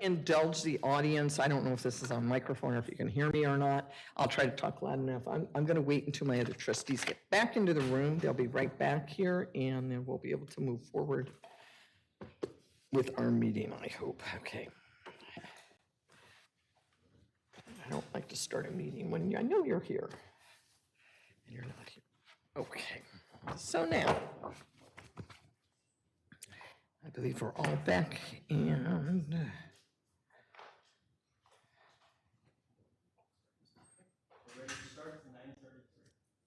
Indulge the audience. I don't know if this is on microphone or if you can hear me or not. I'll try to talk loud enough. I'm going to wait until my other trustees get back into the room. They'll be right back here, and then we'll be able to move forward with our meeting, I hope. Okay. I don't like to start a meeting when I know you're here and you're not here. Okay. So now, I believe we're all back, and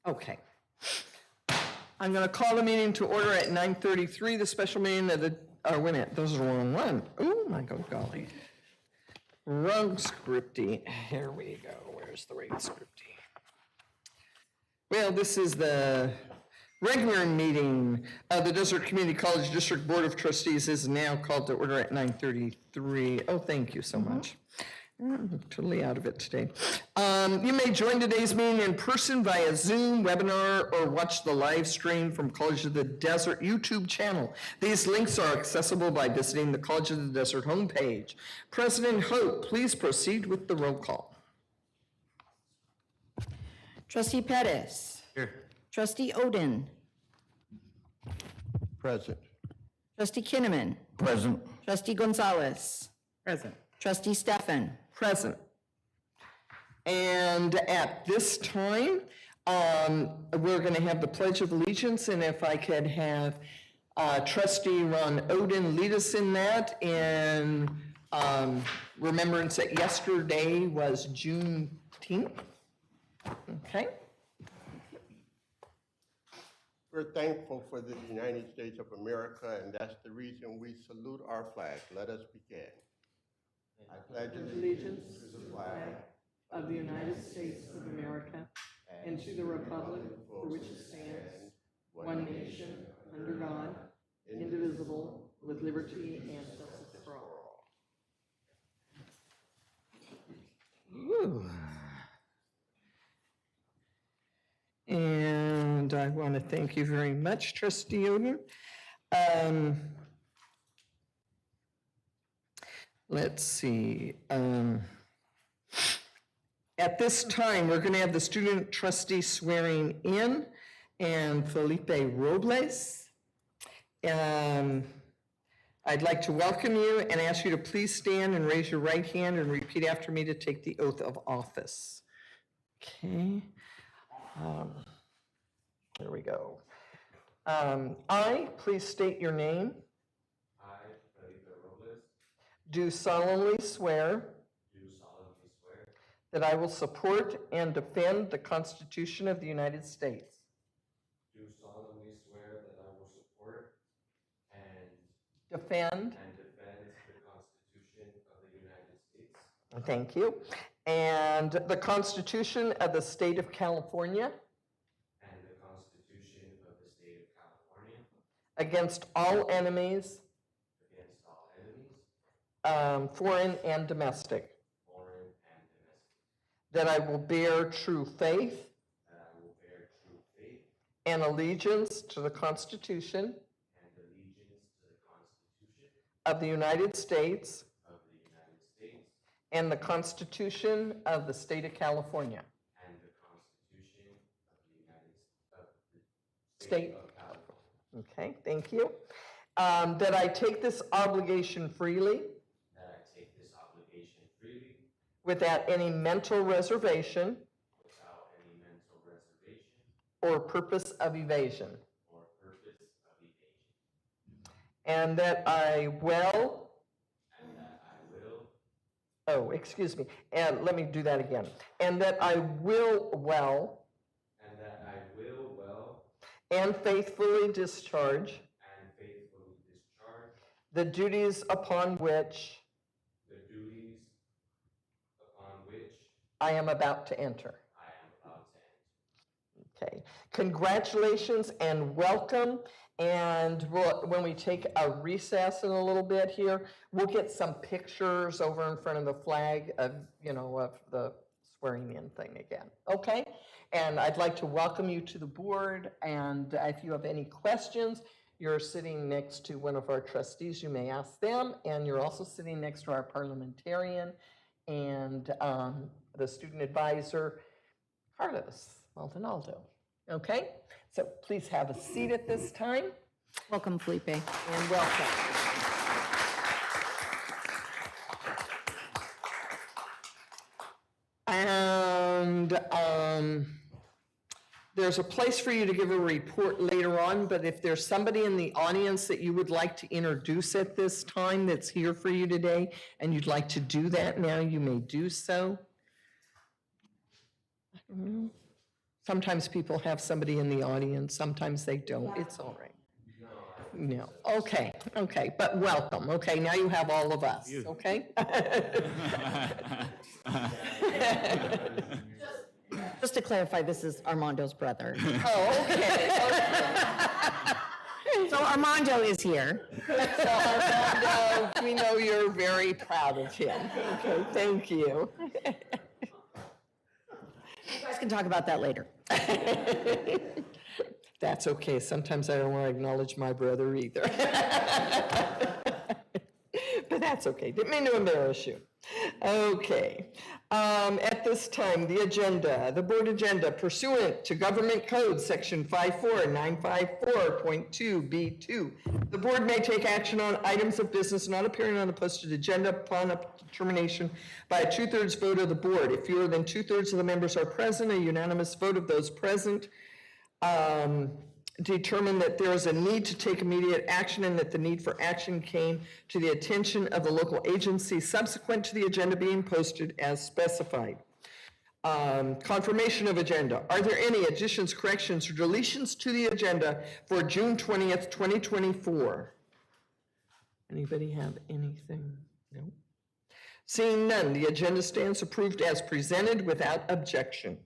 okay. I'm going to call the meeting to order at 9:33, the special meeting of the, oh, wait a minute, those are the wrong one. Oh, my God, golly. Wrong scripty. Here we go. Where's the right scripty? Well, this is the regular meeting of the Desert Community College District Board of Trustees is now called to order at 9:33. Oh, thank you so much. I'm totally out of it today. You may join today's meeting in person via Zoom, webinar, or watch the live stream from College of the Desert YouTube channel. These links are accessible by visiting the College of the Desert homepage. President Hope, please proceed with the roll call. Trustee Pettis. Here. Trustee Oden. Present. Trustee Kinnaman. Present. Trustee Gonzalez. Present. Trustee Stefan. Present. And at this time, we're going to have the Pledge of Allegiance, and if I could have Trustee Ron Oden lead us in that, in remembrance that yesterday was Juneteenth. Okay. We're thankful for the United States of America, and that's the reason we salute our flag. Let us begin. I pledge Allegiance to the flag of the United States of America and to the republic for which it stands, one nation, under God, indivisible, with liberty and justice for all. Woo. And I want to thank you very much, Trustee Oden. Let's see. At this time, we're going to have the student trustee swearing in, and Felipe Robles. I'd like to welcome you and ask you to please stand and raise your right hand and repeat after me to take the oath of office. Okay. There we go. I, please state your name. I, Felipe Robles, Do solemnly swear that I will support and defend the Constitution of the United States do solemnly swear that I will support and defend, defend the Constitution of the United States thank you, and the Constitution of the State of California and the Constitution of the State of California against all enemies, foreign and domestic, that I will bear true faith and allegiance to the Constitution of the United States and the Constitution of the State of California, and the Constitution State. Okay, thank you. That I take this obligation freely that I take this obligation freely without any mental reservation without any mental reservation or purpose of evasion, or purpose of evasion, and that I will, and that I will, oh, excuse me, and let me do that again, and that I will well and that I will well and faithfully discharge and faithfully discharge the duties upon which the duties upon which I am about to enter. I am about to enter. Okay, congratulations and welcome. And when we take a recess in a little bit here, we'll get some pictures over in front of the flag of, of the swearing in thing again, okay? And I'd like to welcome you to the board, and if you have any questions, you're sitting next to one of our trustees, you may ask them, and you're also sitting next to our parliamentarian and the student advisor, Carlos Maldonado. Okay, so please have a seat at this time, Welcome, Felipe. and welcome. And there's a place for you to give a report later on, but if there's somebody in the audience that you would like to introduce at this time that's here for you today, and you'd like to do that now, you may do so. I don't know. Sometimes people have somebody in the audience, sometimes they don't. It's all right. No, okay, but welcome. Okay, now you have all of us, okay? Just to clarify, this is Armando's brother. Oh, okay. So Armando is here. So Armando, we know you're very proud of him. Okay, thank you. You guys can talk about that later. That's okay. Sometimes I don't want to acknowledge my brother either. But that's okay. Didn't mean to embarrass you. Okay. At this time, the board agenda pursuant to Government Code Section 54954.2B2. The board may take action on items of business not appearing on the posted agenda upon a determination by a 2/3 vote of the board. If fewer than 2/3 of the members are present, a unanimous vote of those present determined that there is a need to take immediate action and that the need for action came to the attention of the local agency subsequent to the agenda being posted as specified. Confirmation of agenda. Are there any additions, corrections, or deletions to the agenda for June 20th, 2024? Anybody have anything? No? Seeing none, the agenda stands approved as presented without objection.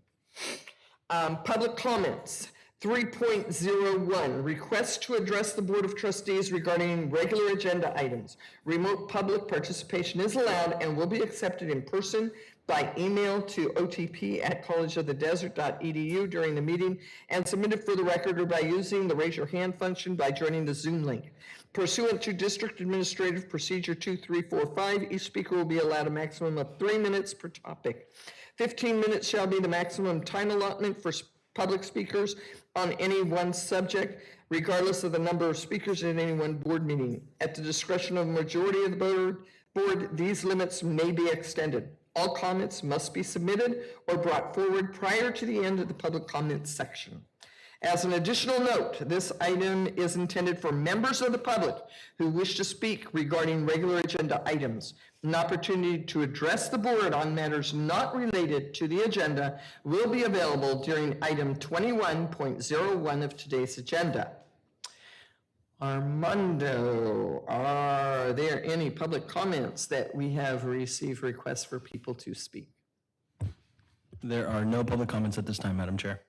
Public comments. 3.01, requests to address the Board of Trustees regarding regular agenda items. Remote public participation is allowed and will be accepted in person by email to otp@collegeofthedesert.edu during the meeting and submitted for the record or by using the raise your hand function by joining the Zoom link. Pursuant to District Administrative Procedure 2345, each speaker will be allowed a maximum of 3 minutes per topic. 15 minutes shall be the maximum time allotment for public speakers on any one subject, regardless of the number of speakers at any one board meeting. At the discretion of a majority of the board, these limits may be extended. All comments must be submitted or brought forward prior to the end of the public comments section. As an additional note, this item is intended for members of the public who wish to speak regarding regular agenda items. An opportunity to address the board on matters not related to the agenda will be available during item 21.01 of today's agenda. Armando, are there any public comments that we have received requests for people to speak? There are no public comments at this time, Madam Chair.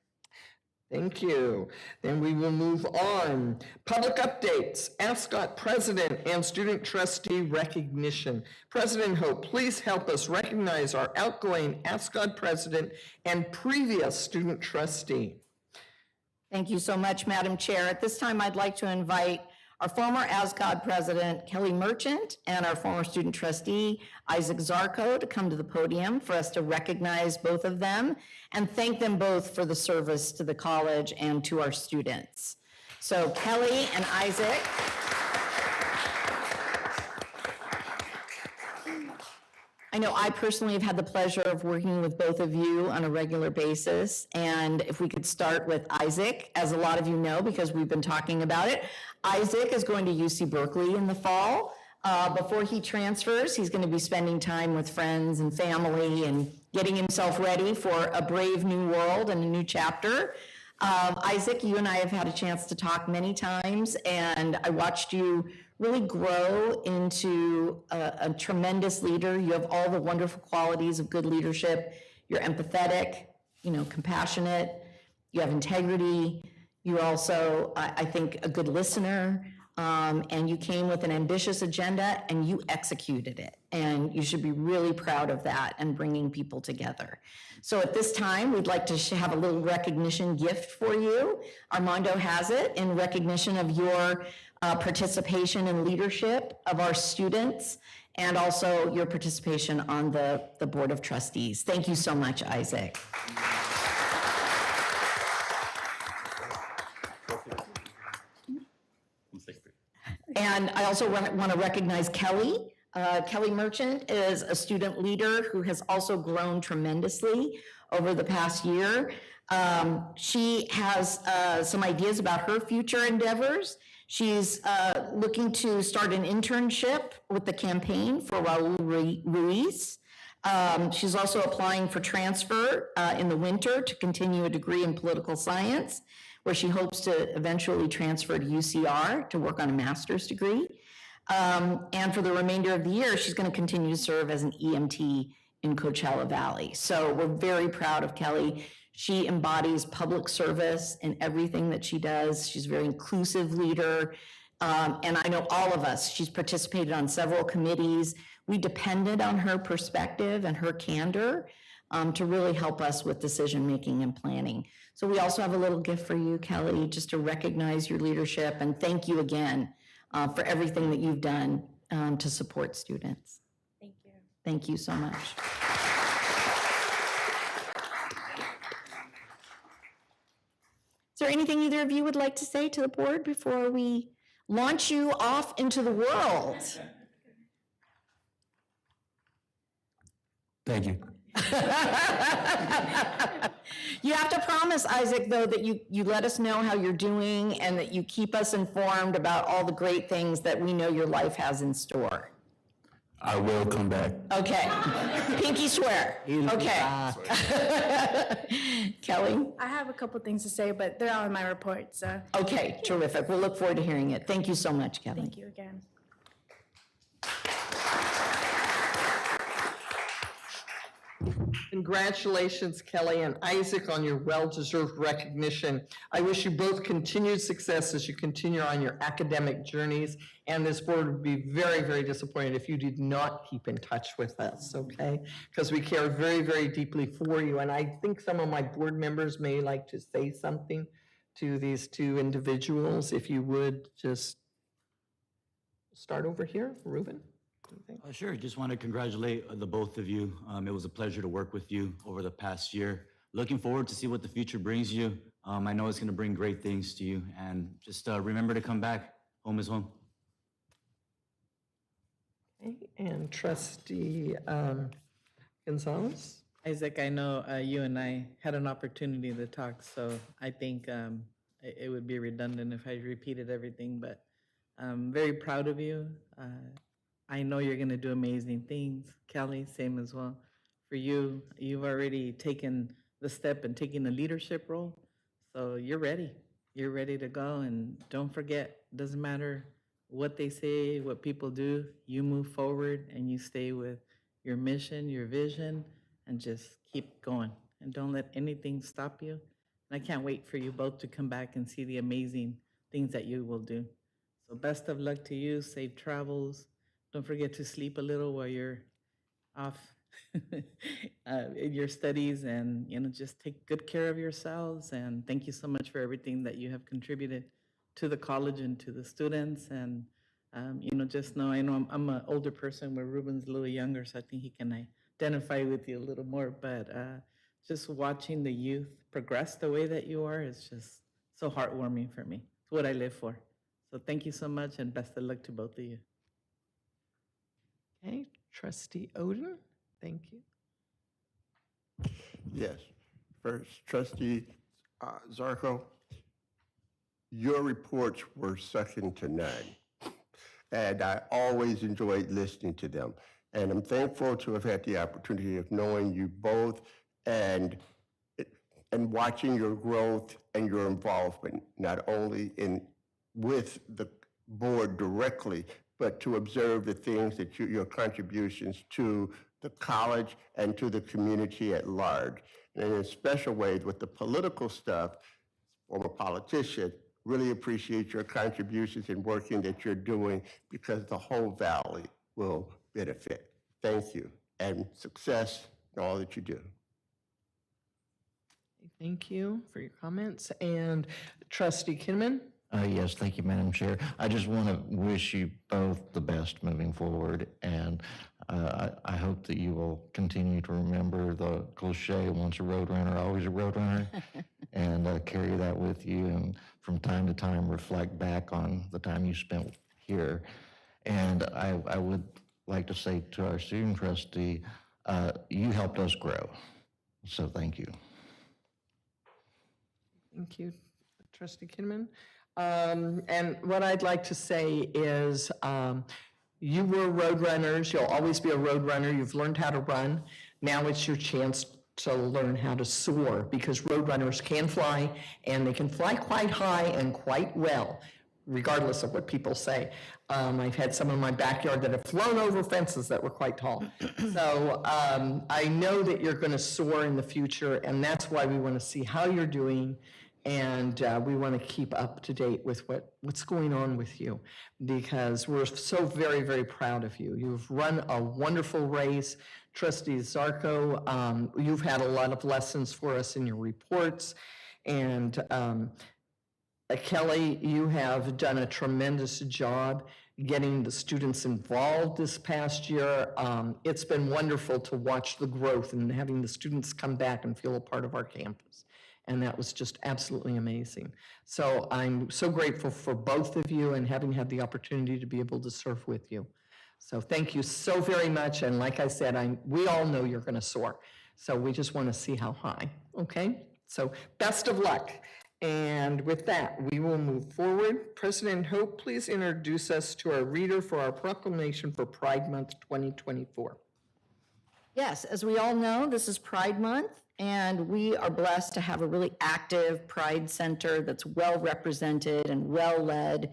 Thank you. Then we will move on. Public updates, Ascot President and Student Trustee recognition. President Hope, please help us recognize our outgoing Ascot President and previous Student Trustee. Thank you so much, Madam Chair. At this time, I'd like to invite our former ASCOD President, Kelly Merchant, and our former student trustee, Isaac Zarko, to come to the podium for us to recognize both of them and thank them both for the service to the college and to our students. So Kelly and Isaac. I know I personally have had the pleasure of working with both of you on a regular basis. And if we could start with Isaac, as a lot of you know, because we've been talking about it, Isaac is going to UC Berkeley in the fall. Before he transfers, he's going to be spending time with friends and family and getting himself ready for a brave new world and a new chapter. Isaac, you and I have had a chance to talk many times, and I watched you really grow into a tremendous leader. You have all the wonderful qualities of good leadership. You're empathetic, compassionate, you have integrity. You're also, I think, a good listener, and you came with an ambitious agenda and you executed it. And you should be really proud of that and bringing people together. So at this time, we'd like to have a little recognition gift for you. Armando has it in recognition of your participation and leadership of our students and also your participation on the Board of Trustees. Thank you so much, Isaac. And I also want to recognize Kelly. Kelly Merchant is a student leader who has also grown tremendously over the past year. She has some ideas about her future endeavors. She's looking to start an internship with the campaign for Raul Ruiz. She's also applying for transfer in the winter to continue a degree in political science, where she hopes to eventually transfer to UCR to work on a master's degree. And for the remainder of the year, she's going to continue to serve as an EMT in Coachella Valley. So we're very proud of Kelly. She embodies public service in everything that she does. She's a very inclusive leader. And I know all of us, she's participated on several committees. We depended on her perspective and her candor to really help us with decision-making and planning. So we also have a little gift for you, Kelly, just to recognize your leadership and thank you again for everything that you've done to support students. Thank you. Thank you so much. Is there anything either of you would like to say to the board before we launch you off into the world? Thank you. You have to promise, Isaac, though, that you let us know how you're doing and that you keep us informed about all the great things that we know your life has in store. I will come back. Okay. Pinky swear. Okay. Kelly? I have a couple things to say, but they're all in my report, so Okay, terrific. We'll look forward to hearing it. Thank you so much, Kelly. thank you again. Congratulations, Kelly and Isaac, on your well-deserved recognition. I wish you both continued success as you continue on your academic journeys, and this board would be very, very disappointed if you did not keep in touch with us, okay? Because we care very, very deeply for you, and I think some of my board members may like to say something to these two individuals. If you would just start over here, Ruben. Sure. Just want to congratulate the both of you. It was a pleasure to work with you over the past year. Looking forward to see what the future brings you. I know it's going to bring great things to you. And just remember to come back. Home is home. Okay, and Trustee Gonzalez? Isaac, I know you and I had an opportunity to talk, so I think it would be redundant if I repeated everything, but I'm very proud of you. I know you're going to do amazing things. Kelly, same as well. For you, you've already taken the step and taken the leadership role, so you're ready. You're ready to go, and don't forget, doesn't matter what they say, what people do, you move forward and you stay with your mission, your vision, and just keep going. And don't let anything stop you. And I can't wait for you both to come back and see the amazing things that you will do. So best of luck to you, safe travels. Don't forget to sleep a little while you're off in your studies, and just take good care of yourselves. And thank you so much for everything that you have contributed to the college and to the students. And just know, I know I'm an older person where Ruben's a little younger, so I think he can identify with you a little more. But just watching the youth progress the way that you are is just so heartwarming for me. It's what I live for. So thank you so much and best of luck to both of you. Okay, Trustee Oden, thank you. Yes. First, Trustee Zarco, your reports were second to none. And I always enjoyed listening to them. And I'm thankful to have had the opportunity of knowing you both and watching your growth and your involvement, not only with the board directly, but to observe the things that your contributions to the college and to the community at large. And in a special way with the political stuff, former politician, really appreciate your contributions and working that you're doing because the whole valley will benefit. Thank you and success in all that you do. Thank you for your comments. And Trustee Kinman? Yes, thank you, Madam Chair. I just want to wish you both the best moving forward, and I hope that you will continue to remember the cliche, once a roadrunner, always a roadrunner, and carry that with you, and from time to time reflect back on the time you spent here. And I would like to say to our student trustee, you helped us grow, so thank you. Thank you, Trustee Kinman. And what I'd like to say is you were road runners. You'll always be a road runner. You've learned how to run. Now it's your chance to learn how to soar, because road runners can fly, and they can fly quite high and quite well, regardless of what people say. I've had some in my backyard that have flown over fences that were quite tall. So I know that you're going to soar in the future, and that's why we want to see how you're doing, and we want to keep up to date with what's going on with you, because we're so very, very proud of you. You've run a wonderful race. Trustee Zarco, you've had a lot of lessons for us in your reports, and Kelly, you have done a tremendous job getting the students involved this past year. It's been wonderful to watch the growth and having the students come back and feel a part of our campus. And that was just absolutely amazing. So I'm so grateful for both of you and having had the opportunity to be able to serve with you. So thank you so very much. And like I said, we all know you're going to soar. So we just want to see how high, okay? So best of luck. And with that, we will move forward. President Hope, please introduce us to our reader for our proclamation for Pride Month 2024. Yes, as we all know, this is Pride Month, and we are blessed to have a really active Pride Center that's well represented and well led.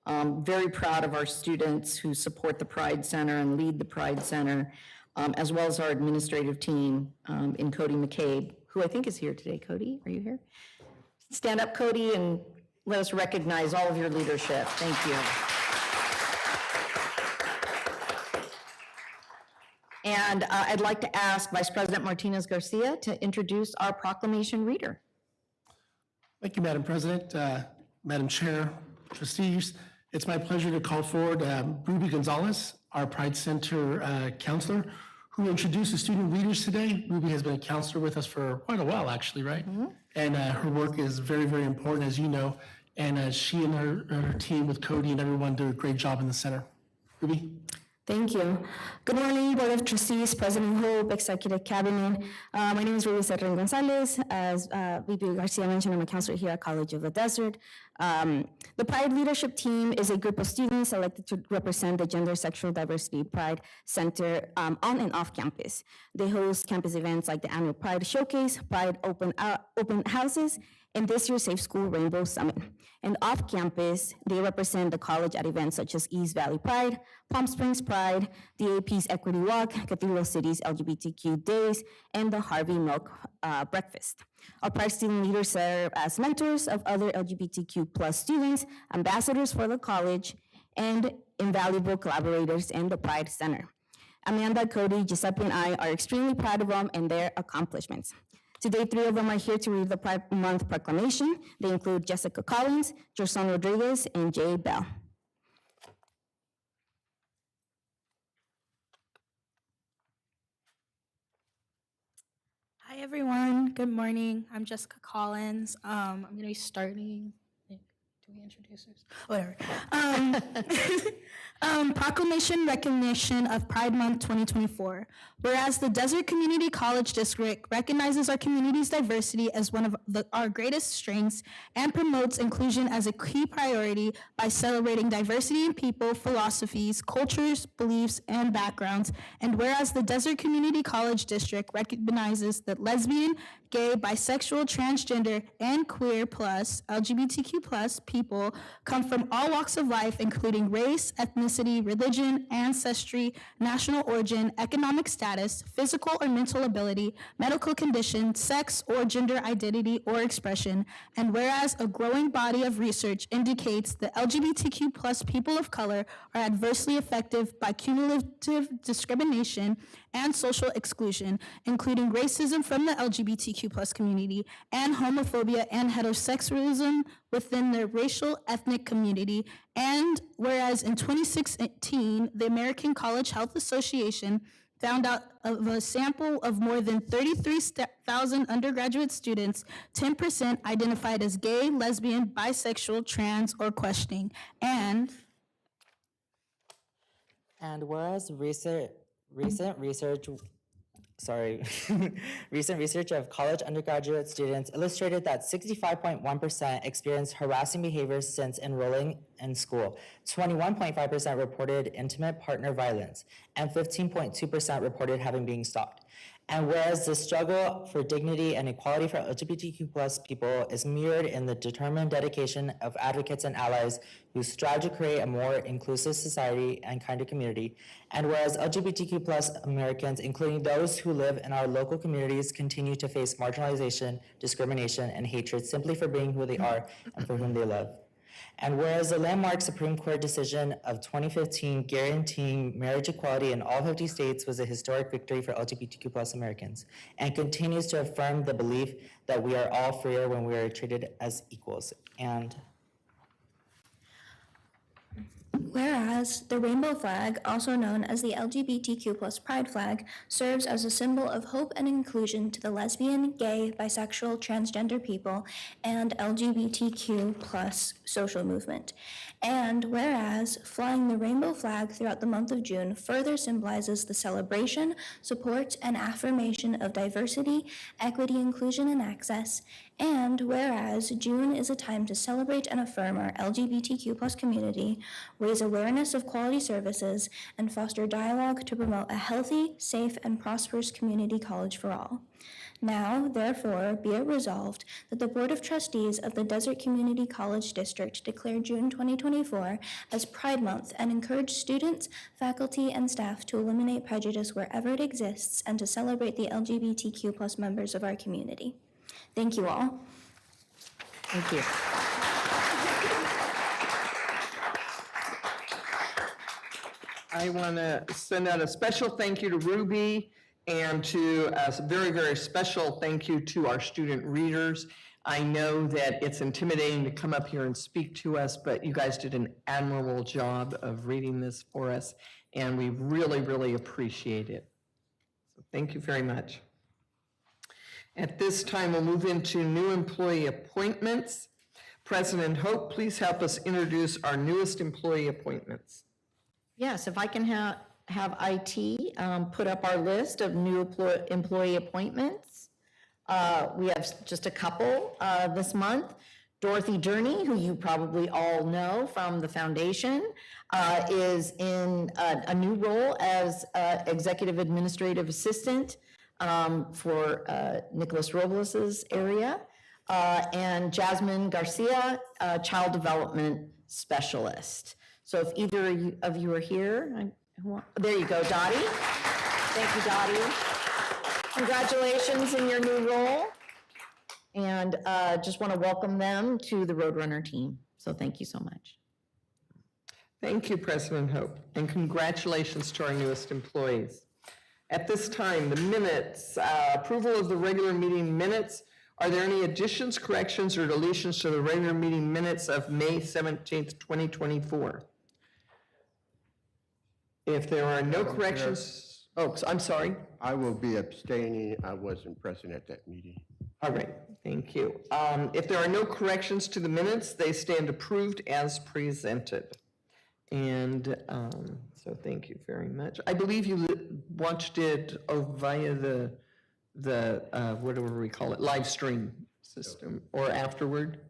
Very proud of our students who support the Pride Center and lead the Pride Center, as well as our administrative team in Cody McCabe, who I think is here today. Cody, are you here? Stand up, Cody, and let us recognize all of your leadership. Thank you. And I'd like to ask Vice President Martinez Garcia to introduce our proclamation reader. Thank you, Madam President, Madam Chair, trustees. It's my pleasure to call forward Ruby Gonzalez, our Pride Center counselor, who will introduce the student leaders today. Ruby has been a counselor with us for quite a while, actually, right? Mm-hmm. And her work is very, very important, as you know. And she and her team with Cody and everyone do a great job in the center. Ruby? Thank you. Good morning, Board of Trustees, President Hope, Executive Cabinet. My name is Ruby Serrano Gonzalez. As VP Garcia mentioned, I'm a counselor here at College of the Desert. The Pride Leadership Team is a group of students elected to represent the Gender Sexual Diversity Pride Center on and off campus. They host campus events like the annual Pride Showcase, Pride Open Houses, and this year's Safe School Rainbow Summit. And off campus, they represent the college at events such as East Valley Pride, Palm Springs Pride, the AP's Equity Walk, Cathedral City's LGBTQ Days, and the Harvey Milk Breakfast. Our Pride student leaders serve as mentors of other LGBTQ plus students, ambassadors for the college, and invaluable collaborators in the Pride Center. Amanda, Cody, Giuseppe, and I are extremely proud of them and their accomplishments. Today, 3 of them are here to read the Pride Month proclamation. They include Jessica Collins, Gerson Rodriguez, and Jay Bell. Hi, everyone. Good morning. I'm Jessica Collins. I'm going to be starting. Do do we introduce this? Whatever. Proclamation recognition of Pride Month 2024. Whereas the Desert Community College District recognizes our community's diversity as one of our greatest strengths and promotes inclusion as a key priority by celebrating diversity in people, philosophies, cultures, beliefs, and backgrounds. And whereas the Desert Community College District recognizes that lesbian, gay, bisexual, transgender, and queer plus LGBTQ plus people come from all walks of life, including race, ethnicity, religion, ancestry, national origin, economic status, physical or mental ability, medical condition, sex or gender identity or expression. And whereas a growing body of research indicates that LGBTQ plus people of color are adversely affected by cumulative discrimination and social exclusion, including racism from the LGBTQ plus community and homophobia and heterosexism within the racial ethnic community. And whereas in 2016, the American College Health Association found out of a sample of more than 33,000 undergraduate students, 10% identified as gay, lesbian, bisexual, trans, or questioning. And whereas recent research of college undergraduate students illustrated that 65.1% experienced harassing behaviors since enrolling in school, 21.5% reported intimate partner violence, and 15.2% reported having been stalked. And whereas the struggle for dignity and equality for LGBTQ plus people is mirrored in the determined dedication of advocates and allies who strive to create a more inclusive society and kinder community, and whereas LGBTQ plus Americans, including those who live in our local communities, continue to face marginalization, discrimination, and hatred simply for being who they are and for whom they love. And whereas the landmark Supreme Court decision of 2015 guaranteeing marriage equality in all 50 states was a historic victory for LGBTQ plus Americans and continues to affirm the belief that we are all freer when we are treated as equals. And whereas the rainbow flag, also known as the LGBTQ plus pride flag, serves as a symbol of hope and inclusion to the lesbian, gay, bisexual, transgender people, and LGBTQ plus social movement. And whereas flying the rainbow flag throughout the month of June further symbolizes the celebration, support, and affirmation of diversity, equity, inclusion, and access. And whereas June is a time to celebrate and affirm our LGBTQ plus community, raise awareness of quality services, and foster dialogue to promote a healthy, safe, and prosperous community college for all. Now, therefore, be it resolved that the Board of Trustees of the Desert Community College District declare June 2024 as Pride Month and encourage students, faculty, and staff to eliminate prejudice wherever it exists and to celebrate the LGBTQ plus members of our community. Thank you all. Thank you. I want to send out a special thank you to Ruby and to a very, very special thank you to our student readers. I know that it's intimidating to come up here and speak to us, but you guys did an admirable job of reading this for us, and we really, really appreciate it. So thank you very much. At this time, we'll move into new employee appointments. President Hope, please help us introduce our newest employee appointments. Yes, if I can have IT put up our list of new employee appointments. We have just a couple this month. Dorothy Journey, who you probably all know from the foundation, is in a new role as Executive Administrative Assistant for Nicholas Robles's area. And Jasmine Garcia, Child Development Specialist. So if either of you are here, there you go, Dottie. Thank you, Dottie. Congratulations in your new role. And just want to welcome them to the Roadrunner team. So thank you so much. Thank you, President Hope, and congratulations to our newest employees. At this time, the minutes, approval of the regular meeting minutes. Are there any additions, corrections, or deletions to the regular meeting minutes of May 17th, 2024? If there are no corrections, I'm sorry. I will be abstaining. I wasn't present at that meeting. All right, thank you. If there are no corrections to the minutes, they stand approved as presented. And so thank you very much. I believe you watched it via the whatever we call it, live stream system, or afterward?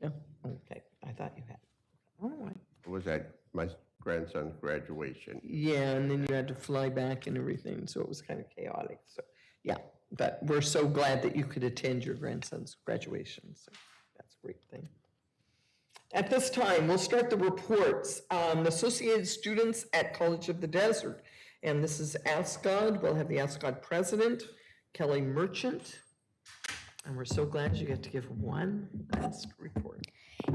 No? Okay, I thought you had. All right. It was at my grandson's graduation. Yeah, and then you had to fly back and everything, so it was kind of chaotic. So, yeah, but we're so glad that you could attend your grandson's graduation. So that's a great thing. At this time, we'll start the reports. Associated students at College of the Desert, and this is ASCOD. We'll have the ASCOD president, Kelly Merchant, and we're so glad you get to give one last report.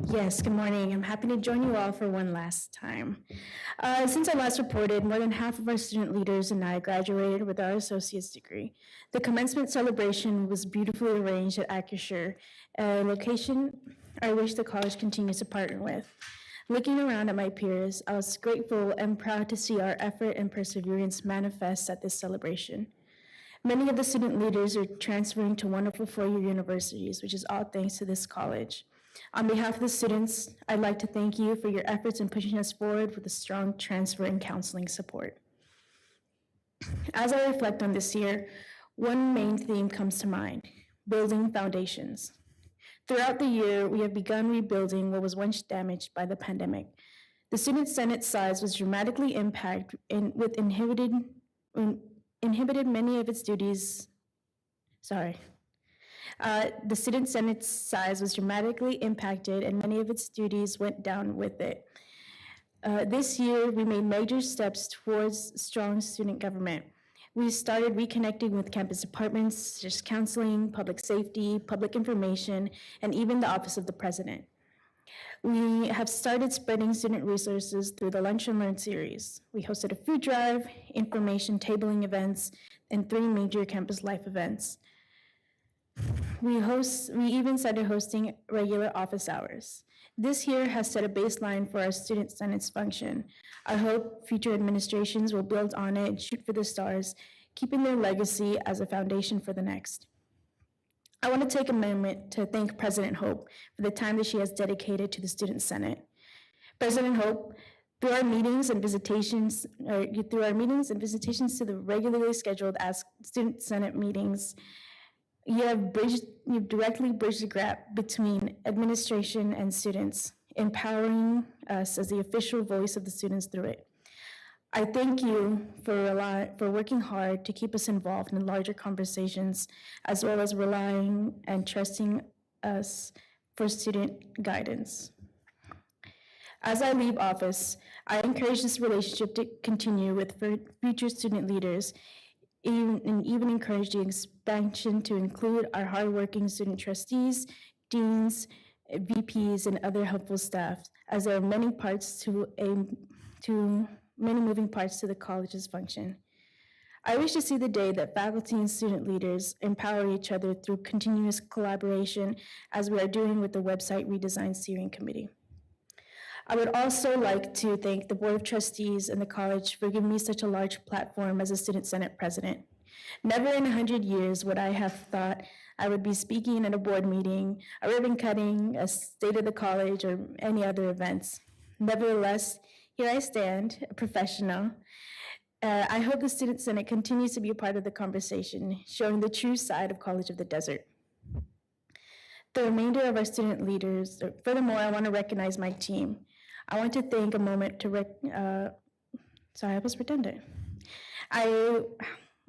Yes, good morning. I'm happy to join you all for one last time. Since I last reported, more than half of our student leaders and I graduated with our associate's degree. The commencement celebration was beautifully arranged at Acrisure, a location I wish the college continues to partner with. Looking around at my peers, I was grateful and proud to see our effort and perseverance manifest at this celebration. Many of the student leaders are transferring to wonderful four-year universities, which is all thanks to this college. On behalf of the students, I'd like to thank you for your efforts in pushing us forward with a strong transfer and counseling support. As I reflect on this year, one main theme comes to mind: building foundations. Throughout the year, we have begun rebuilding what was once damaged by the pandemic. The Student Senate size was dramatically impacted with inhibited many of its duties. The Student Senate size was dramatically impacted and many of its duties went down with it. This year, we made major steps towards strong student government. We started reconnecting with campus departments, such as counseling, public safety, public information, and even the Office of the President. We have started spreading student resources through the Lunch and Learn series. We hosted a food drive, information tabling events, and 3 major campus life events. We even started hosting regular office hours. This year has set a baseline for our Student Senate's function. I hope future administrations will build on it and shoot for the stars, keeping their legacy as a foundation for the next. I want to take a moment to thank President Hope for the time that she has dedicated to the Student Senate. President Hope, through our meetings and visitations to the regularly scheduled Student Senate meetings, you've directly bridged the gap between administration and students, empowering us as the official voice of the students through it. I thank you for working hard to keep us involved in larger conversations, as well as relying and trusting us for student guidance. As I leave office, I encourage this relationship to continue with future student leaders, and even encourage the expansion to include our hardworking student trustees, deans, VPs, and other helpful staff, as there are many moving parts to the college's function. I wish to see the day that faculty and student leaders empower each other through continuous collaboration, as we are doing with the website redesign steering committee. I would also like to thank the Board of Trustees and the college for giving me such a large platform as a Student Senate president. Never in 100 years would I have thought I would be speaking at a board meeting, a ribbon cutting, a state of the college, or any other events. Nevertheless, here I stand, a professional. I hope the Student Senate continues to be a part of the conversation, showing the true side of College of the Desert. The remainder of our student leaders, furthermore, I want to recognize my team. I want to take a moment to, sorry, I was redundant.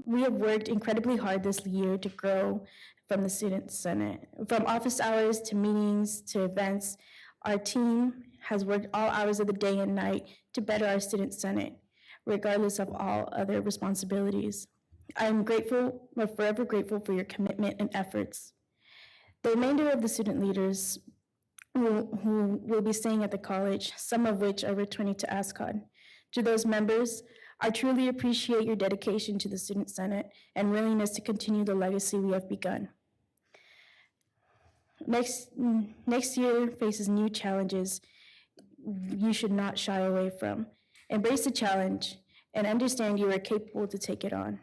We have worked incredibly hard this year to grow from the Student Senate. From office hours to meetings to events, our team has worked all hours of the day and night to better our Student Senate, regardless of all other responsibilities. I am grateful, or forever grateful, for your commitment and efforts. The remainder of the student leaders who will be staying at the college, some of which are returning to ASCOD. To those members, I truly appreciate your dedication to the Student Senate and willingness to continue the legacy we have begun. Next year faces new challenges you should not shy away from. Embrace the challenge and understand you are capable to take it on.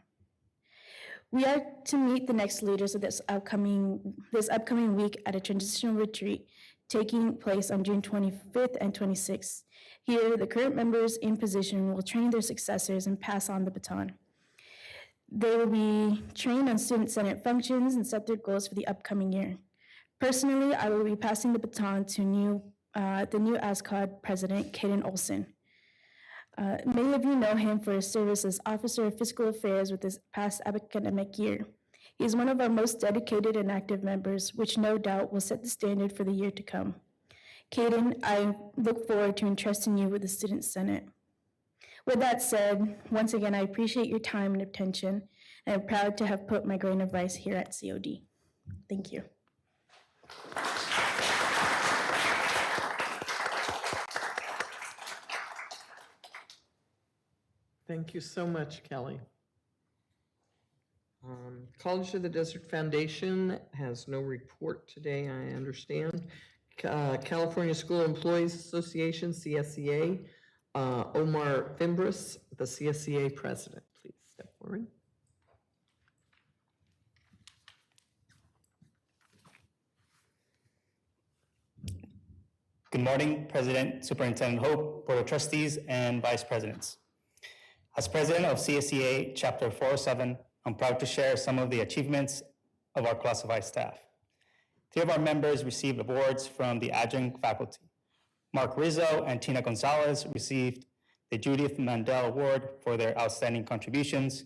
We are to meet the next leaders of this upcoming week at a transitional retreat taking place on June 25th and 26th. Here, the current members in position will train their successors and pass on the baton. They will be trained on student senate functions and set their goals for the upcoming year. Personally, I will be passing the baton to the new ASCOD president, Kaden Olson. Many of you know him for his service as Officer of Fiscal Affairs with this past academic year. He is one of our most dedicated and active members, which no doubt will set the standard for the year to come. Kaden, I look forward to entrusting you with the Student Senate. With that said, once again, I appreciate your time and attention, and I'm proud to have put my grain of rice here at COD. Thank you. Thank you so much, Kelly. College of the Desert Foundation has no report today, I understand. California School Employees Association, CSEA, Omar Fimbris, the CSEA president, please step forward. Good morning, President, Superintendent Hope, Board of Trustees, and Vice Presidents. As President of CSEA Chapter 407, I'm proud to share some of the achievements of our classified staff. 3 of our members received awards from the adjunct faculty. Mark Rizzo and Tina Gonzalez received the Judith Mandel Award for their outstanding contributions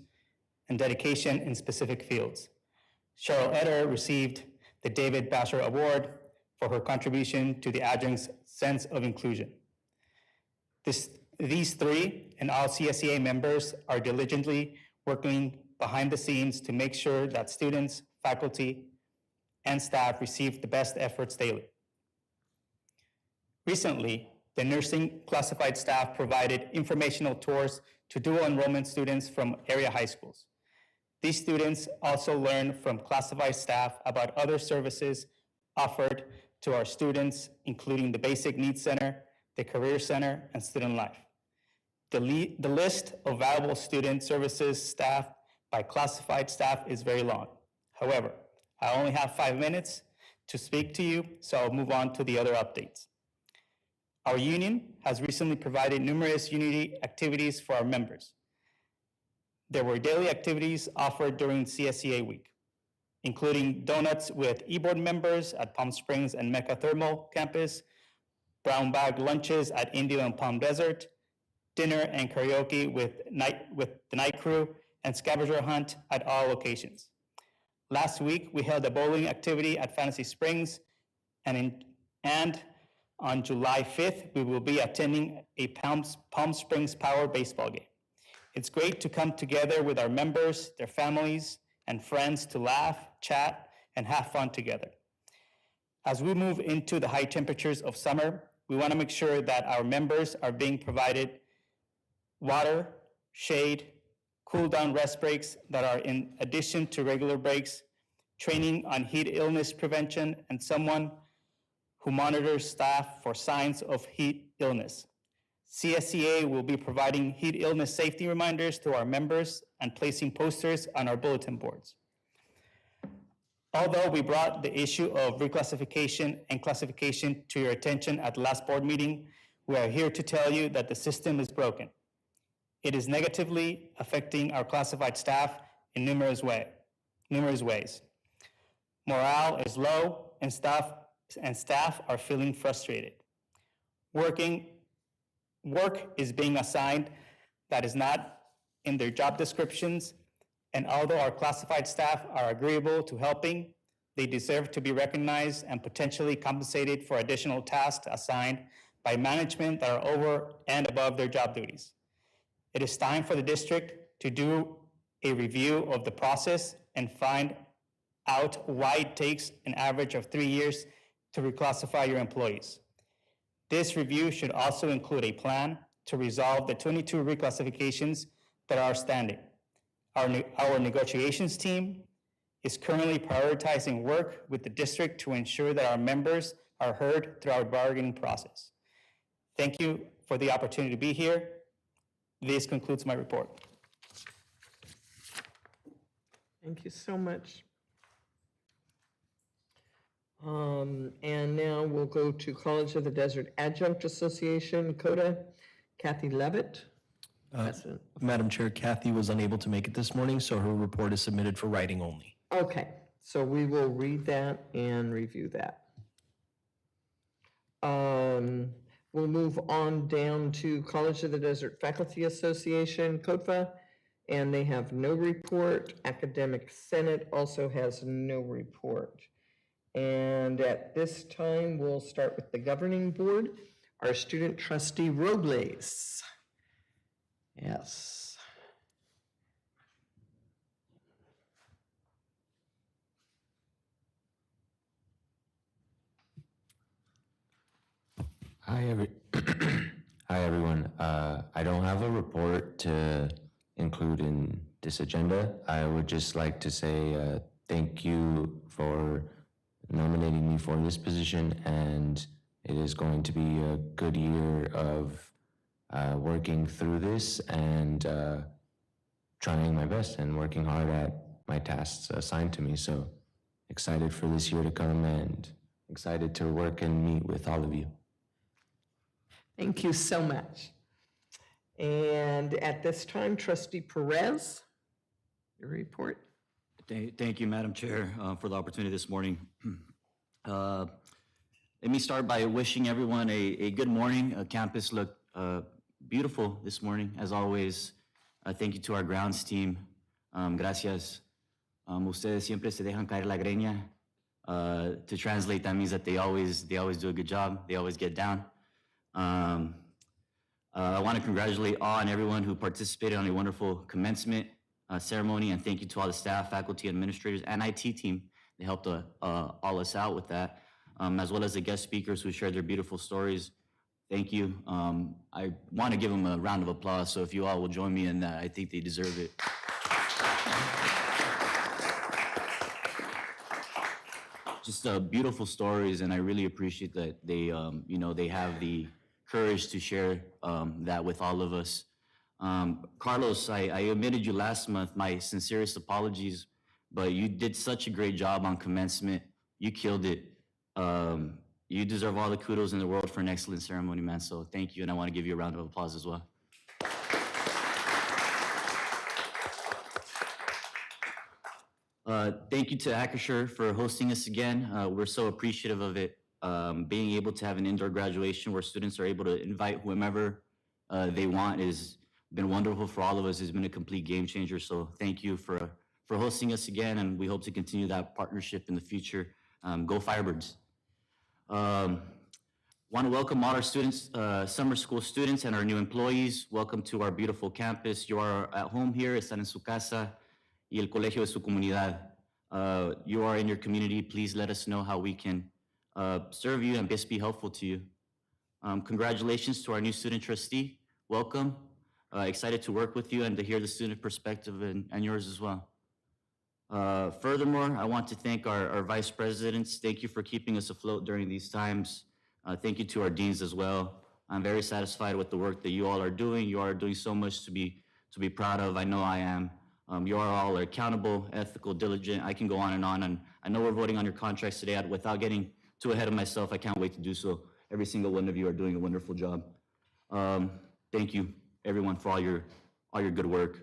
and dedication in specific fields. Cheryl Eder received the David Basher Award for her contribution to the adjunct's sense of inclusion. These 3 and all CSEA members are diligently working behind the scenes to make sure that students, faculty, and staff receive the best efforts daily. Recently, the nursing classified staff provided informational tours to dual enrollment students from area high schools. These students also learned from classified staff about other services offered to our students, including the Basic Needs Center, the Career Center, and Student Life. The list of valuable student services staffed by classified staff is very long. However, I only have 5 minutes to speak to you, so I'll move on to the other updates. Our union has recently provided numerous unity activities for our members. There were daily activities offered during CSEA week, including donuts with e-board members at Palm Springs and Mecca Thermal campus, brown bag lunches at Indio and Palm Desert, dinner and karaoke with the night crew, and scavenger hunt at all locations. Last week, we held a bowling activity at Fantasy Springs, and on July 5th, we will be attending a Palm Springs Power baseball game. It's great to come together with our members, their families, and friends to laugh, chat, and have fun together. As we move into the high temperatures of summer, we want to make sure that our members are being provided water, shade, cool down rest breaks that are in addition to regular breaks, training on heat illness prevention, and someone who monitors staff for signs of heat illness. CSEA will be providing heat illness safety reminders to our members and placing posters on our bulletin boards. Although we brought the issue of reclassification and classification to your attention at the last board meeting, we are here to tell you that the system is broken. It is negatively affecting our classified staff in numerous ways. Morale is low and staff are feeling frustrated. Work is being assigned that is not in their job descriptions, and although our classified staff are agreeable to helping, they deserve to be recognized and potentially compensated for additional tasks assigned by management that are over and above their job duties. It is time for the district to do a review of the process and find out why it takes an average of 3 years to reclassify your employees. This review should also include a plan to resolve the 22 reclassifications that are standing. Our negotiations team is currently prioritizing work with the district to ensure that our members are heard throughout the bargaining process. Thank you for the opportunity to be here. This concludes my report. Thank you so much. And now we'll go to College of the Desert Adjunct Association, CODA, Kathy Levitt. President. Madam Chair, Kathy was unable to make it this morning, so her report is submitted for writing only. Okay, so we will read that and review that. We'll move on down to College of the Desert Faculty Association, CODFA, and they have no report. Academic Senate also has no report. And at this time, we'll start with the governing board. Our student trustee Robles. Yes. Hi, Hi everyone. I don't have a report to include in this agenda. I would just like to say thank you for nominating me for this position, and it is going to be a good year of working through this and trying my best and working hard at my tasks assigned to me. So excited for this year to come and excited to work and meet with all of you. Thank you so much. And at this time, Trustee Perez, your report. Thank you, Madam Chair, for the opportunity this morning. Let me start by wishing everyone a good morning. Campus looked beautiful this morning, as always. Thank you to our grounds team. Gracias. Ustedes siempre se dejan caer la greña. To translate, that means that they always do a good job. They always get down. I want to congratulate all and everyone who participated on a wonderful commencement ceremony, and thank you to all the staff, faculty, administrators, and IT team. They helped all us out with that, as well as the guest speakers who shared their beautiful stories. Thank you. I want to give them a round of applause, so if you all will join me in that, I think they deserve it. Just beautiful stories, and I really appreciate that they, they have the courage to share that with all of us. Carlos, I omitted you last month. My sincerest apologies, but you did such a great job on commencement. You killed it. You deserve all the kudos in the world for an excellent ceremony, man. So thank you, and I want to give you a round of applause as well. Thank you to Acrisure for hosting us again. We're so appreciative of it. Being able to have an indoor graduation where students are able to invite whomever they want has been wonderful for all of us. It's been a complete game changer. So thank you for hosting us again, and we hope to continue that partnership in the future. Go Firebirds. Want to welcome all our students, summer school students, and our new employees. Welcome to our beautiful campus. You are at home here, están en su casa, y el colegio es su comunidad. You are in your community. Please let us know how we can serve you and best be helpful to you. Congratulations to our new student trustee. Welcome. Excited to work with you and to hear the student perspective and yours as well. Furthermore, I want to thank our vice presidents. Thank you for keeping us afloat during these times. Thank you to our deans as well. I'm very satisfied with the work that you all are doing. You are doing so much to be proud of. I know I am. You are all accountable, ethical, diligent. I can go on, and I know we're voting on your contracts today. Without getting too ahead of myself, I can't wait to do so. Every single one of you are doing a wonderful job. Thank you, everyone, for all your good work.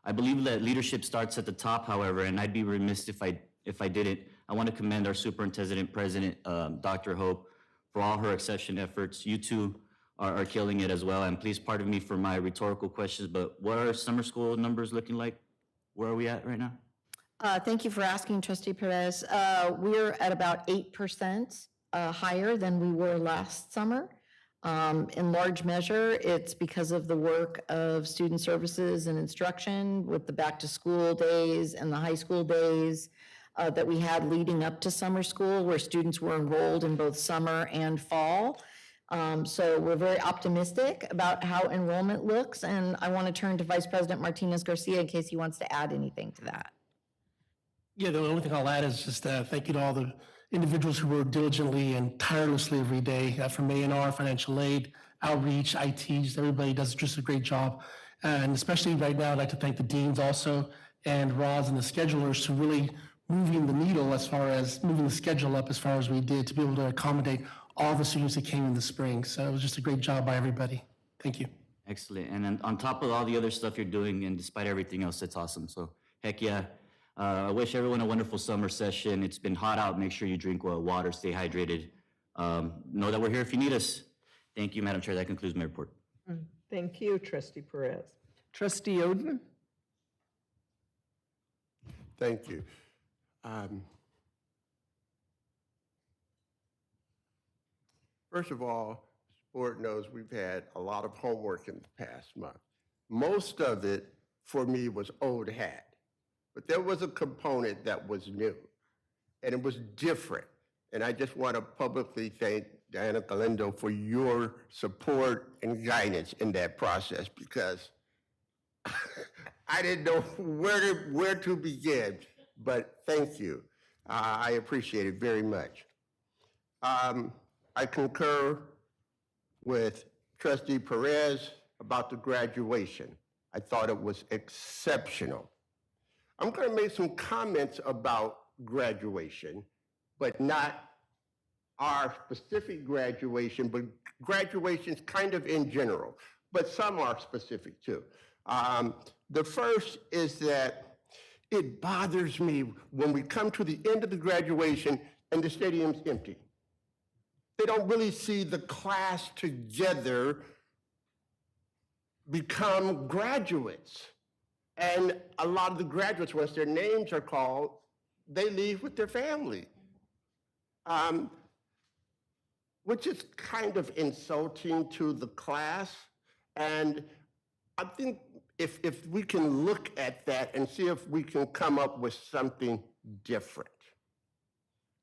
I believe that leadership starts at the top, however, and I'd be remiss if I didn't. I want to commend our superintendent president, Dr. Hope, for all her exception efforts. You two are killing it as well, and please pardon me for my rhetorical questions, but what are summer school numbers looking like? Where are we at right now? Thank you for asking, Trustee Perez. We're at about 8% higher than we were last summer. In large measure, it's because of the work of student services and instruction with the back-to-school days and the high school days that we had leading up to summer school, where students were enrolled in both summer and fall. So we're very optimistic about how enrollment looks, and I want to turn to Vice President Martinez Garcia in case he wants to add anything to that. Yeah, the only thing I'll add is just thank you to all the individuals who work diligently and tirelessly every day, from A&R, financial aid, outreach, IT, just everybody does just a great job. And especially right now, I'd like to thank the deans also. and Roz and the schedulers to really moving the needle as far as moving the schedule up as far as we did to be able to accommodate all the students that came in the spring. So it was just a great job by everybody. Thank you. Excellent. And then on top of all the other stuff you're doing, and despite everything else, that's awesome. So heck yeah. I wish everyone a wonderful summer session. It's been hot out. Make sure you drink water, stay hydrated. Know that we're here if you need us. Thank you, Madam Chair. That concludes my report. Thank you, Trustee Perez. Trustee Oden? Thank you. First of all, the board knows we've had a lot of homework in the past month. Most of it, for me, was old hat, but there was a component that was new, and it was different. And I just want to publicly thank Diana Galindo for your support and guidance in that process, because I didn't know where to begin, but thank you. I appreciate it very much. I concur with Trustee Perez about the graduation. I thought it was exceptional. I'm going to make some comments about graduation, but not our specific graduation, but graduations kind of in general, but some are specific too. The first is that it bothers me when we come to the end of the graduation and the stadium's empty. They don't really see the class together become graduates. And a lot of the graduates, once their names are called, they leave with their family, which is kind of insulting to the class. And I think if we can look at that and see if we can come up with something different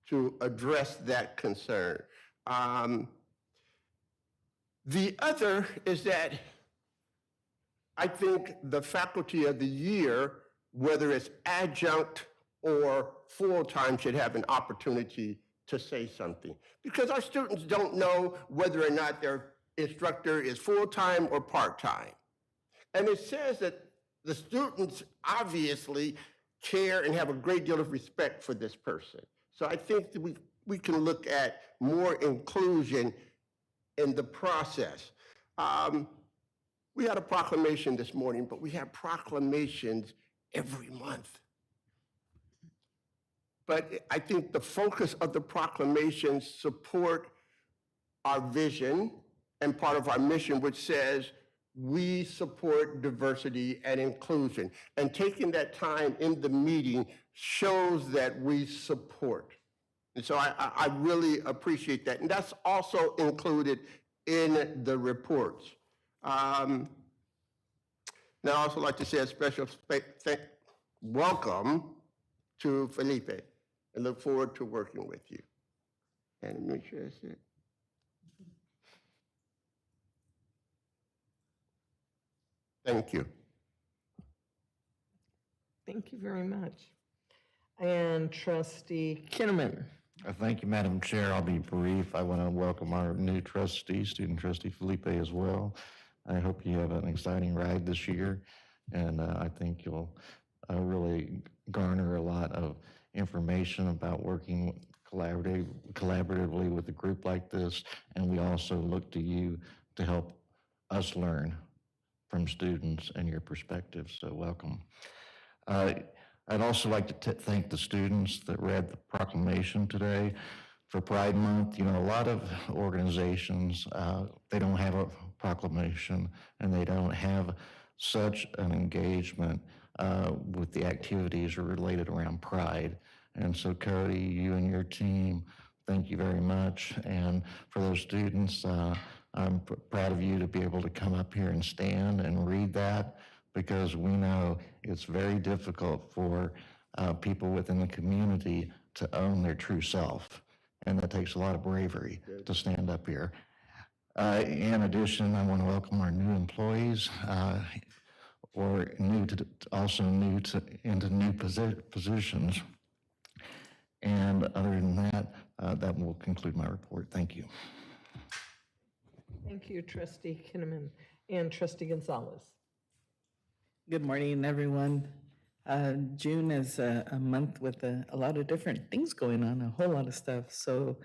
to address that concern. The other is that I think the faculty of the year, whether it's adjunct or full-time, should have an opportunity to say something, because our students don't know whether or not their instructor is full-time or part-time. And it says that the students obviously care and have a great deal of respect for this person. So I think that we can look at more inclusion in the process. We had a proclamation this morning, but we have proclamations every month. But I think the focus of the proclamations support our vision and part of our mission, which says we support diversity and inclusion. And taking that time in the meeting shows that we support. And so I really appreciate that. And that's also included in the reports. Now, I'd also like to say a special welcome to Felipe, and look forward to working with you. And make sure that's it. Thank you. Thank you very much. And Trustee Kinnaman. Thank you, Madam Chair. I'll be brief. I want to welcome our new trustee, Student Trustee Felipe, as well. I hope you have an exciting ride this year, and I think you'll really garner a lot of information about working collaboratively with a group like this, and we also look to you to help us learn from students and your perspectives, so welcome. I'd also like to thank the students that read the proclamation today. For Pride Month, you know, a lot of organizations, they don't have a proclamation and they don't have such an engagement with the activities related around Pride. And so Cody, you and your team, thank you very much. And for those students, I'm proud of you to be able to come up here and stand and read that, because we know it's very difficult for people within the community to own their true self. And that takes a lot of bravery to stand up here. In addition, I want to welcome our new employees, or into new positions. And other than that, that will conclude my report. Thank you. Thank you, Trustee Kinnaman. And Trustee Gonzalez. Good morning, everyone. June is a month with a lot of different things going on, a whole lot of stuff. So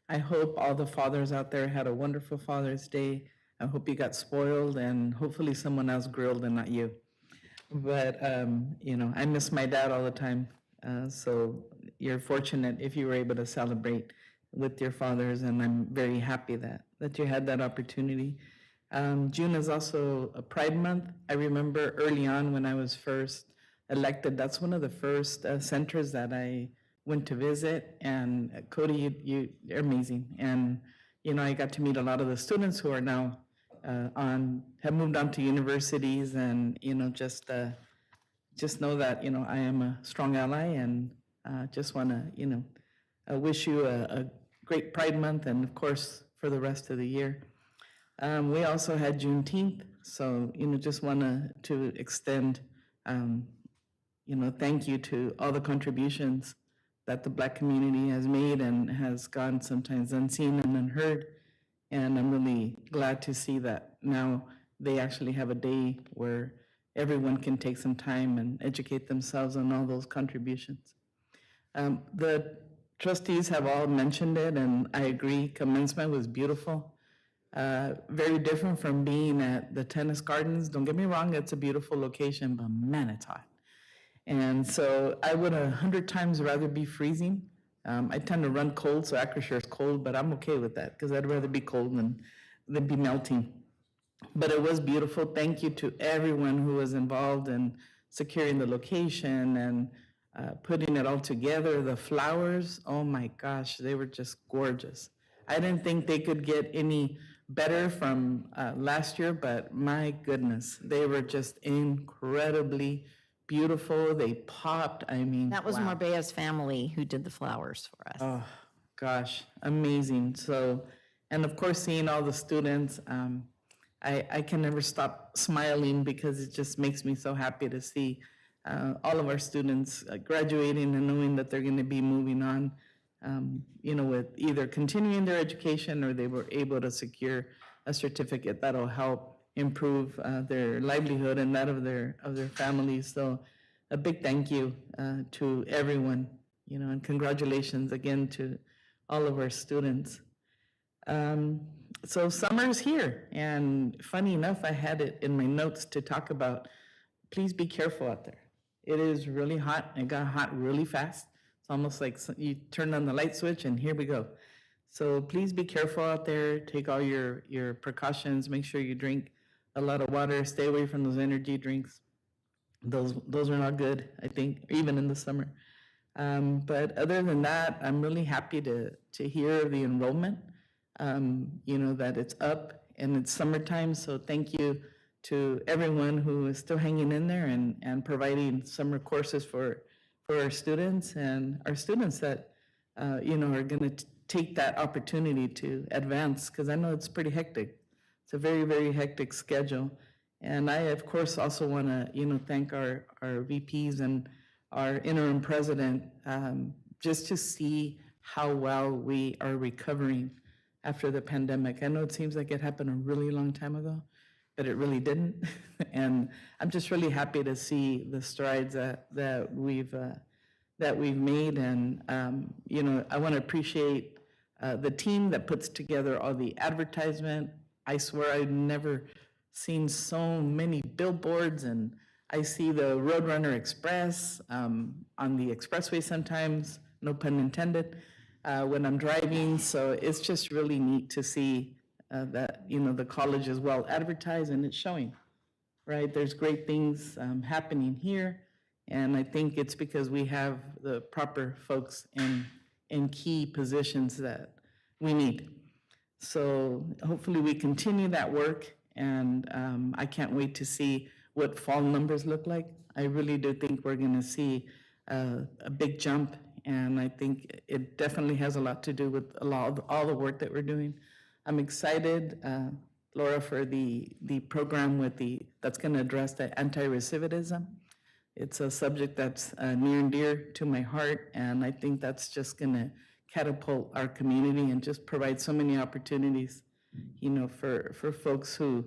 I hope all the fathers out there had a wonderful Father's Day. I hope you got spoiled and hopefully someone else grilled and not you. But, I miss my dad all the time. So you're fortunate if you were able to celebrate with your fathers, and I'm very happy that you had that opportunity. June is also a Pride Month. I remember early on when I was first elected, that's one of the first centers that I went to visit. And Cody, you're amazing. And, I got to meet a lot of the students who are now have moved on to universities, and, just know that, I am a strong ally, and just want to, wish you a great Pride Month, and of course, for the rest of the year. We also had Juneteenth, so, just want to extend, thank you to all the contributions that the Black community has made and has gone sometimes unseen and unheard. And I'm really glad to see that now they actually have a day where everyone can take some time and educate themselves on all those contributions. The trustees have all mentioned it, and I agree, commencement was beautiful. Very different from being at the tennis gardens. Don't get me wrong, it's a beautiful location, but man, it's hot. And so I would 100 times rather be freezing. I tend to run cold, so Acrisure is cold, but I'm okay with that because I'd rather be cold than be melting. But it was beautiful. Thank you to everyone who was involved in securing the location and putting it all together. The flowers, oh my gosh, they were just gorgeous. I didn't think they could get any better from last year, but my goodness, they were just incredibly beautiful. They popped. I mean, That was wow. Marbea's family who did the flowers for us. Oh, gosh, amazing. So, and of course, seeing all the students, I can never stop smiling because it just makes me so happy to see all of our students graduating and knowing that they're going to be moving on, with either continuing their education or they were able to secure a certificate that'll help improve their livelihood and that of their families. So a big thank you to everyone, and congratulations again to all of our students. So summer's here, and funny enough, I had it in my notes to talk about, please be careful out there. It is really hot. It got hot really fast. It's almost like you turn on the light switch and here we go. So please be careful out there. Take all your precautions. Make sure you drink a lot of water. Stay away from those energy drinks. Those are not good, I think, even in the summer. But other than that, I'm really happy to hear the enrollment, that it's up and it's summertime. So thank you to everyone who is still hanging in there and providing summer courses for our students, and our students that, are going to take that opportunity to advance, because I know it's pretty hectic. It's a very, very hectic schedule. And I, of course, also want to, thank our VPs and our interim president, just to see how well we are recovering after the pandemic. I know it seems like it happened a really long time ago, but it really didn't. And I'm just really happy to see the strides that we've made. And, I want to appreciate the team that puts together all the advertisement. I swear I've never seen so many billboards, and I see the Roadrunner Express on the expressway sometimes, no pun intended, when I'm driving. So it's just really neat to see that, the college is well advertised and it's showing, right? There's great things happening here. And I think it's because we have the proper folks in key positions that we need. So hopefully we continue that work, and I can't wait to see what fall numbers look like. I really do think we're going to see a big jump, and I think it definitely has a lot to do with all the work that we're doing. I'm excited, Laura, for the program that's going to address the anti-recidivism. It's a subject that's near and dear to my heart, and I think that's just going to catapult our community and just provide so many opportunities, for folks who,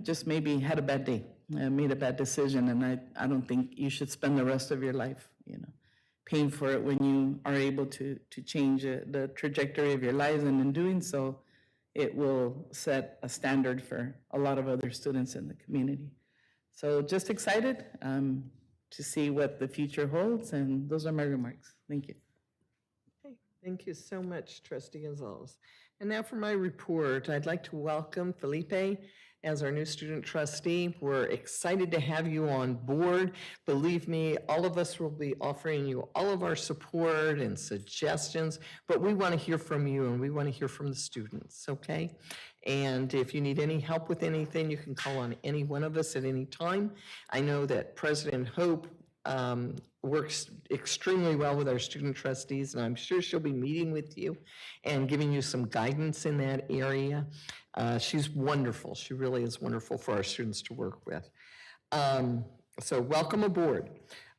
just maybe had a bad day, made a bad decision, and I don't think you should spend the rest of your life, paying for it when you are able to change the trajectory of your lives, and in doing so, it will set a standard for a lot of other students in the community. So just excited to see what the future holds, and those are my remarks. Thank you. Okay, thank you so much, Trustee Gonzalez. And now for my report, I'd like to welcome Felipe as our new student trustee. We're excited to have you on board. Believe me, all of us will be offering you all of our support and suggestions, but we want to hear from you and we want to hear from the students, okay? And if you need any help with anything, you can call on any one of us at any time. I know that President Hope works extremely well with our student trustees, and I'm sure she'll be meeting with you and giving you some guidance in that area. She's wonderful. She really is wonderful for our students to work with. So welcome aboard.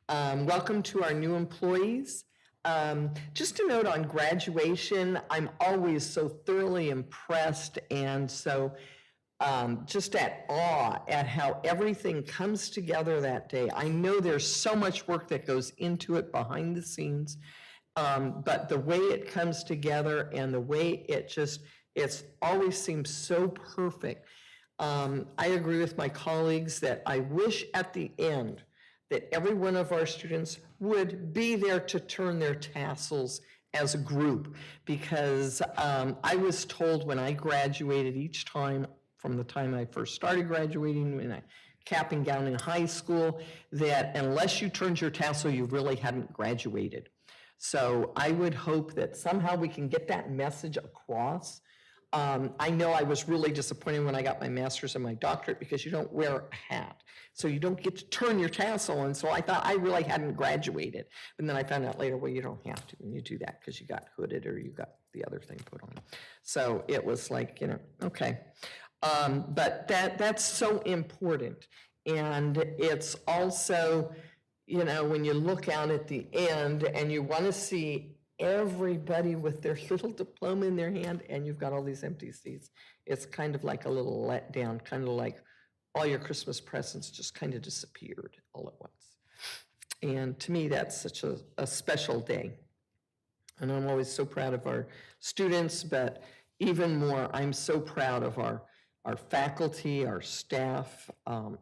Welcome to our new employees. Just a note on graduation, I'm always so thoroughly impressed and so just at awe at how everything comes together that day. I know there's so much work that goes into it behind the scenes, but the way it comes together and the way it's always seems so perfect. I agree with my colleagues that I wish at the end that every one of our students would be there to turn their tassels as a group, because I was told when I graduated each time, from the time I first started graduating, when I cap and gown in high school, that unless you turned your tassel, you really hadn't graduated. So I would hope that somehow we can get that message across. I know I was really disappointed when I got my master's and my doctorate because you don't wear a hat. So you don't get to turn your tassel. And so I thought I really hadn't graduated. And then I found out later, well, you don't have to when you do that because you got hooded or you got the other thing put on. So it was like, okay. But that's so important. And it's also, when you look out at the end and you want to see everybody with their little diploma in their hand and you've got all these empty seats, it's kind of like a little letdown, kind of like all your Christmas presents just kind of disappeared all at once. And to me, that's such a special day. And I'm always so proud of our students, but even more, I'm so proud of our faculty, our staff,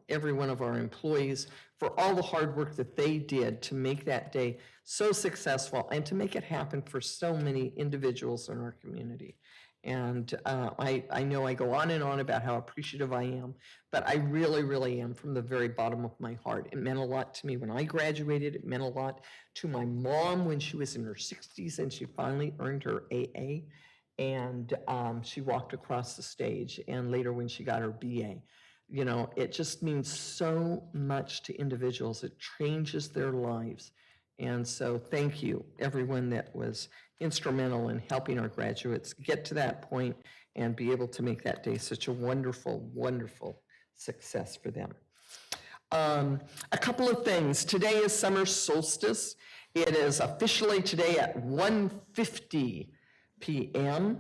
every one of our employees for all the hard work that they did to make that day so successful and to make it happen for so many individuals in our community. And I know I go on and on about how appreciative I am, but I really, really am from the very bottom of my heart. It meant a lot to me when I graduated. It meant a lot to my mom when she was in her 60s and she finally earned her AA. And she walked across the stage, and later when she got her BA. It just means so much to individuals. It changes their lives. And so thank you, everyone that was instrumental in helping our graduates get to that point and be able to make that day such a wonderful, wonderful success for them. A couple of things. Today is summer solstice. It is officially today at 1:50 p.m.,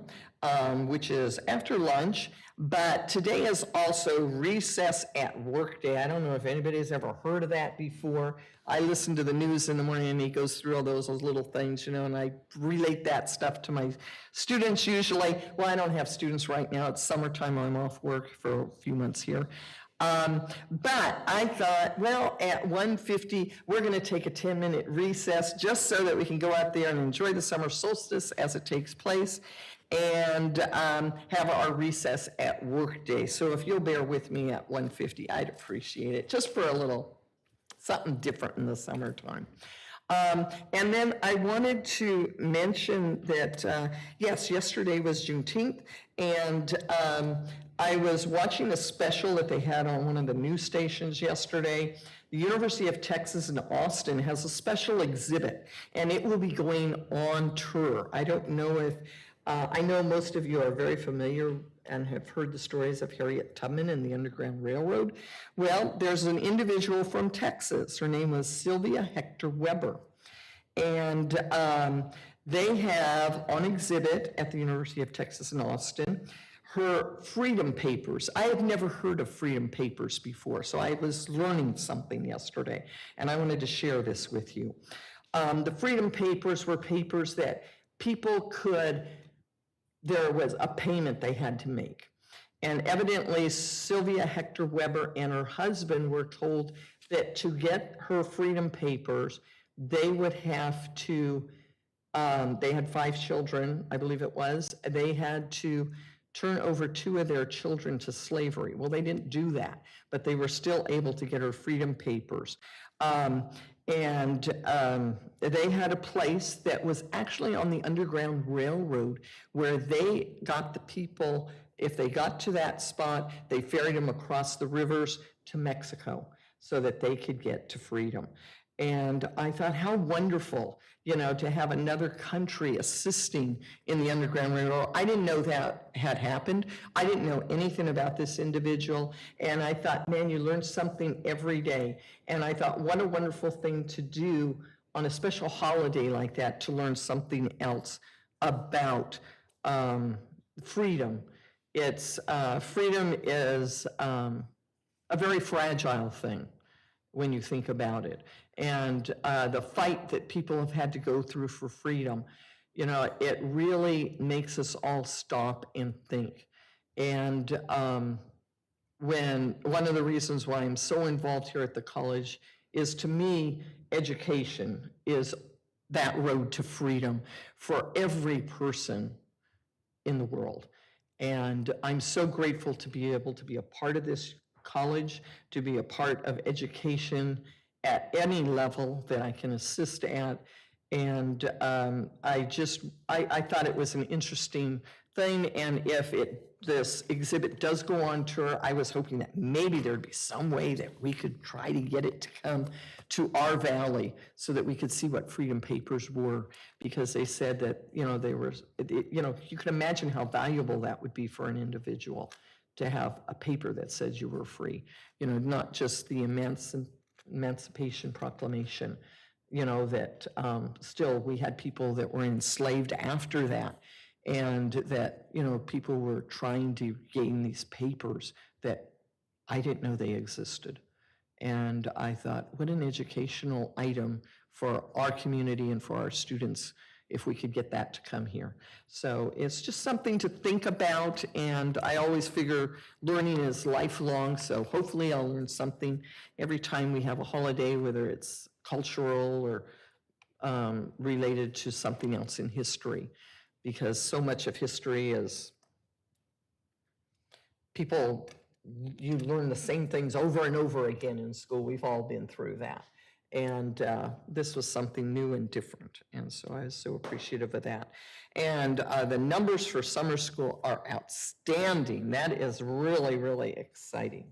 which is after lunch, but today is also recess at work day. I don't know if anybody's ever heard of that before. I listen to the news in the morning and he goes through all those little things, and I relate that stuff to my students usually. Well, I don't have students right now. It's summertime. I'm off work for a few months here. But I thought, well, at 1:50, we're going to take a 10-minute recess just so that we can go out there and enjoy the summer solstice as it takes place and have our recess at work day. So if you'll bear with me at 1:50, I'd appreciate it, just for a little something different in the summertime. And then I wanted to mention that, yes, yesterday was Juneteenth, and I was watching a special that they had on one of the news stations yesterday. The University of Texas in Austin has a special exhibit, and it will be going on tour. I don't know if, I know most of you are very familiar and have heard the stories of Harriet Tubman and the Underground Railroad. Well, there's an individual from Texas. Her name was Sylvia Hector Weber. And they have on exhibit at the University of Texas in Austin her freedom papers. I had never heard of freedom papers before, so I was learning something yesterday, and I wanted to share this with you. The freedom papers were papers that people could, there was a payment they had to make. And evidently Sylvia Hector Weber and her husband were told that to get her freedom papers, they would have to, they had 5 children, I believe it was, they had to turn over 2 of their children to slavery. Well, they didn't do that, but they were still able to get her freedom papers. They had a place that was actually on the Underground Railroad where they got the people, if they got to that spot, they ferried them across the rivers to Mexico so that they could get to freedom. And I thought, how wonderful, you know, to have another country assisting in the Underground Railroad. I didn't know that had happened. I didn't know anything about this individual. And I thought, man, you learn something every day. And I thought, what a wonderful thing to do on a special holiday like that, to learn something else about freedom. Freedom is a very fragile thing when you think about it. And the fight that people have had to go through for freedom, you know, it really makes us all stop and think. And one of the reasons why I'm so involved here at the college is, to me, education is that road to freedom for every person in the world. And I'm so grateful to be able to be a part of this college, to be a part of education at any level that I can assist at. And I thought it was an interesting thing. And if this exhibit does go on tour, I was hoping that maybe there'd be some way that we could try to get it to come to our valley so that we could see what freedom papers were, because they said that, you know, they were, you know, you can imagine how valuable that would be for an individual to have a paper that says you were free, you know, not just the Emancipation Proclamation, you know, that still we had people that were enslaved after that, and that, you know, people were trying to gain these papers that I didn't know they existed. And I thought, what an educational item for our community and for our students if we could get that to come here. So it's just something to think about, and I always figure learning is lifelong, so hopefully I'll learn something every time we have a holiday, whether it's cultural or related to something else in history, because so much of history is people, you learn the same things over and over again in school. We've all been through that. And this was something new and different. And so I was so appreciative of that. And the numbers for summer school are outstanding. That is really, really exciting.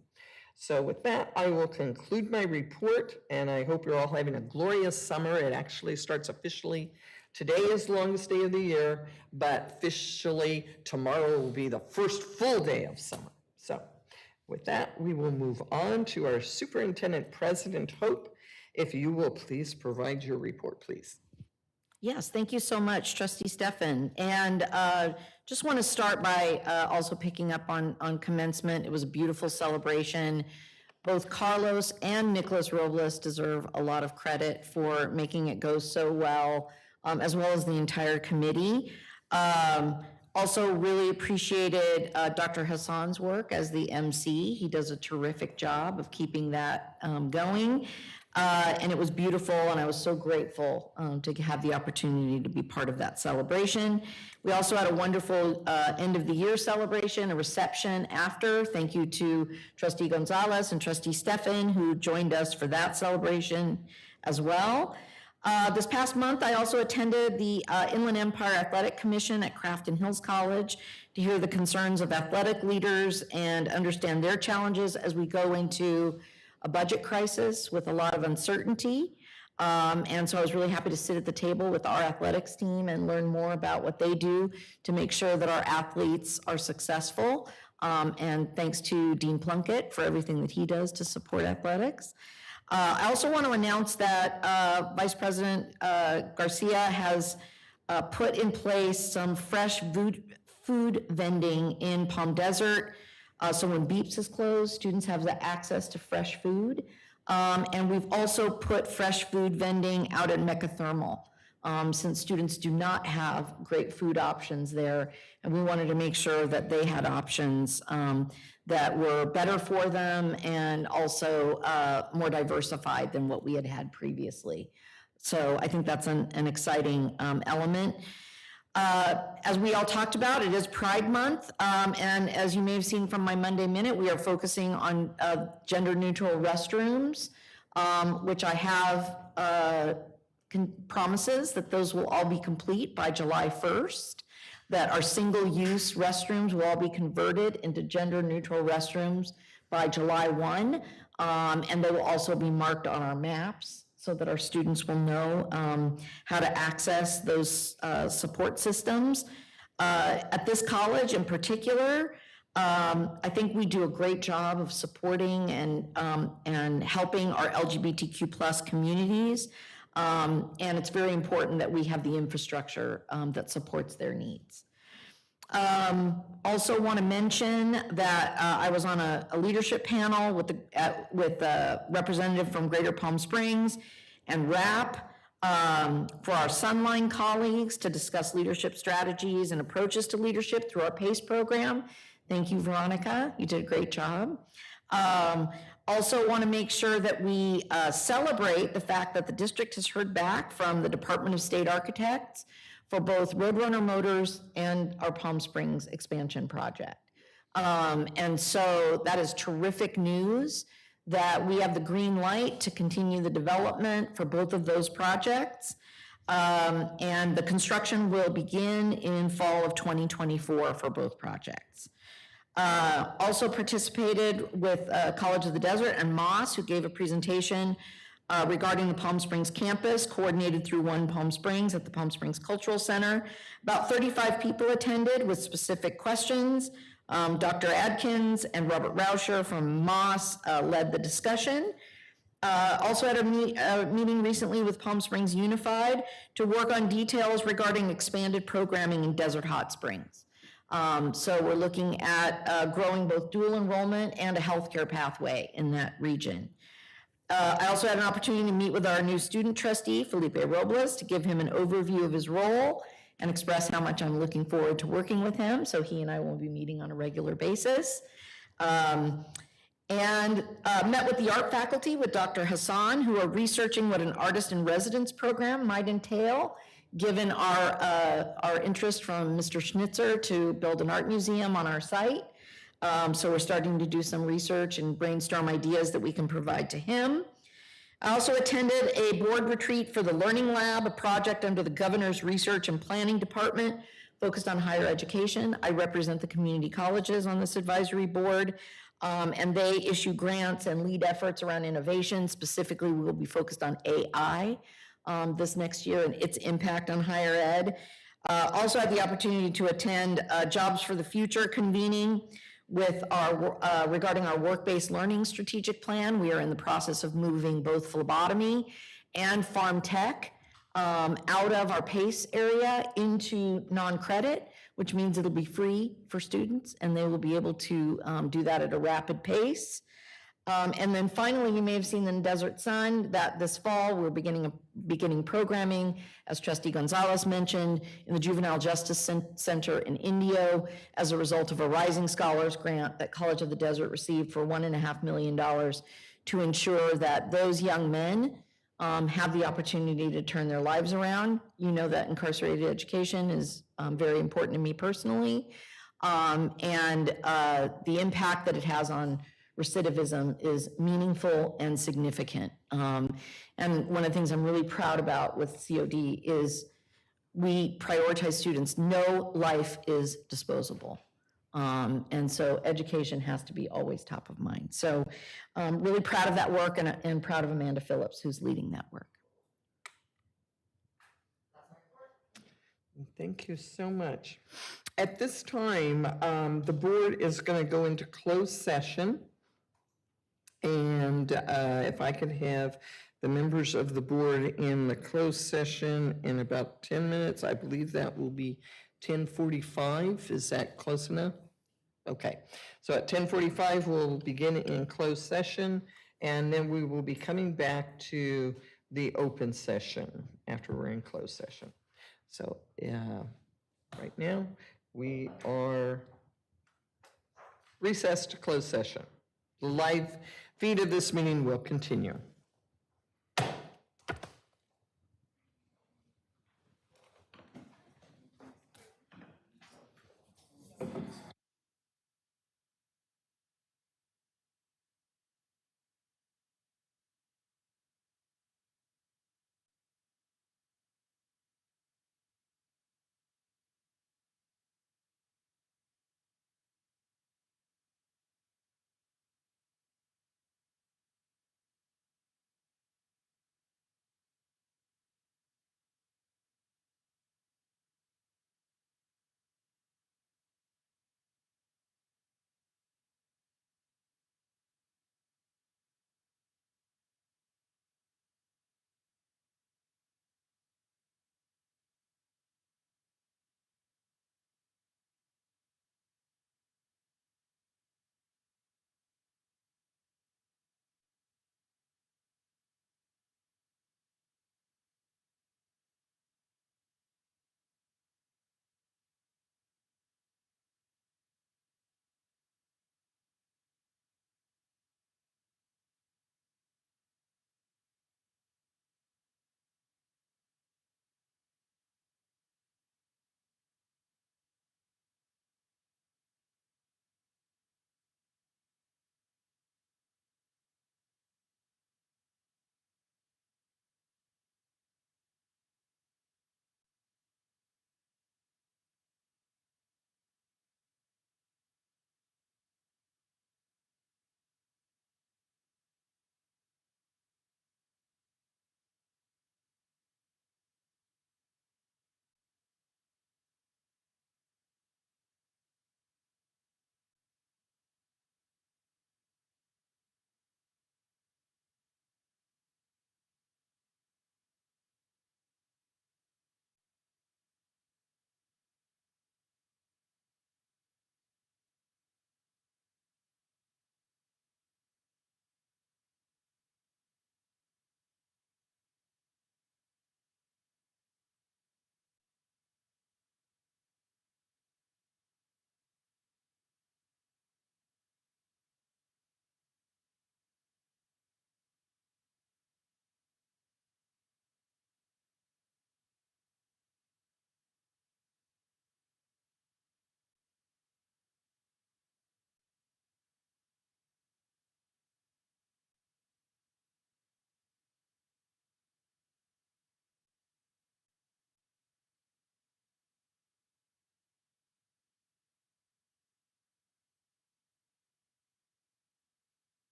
So with that, I will conclude my report, and I hope you're all having a glorious summer. It actually starts officially. Today is the longest day of the year, but officially tomorrow will be the first full day of summer. So with that, we will move on to our Superintendent President Hope. If you will please provide your report, please. Yes, thank you so much, Trustee Stefan. And just want to start by also picking up on commencement. It was a beautiful celebration. Both Carlos and Nicholas Robles deserve a lot of credit for making it go so well, as well as the entire committee. Also really appreciated Dr. Hassan's work as the MC. He does a terrific job of keeping that going. And it was beautiful, and I was so grateful to have the opportunity to be part of that celebration. We also had a wonderful end of the year celebration, a reception after. Thank you to Trustee Gonzalez and Trustee Stefan, who joined us for that celebration as well. This past month, I also attended the Inland Empire Athletic Commission at Crafton Hills College to hear the concerns of athletic leaders and understand their challenges as we go into a budget crisis with a lot of uncertainty. And so I was really happy to sit at the table with our athletics team and learn more about what they do to make sure that our athletes are successful. And thanks to Dean Plunkett for everything that he does to support athletics. I also want to announce that Vice President Garcia has put in place some fresh food vending in Palm Desert. So when Beeps is closed, students have the access to fresh food. And we've also put fresh food vending out at Mecca Thermal, since students do not have great food options there. And we wanted to make sure that they had options that were better for them and also more diversified than what we had had previously. So I think that's an exciting element. As we all talked about, it is Pride Month, and as you may have seen from my Monday Minute, we are focusing on gender-neutral restrooms, which I have promises that those will all be complete by July 1st, that our single-use restrooms will all be converted into gender-neutral restrooms by July 1, and they will also be marked on our maps, so that our students will know how to access those support systems. At this college in particular, I think we do a great job of supporting and helping our LGBTQ plus communities. And it's very important that we have the infrastructure that supports their needs. Also want to mention that I was on a leadership panel with a representative from Greater Palm Springs and RAP for our Sunline colleagues to discuss leadership strategies and approaches to leadership through our PACE program. Thank you, Veronica. You did a great job. Also want to make sure that we celebrate the fact that the district has heard back from the Department of State Architects for both Roadrunner Motors and our Palm Springs expansion project. And so that is terrific news that we have the green light to continue the development for both of those projects. And the construction will begin in fall of 2024 for both projects. Also participated with College of the Desert and Moss, who gave a presentation regarding the Palm Springs campus, coordinated through One Palm Springs at the Palm Springs Cultural Center. About 35 people attended with specific questions. Dr. Adkins and Robert Rauscher from Moss led the discussion. Also had a meeting recently with Palm Springs Unified to work on details regarding expanded programming in Desert Hot Springs. So we're looking at growing both dual enrollment and a healthcare pathway in that region. I also had an opportunity to meet with our new student trustee, Felipe Robles, to give him an overview of his role and express how much I'm looking forward to working with him. So he and I will be meeting on a regular basis. And met with the art faculty with Dr. Hassan, who are researching what an artist in residence program might entail, given our interest from Mr. Schnitzer to build an art museum on our site. So we're starting to do some research and brainstorm ideas that we can provide to him. I also attended a board retreat for the Learning Lab, a project under the Governor's Research and Planning Department focused on higher education. I represent the community colleges on this advisory board, and they issue grants and lead efforts around innovation. Specifically, we will be focused on AI this next year and its impact on higher ed. Also had the opportunity to attend Jobs for the Future convening with our regarding our work-based learning strategic plan. We are in the process of moving both phlebotomy and farm tech out of our PACE area into non-credit, which means it'll be free for students and they will be able to do that at a rapid pace. And then finally, you may have seen in Desert Sun that this fall we're beginning programming, as Trustee Gonzalez mentioned, in the Juvenile Justice Center in Indio as a result of a Rising Scholars grant that College of the Desert received for $1.5 million to ensure that those young men have the opportunity to turn their lives around. You know that incarcerated education is very important to me personally, and the impact that it has on recidivism is meaningful and significant. And one of the things I'm really proud about with COD is we prioritize students. No life is disposable. And so education has to be always top of mind. So really proud of that work and proud of Amanda Phillips, who's leading that work. Thank you so much. At this time, the board is going to go into closed session. And if I could have the members of the board in the closed session in about 10 minutes, I believe that will be 10:45. Is that close enough? Okay, so at 10:45, we'll begin in closed session, and then we will be coming back to the open session after we're in closed session. So, right now, we are recessed to closed session. The live feed of this meeting will continue.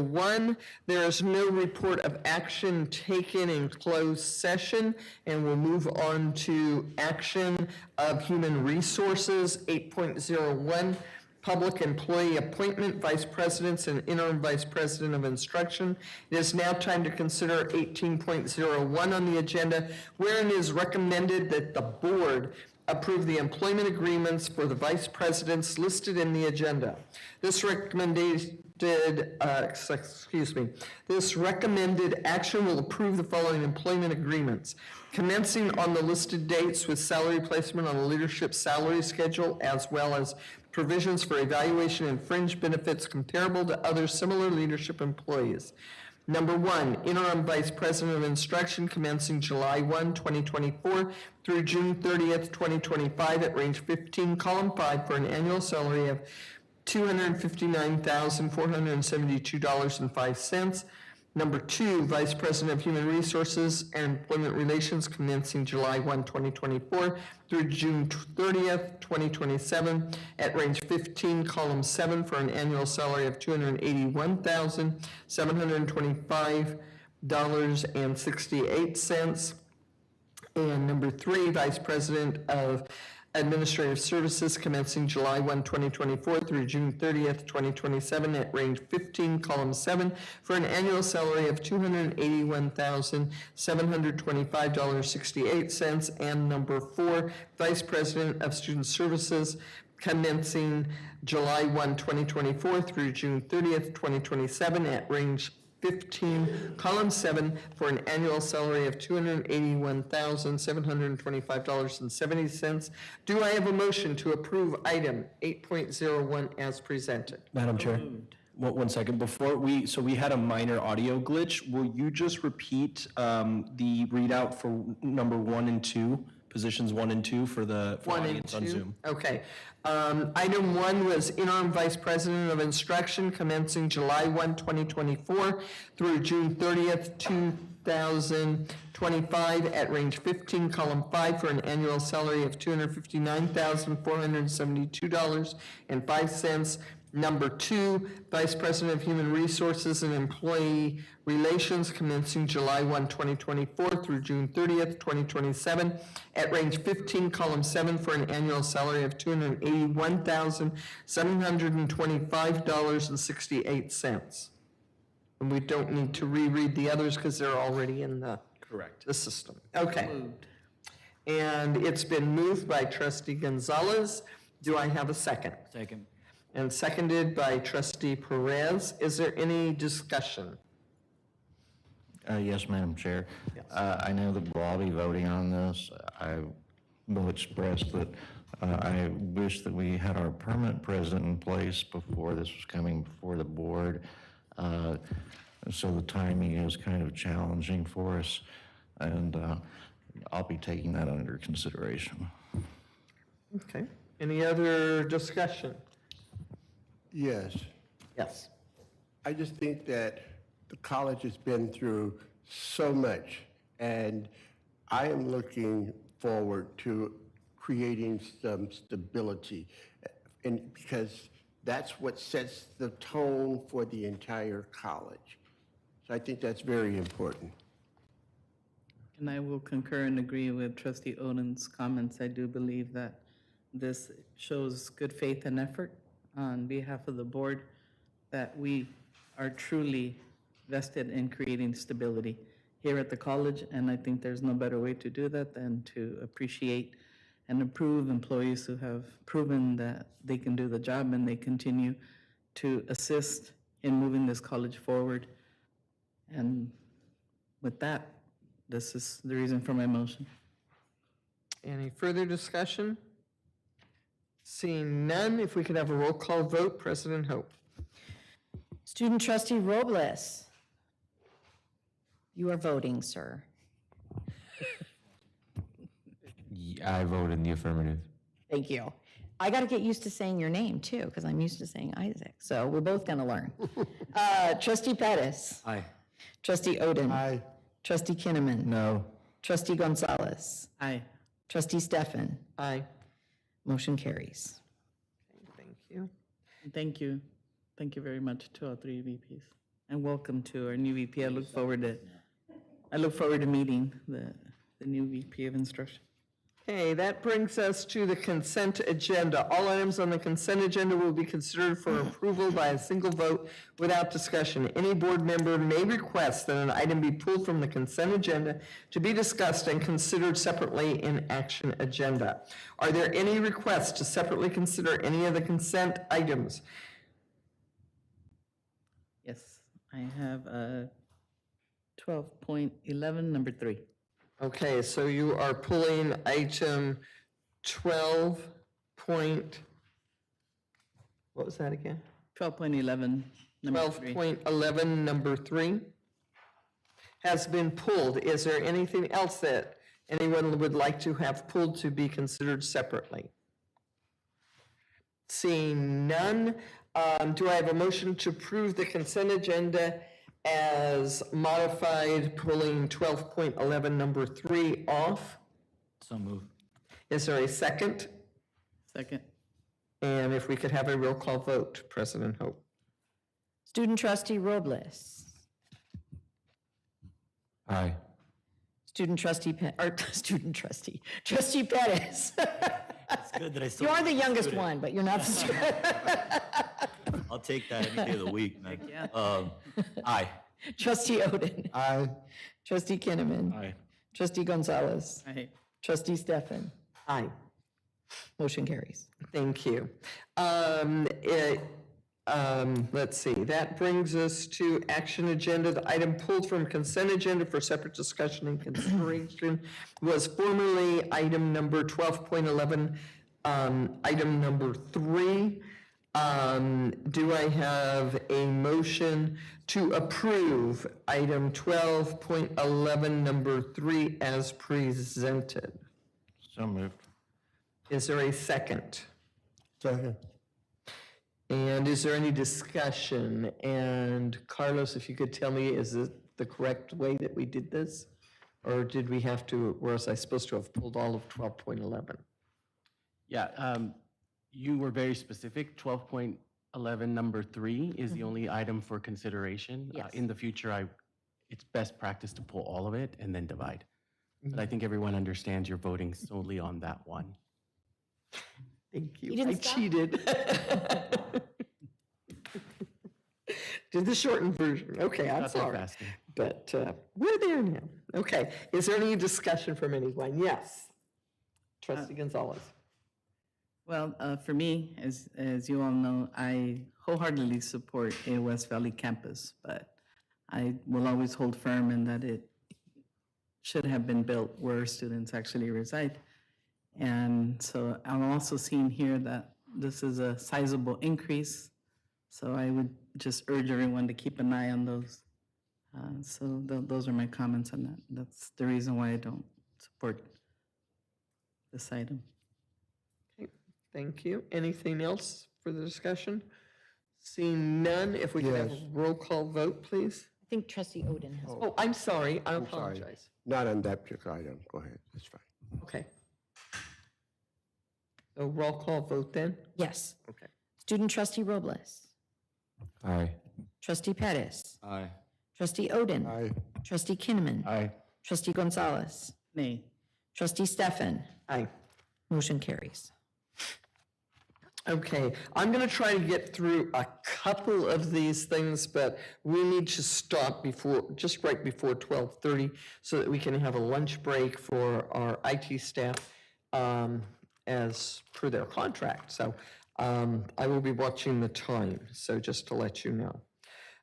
1, there is no report of action taken in closed session, and we'll move on to action of human resources. 8.01, public employee appointment, vice presidents and interim vice president of instruction. It is now time to consider 18.01 on the agenda, wherein it is recommended that the board approve the employment agreements for the vice presidents listed in the agenda. This recommended action will approve the following employment agreements, commencing on the listed dates with salary placement on the leadership salary schedule, as well as provisions for evaluation and fringe benefits comparable to other similar leadership employees. Number 1, interim vice president of instruction commencing July 1, 2024 through June 30th, 2025 at range 15, column 5 for an annual salary of $259,472.05. Number 2, Vice President of Human Resources and Employment Relations commencing July 1, 2024 through June 30th, 2027 at range 15, column 7 for an annual salary of $281,725.68. And number 3, Vice President of Administrative Services commencing July 1, 2024 through June 30th, 2027 at range 15, column 7 for an annual salary of $281,725.68. And number 4, Vice President of Student Services commencing July 1, 2024 through June 30th, 2027 at range 15, column 7 for an annual salary of $281,725.70. Do I have a motion to approve item 8.01 as presented? Madam Chair, one second. Before we had a minor audio glitch. Will you just repeat the readout for number 1 and 2, positions 1 and 2 for the audience on Zoom? Okay. Item 1 was interim vice president of instruction commencing July 1, 2024 through June 30th, 2025 at range 15, column 5 for an annual salary of $259,472.05. Number 2, Vice President of Human Resources and Employee Relations commencing July 1, 2024 through June 30th, 2027 at range 15, column 7 for an annual salary of $281,725.68. And we don't need to reread the others because they're already in the system. Okay. And it's been moved by Trustee Gonzalez. Do I have a second? Second. And seconded by Trustee Perez. Is there any discussion? Yes, Madam Chair. I know that we'll all be voting on this. I will express that I wish that we had our permanent president in place before this was coming before the board. So the timing is kind of challenging for us, and I'll be taking that under consideration. Okay. Any other discussion? Yes. Yes. I just think that the college has been through so much, and I am looking forward to creating some stability, and because that's what sets the tone for the entire college. So I think that's very important. And I will concur and agree with Trustee Oden's comments. I do believe that this shows good faith and effort on behalf of the board, that we are truly vested in creating stability here at the college, and I think there's no better way to do that than to appreciate and approve employees who have proven that they can do the job and they continue to assist in moving this college forward. And with that, this is the reason for my motion. Any further discussion? Seeing none, if we could have a roll call vote, President Hope. Student Trustee Robles. You are voting, sir. I vote in the affirmative. Thank you. I got to get used to saying your name too, because I'm used to saying Isaac. So we're both going to learn. Trustee Pettis. Aye. Trustee Oden. Aye. Trustee Kinnaman. No. Trustee Gonzalez. Aye. Trustee Stefan. Aye. Motion carries. Thank you. Thank you. Thank you very much to all 3 VPs. And welcome to our new VP. I look forward to meeting the new VP of instruction. Okay, that brings us to the consent agenda. All items on the consent agenda will be considered for approval by a single vote without discussion. Any board member may request that an item be pulled from the consent agenda to be discussed and considered separately in action agenda. Are there any requests to separately consider any of the consent items? Yes, I have 12.11, number 3. Okay, so you are pulling item 12 point, what was that again? 12.11, number 3. 12.11, number 3 has been pulled. Is there anything else that anyone would like to have pulled to be considered separately? Seeing none, do I have a motion to approve the consent agenda as modified, pulling 12.11, number 3 off? So moved. Is there a second? Second. And if we could have a roll call vote, President Hope. Student trustee Robles. Aye. Student trustee, trustee Pettis. It's good that I still. You are the youngest one, but you're not the I'll take that any day of the week, man. Yeah. Aye. Trustee Oden. Aye. Trustee Kinnaman. Aye. Trustee Gonzalez. Aye. Trustee Stefan. Aye. Motion carries. Thank you. Let's see, that brings us to action agenda. The item pulled from consent agenda for separate discussion and consideration was formerly item number 12.11, item number 3. Do I have a motion to approve item 12.11, number 3 as presented? So moved. Is there a second? Second. And is there any discussion? And Carlos, if you could tell me, is it the correct way that we did this? Or did we have to, was I supposed to have pulled all of 12.11? Yeah, you were very specific. 12.11, number 3 is the only item for consideration. Yes. In the future, it's best practice to pull all of it and then divide. But I think everyone understands you're voting solely on that one. Thank you. You didn't I stop? cheated. Did the shortened version. Okay, I'm Not that sorry. fast. But we're there now. Okay, is there any discussion from anyone? Yes. Trustee Gonzalez. Well, for me, as you all know, I wholeheartedly support a West Valley campus, but I will always hold firm in that it should have been built where students actually reside. And so I'm also seeing here that this is a sizable increase. So I would just urge everyone to keep an eye on those. Those are my comments on that. That's the reason why I don't support this item. Okay, thank you. Anything else for the discussion? Seeing none, if we could have a Yes. roll call vote, please. I think trustee Oden has. Oh, I'm sorry. I I'm sorry. apologize. Not on that particular item. Go ahead. That's fine. Okay. So roll call vote then? Yes. Okay. Student trustee Robles. Aye. Trustee Pettis. Aye. Trustee Oden. Aye. Trustee Kinnaman. Aye. Trustee Gonzalez. Nay. Trustee Stefan. Aye. Motion carries. Okay, I'm going to try to get through a couple of these things, but we need to stop before, just right before 12:30, so that we can have a lunch break for our IT staff as per their contract. So I will be watching the time, so just to let you know.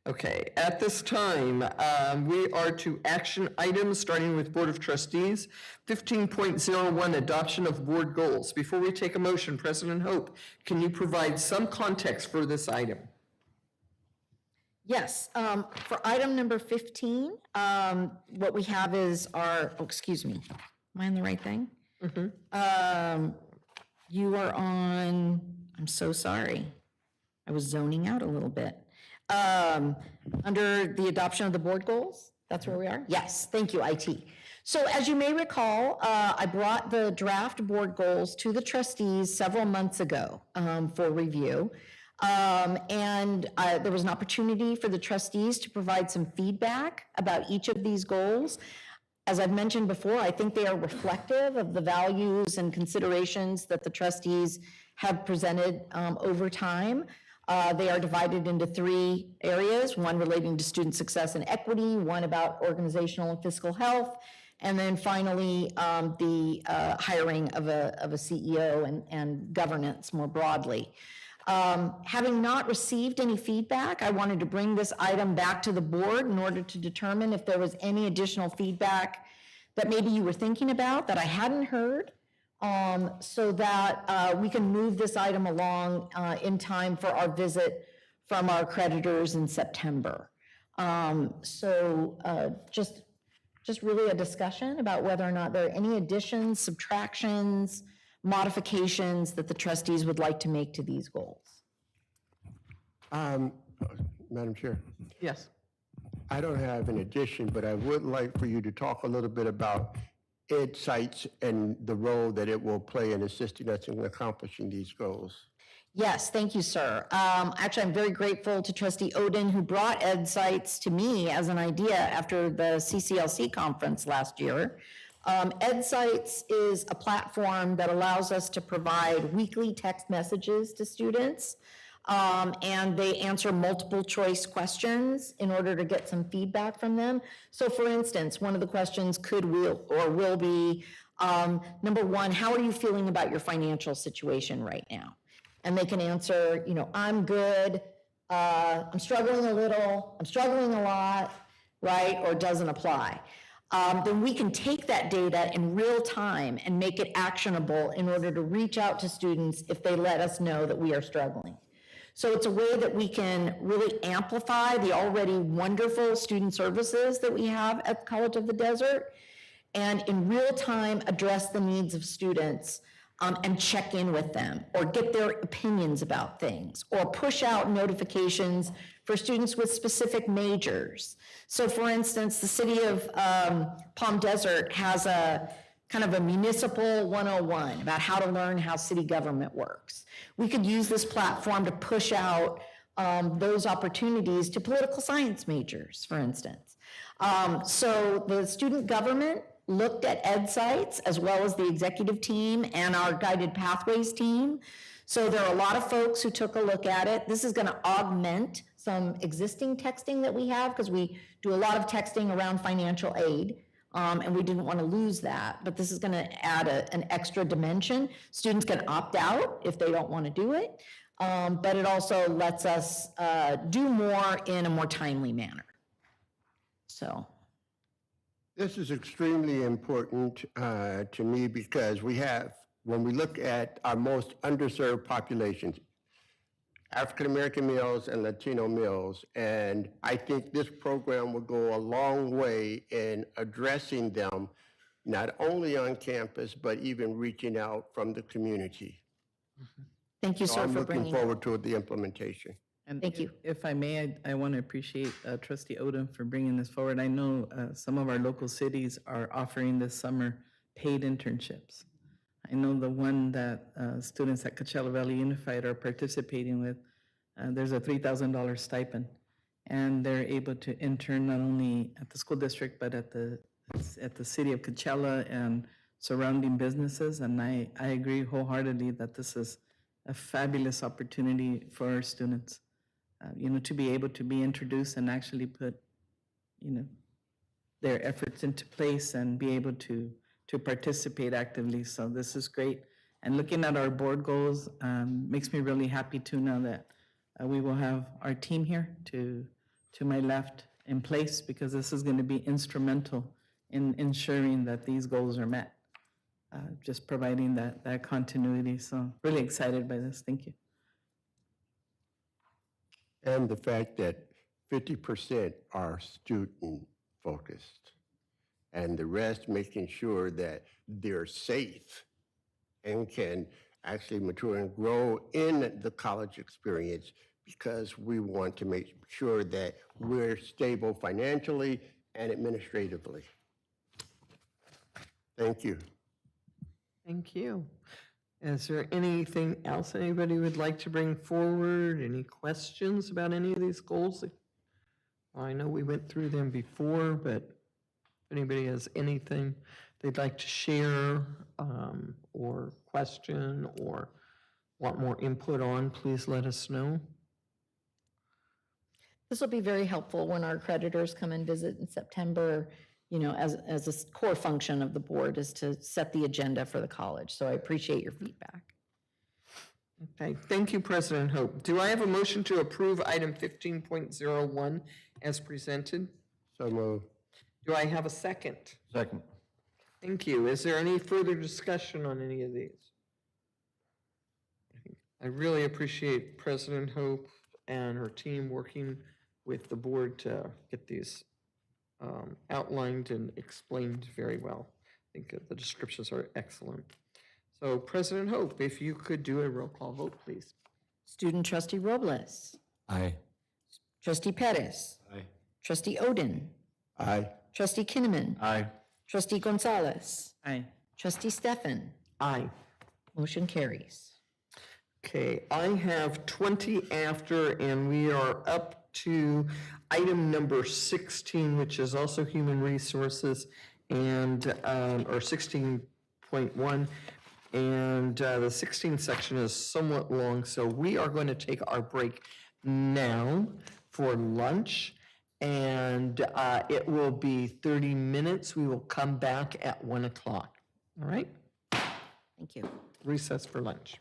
Okay, at this time, we are to action items, starting with Board of Trustees. 15.01, adoption of board goals. Before we take a motion, President Hope, can you provide some context for this item? Yes, for item number 15, what we have is our, oh, excuse me, am I on the right thing? You are on, I'm so sorry. I was zoning out a little bit. Under the adoption of the board goals, that's where we are? Yes, thank you, IT. So as you may recall, I brought the draft board goals to the trustees several months ago for review. There was an opportunity for the trustees to provide some feedback about each of these goals. As I've mentioned before, I think they are reflective of the values and considerations that the trustees have presented over time. They are divided into 3 areas, one relating to student success and equity, one about organizational and fiscal health, and then finally, the hiring of a CEO and governance more broadly. Having not received any feedback, I wanted to bring this item back to the board in order to determine if there was any additional feedback that maybe you were thinking about that I hadn't heard, so that we can move this item along in time for our visit from our creditors in September. Just really a discussion about whether or not there are any additions, subtractions, modifications that the trustees would like to make to these goals. Madam Chair, Yes. I don't have an addition, but I would like for you to talk a little bit about Ed Sites and the role that it will play in assisting us in accomplishing these goals. Yes, thank you, sir. Actually, I'm very grateful to Trustee Oden, who brought Ed Sites to me as an idea after the CCLC conference last year. Ed Sites is a platform that allows us to provide weekly text messages to students, and they answer multiple choice questions in order to get some feedback from them. So for instance, one of the questions will be, number one, how are you feeling about your financial situation right now? And they can answer, I'm good, I'm struggling a little, I'm struggling a lot, right? Or doesn't apply. Then we can take that data in real time and make it actionable in order to reach out to students if they let us know that we are struggling. So it's a way that we can really amplify the already wonderful student services that we have at the College of the Desert, and in real time address the needs of students and check in with them, or get their opinions about things, or push out notifications for students with specific majors. So for instance, the city of Palm Desert has a kind of a municipal 101 about how to learn how city government works. We could use this platform to push out those opportunities to political science majors, for instance. So the student government looked at Ed Sites as well as the executive team and our Guided Pathways team. So there are a lot of folks who took a look at it. This is going to augment some existing texting that we have, because we do a lot of texting around financial aid, and we didn't want to lose that. But this is going to add an extra dimension. Students can opt out if they don't want to do it, but it also lets us do more in a more timely manner. So. This is extremely important to me because when we look at our most underserved populations, African-American males and Latino males, and I think this program will go a long way in addressing them, not only on campus, but even reaching out from the community. Thank you, So sir, I'm for looking bringing. forward to the implementation. And Thank you. If I may, I want to appreciate Trustee Odom for bringing this forward. I know some of our local cities are offering this summer paid internships. I know the one that students at Coachella Valley Unified are participating with, there's a $3,000 stipend, and they're able to intern not only at the school district, but at the city of Coachella and surrounding businesses. And I agree wholeheartedly that this is a fabulous opportunity for our students. To be able to be introduced and actually put, their efforts into place and be able to participate actively. So this is great. And looking at our board goals makes me really happy too, now that we will have our team here to my left in place, because this is going to be instrumental in ensuring that these goals are met. Just providing that continuity. So really excited by this. Thank you. And the fact that 50% are student-focused, and the rest making sure that they're safe and can actually mature and grow in the college experience, because we want to make sure that we're stable financially and administratively. Thank you. Thank you. Is there anything else anybody would like to bring forward? Any questions about any of these goals? I know we went through them before, but if anybody has anything they'd like to share, or question, or want more input on, please let us know. This will be very helpful when our creditors come and visit in September, you know, as a core function of the board is to set the agenda for the college. So I appreciate your feedback. Okay, thank you, President Hope. Do I have a motion to approve item 15.01 as presented? So moved. Do I have a second? Second. Thank you. Is there any further discussion on any of these? I really appreciate President Hope and her team working with the board to get these outlined and explained very well. I think the descriptions are excellent. So President Hope, if you could do a roll call vote, please. Student trustee Robles, Aye. trustee Perez, Aye. trustee Oden, Aye. trustee Kinnaman, Aye. trustee Gonzalez, Aye. trustee Stefan. Aye. Motion carries. Okay, I have 20 after, and we are up to item number 16, which is also human resources, and, or 16.1. And the 16th section is somewhat long, so we are going to take our break now for lunch, and it will be 30 minutes. We will come back at 1 o'clock. All right? Thank you. Recess for lunch.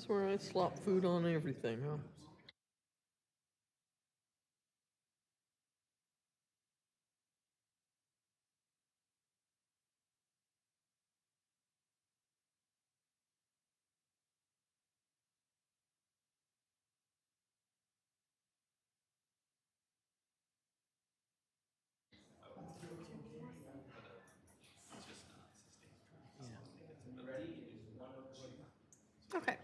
That's where I slop food on everything, huh? Okay.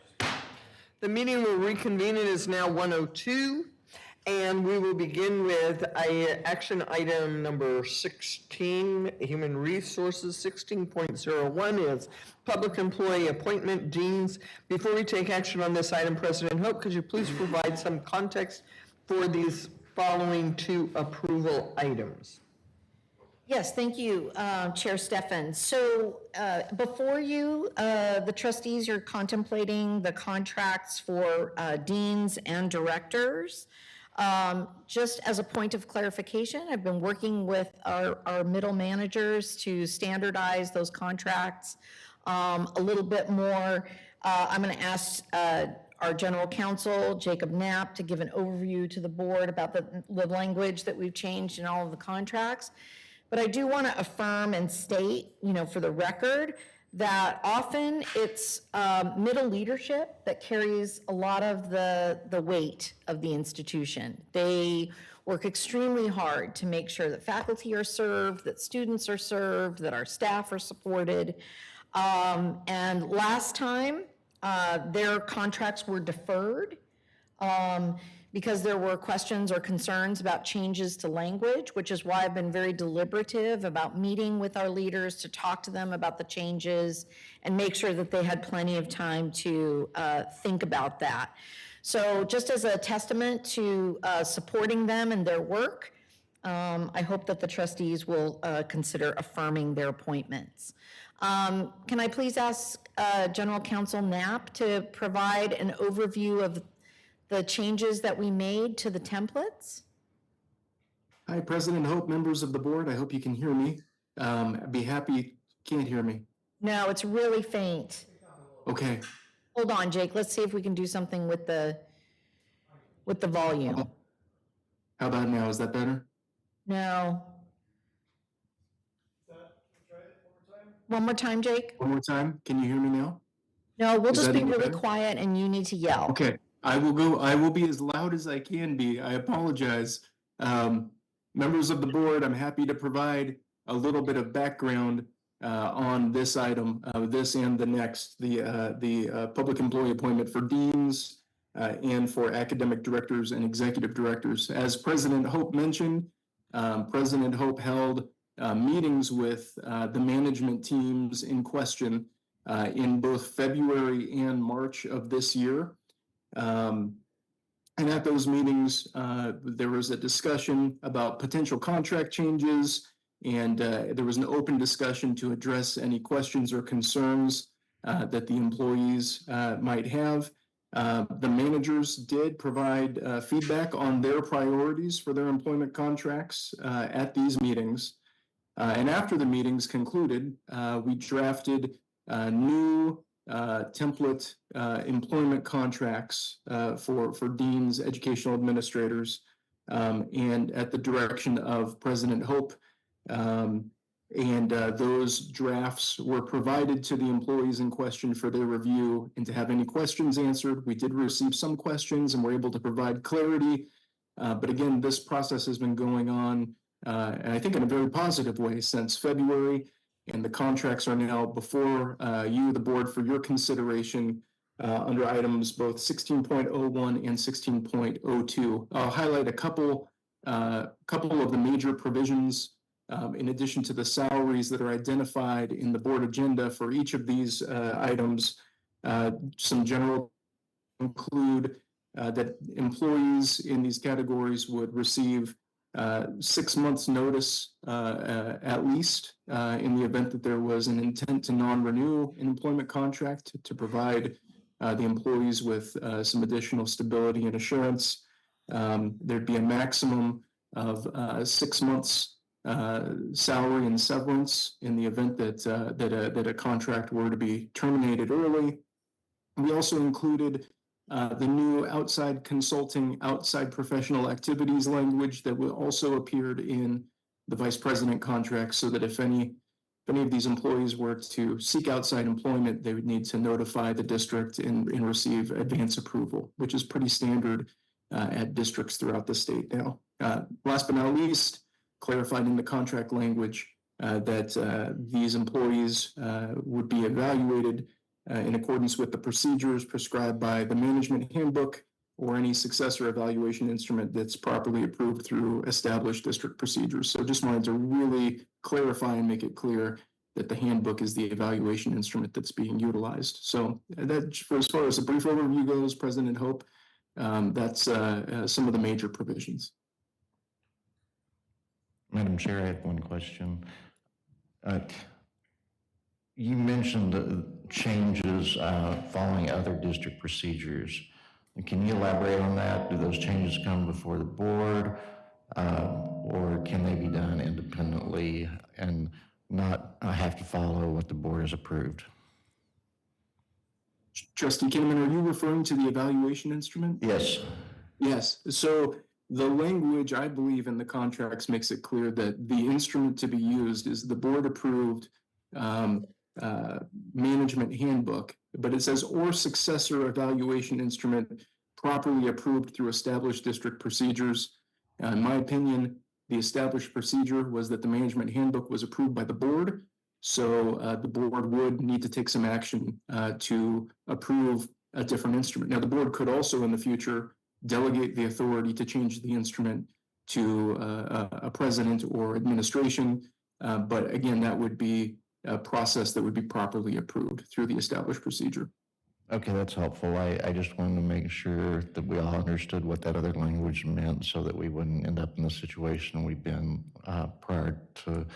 The meeting will reconvene. It is now 1:02, and we will begin with action item number 16, Human Resources. 16.01 is Public Employee Appointment Deans. Before we take action on this item, President Hope, could you please provide some context for these following two approval items? Yes, thank you, Chair Stefan. So before you, the trustees are contemplating the contracts for deans and directors. Just as a point of clarification, I've been working with our middle managers to standardize those contracts a little bit more. I'm going to ask our general counsel, Jacob Knapp, to give an overview to the board about the language that we've changed in all of the contracts. But I do want to affirm and state, for the record, that often it's middle leadership that carries a lot of the weight of the institution. They work extremely hard to make sure that faculty are served, that students are served, that our staff are supported. And last time, their contracts were deferred because there were questions or concerns about changes to language, which is why I've been very deliberative about meeting with our leaders to talk to them about the changes and make sure that they had plenty of time to think about that. So just as a testament to supporting them and their work, I hope that the trustees will consider affirming their appointments. Can I please ask General Counsel Knapp to provide an overview of the changes that we made to the templates? Hi, President Hope, members of the board. I hope you can hear me. I'd be happy. Can't hear me. No, it's really faint. Okay. Hold on, Jake. Let's see if we can do something with the volume. How about now? Is that better? No. One more time, Jake? One more time. Can you hear me now? No, we'll Is just that be any really better? quiet and you need to yell. Okay. I will be as loud as I can be. I apologize. Members of the board, I'm happy to provide a little bit of background on this item, this and the next, the public employee appointment for deans and for academic directors and executive directors. As President Hope mentioned, President Hope held meetings with the management teams in question in both February and March of this year. And at those meetings, there was a discussion about potential contract changes, and there was an open discussion to address any questions or concerns that the employees might have. The managers did provide feedback on their priorities for their employment contracts at these meetings. And after the meetings concluded, we drafted new template employment contracts for deans, educational administrators, and at the direction of President Hope. And those drafts were provided to the employees in question for their review and to have any questions answered. We did receive some questions and were able to provide clarity. But again, this process has been going on, and I think in a very positive way since February. And the contracts are now before you, the board, for your consideration under items both 16.01 and 16.02. I'll highlight a couple of the major provisions in addition to the salaries that are identified in the board agenda for each of these items. Some general include that employees in these categories would receive 6 months notice at least in the event that there was an intent to non-renew an employment contract to provide the employees with some additional stability and assurance. There'd be a maximum of 6 months salary and severance in the event that a contract were to be terminated early. We also included the new outside consulting, outside professional activities language that will also appeared in the vice president contract, so that if any of these employees were to seek outside employment, they would need to notify the district and receive advance approval, which is pretty standard at districts throughout the state now. Last but not least, clarified in the contract language that these employees would be evaluated in accordance with the procedures prescribed by the management handbook or any successor evaluation instrument that's properly approved through established district procedures. So just wanted to really clarify and make it clear that the handbook is the evaluation instrument that's being utilized. So that, for as far as a brief overview goes, President Hope, that's some of the major provisions. Madam Chair, I have one question. You mentioned the changes following other district procedures. Can you elaborate on that? Do those changes come before the board, or can they be done independently and not have to follow what the board has approved? Trustee Kinnaman, are you referring to the evaluation instrument? Yes. Yes. So the language, I believe, in the contracts makes it clear that the instrument to be used is the board-approved management handbook, but it says or successor evaluation instrument properly approved through established district procedures. In my opinion, the established procedure was that the management handbook was approved by the board. So the board would need to take some action to approve a different instrument. Now, the board could also in the future delegate the authority to change the instrument to a president or administration. But again, that would be a process that would be properly approved through the established procedure. Okay, that's helpful. I just wanted to make sure that we all understood what that other language meant so that we wouldn't end up in the situation we've been prior to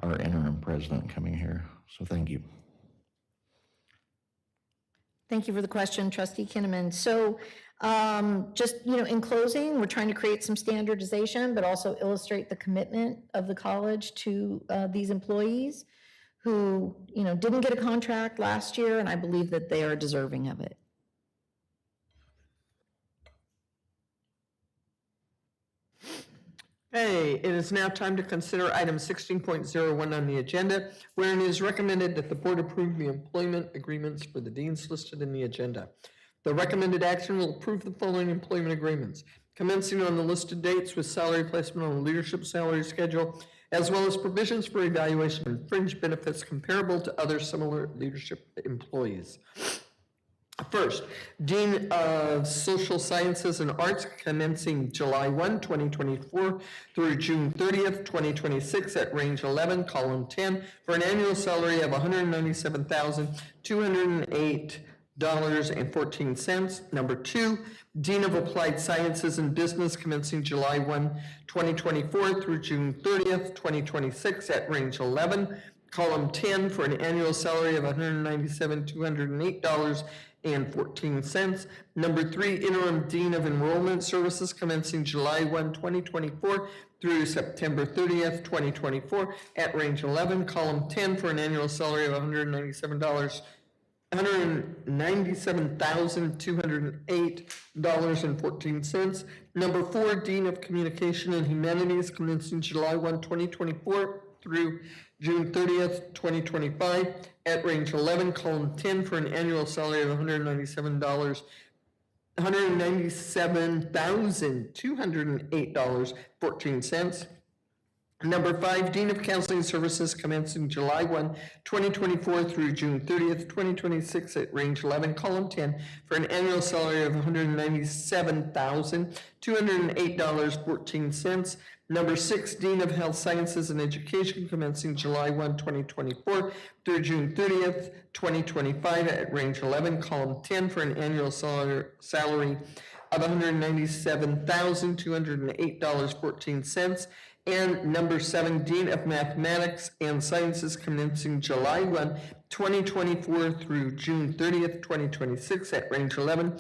our interim president coming here. So thank you. Thank you for the question, Trustee Kinnaman. So just, in closing, we're trying to create some standardization, but also illustrate the commitment of the college to these employees who, didn't get a contract last year, and I believe that they are deserving of it. Hey, it is now time to consider item 16.01 on the agenda, wherein it is recommended that the board approve the employment agreements for the deans listed in the agenda. The recommended action will approve the following employment agreements, commencing on the listed dates with salary placement on the leadership salary schedule, as well as provisions for evaluation and fringe benefits comparable to other similar leadership employees. First, Dean of Social Sciences and Arts, commencing July 1, 2024 through June 30th, 2026 at range 11, column 10, for an annual salary of $197,208.14. Number 2, Dean of Applied Sciences and Business, commencing July 1, 2024 through June 30th, 2026 at range 11, column 10, for an annual salary of $197,208.14. Number 3, Interim Dean of Enrollment Services, commencing July 1, 2024 through September 30th, 2024 at range 11, column 10, for an annual salary of $197,208.14. Number 4, Dean of Communication and Humanities, commencing July 1, 2024 through June 30th, 2025 at range 11, column 10, for an annual salary of $197,208.14. Number 5, Dean of Counseling Services, commencing July 1, 2024 through June 30th, 2026 at range 11, column 10, for an annual salary of $197,208.14. Number 6, Dean of Health Sciences and Education, commencing July 1, 2024 through June 30th, 2025 at range 11, column 10, for an annual salary of $197,208.14. And number 7, Dean of Mathematics and Sciences, commencing July 1, 2024 through June 30th, 2026 at range 11,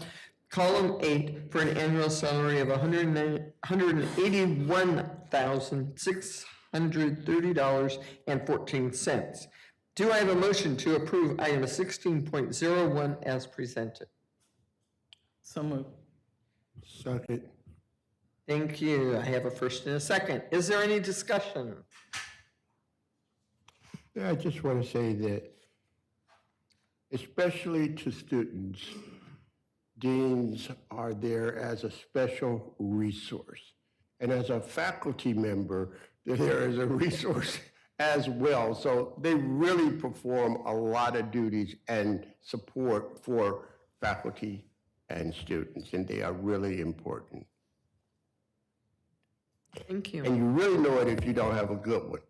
column 8, for an annual salary of $181,630.14. Do I have a motion to approve item 16.01 as presented? So moved. Second. Thank you. I have a first and a second. Is there any discussion? Yeah, I just want to say that, especially to students, deans are there as a special resource. And as a faculty member, they're there as a resource as well. So they really perform a lot of duties and support for faculty and students, and they are really important. Thank you. And you really know it if you don't have a good one.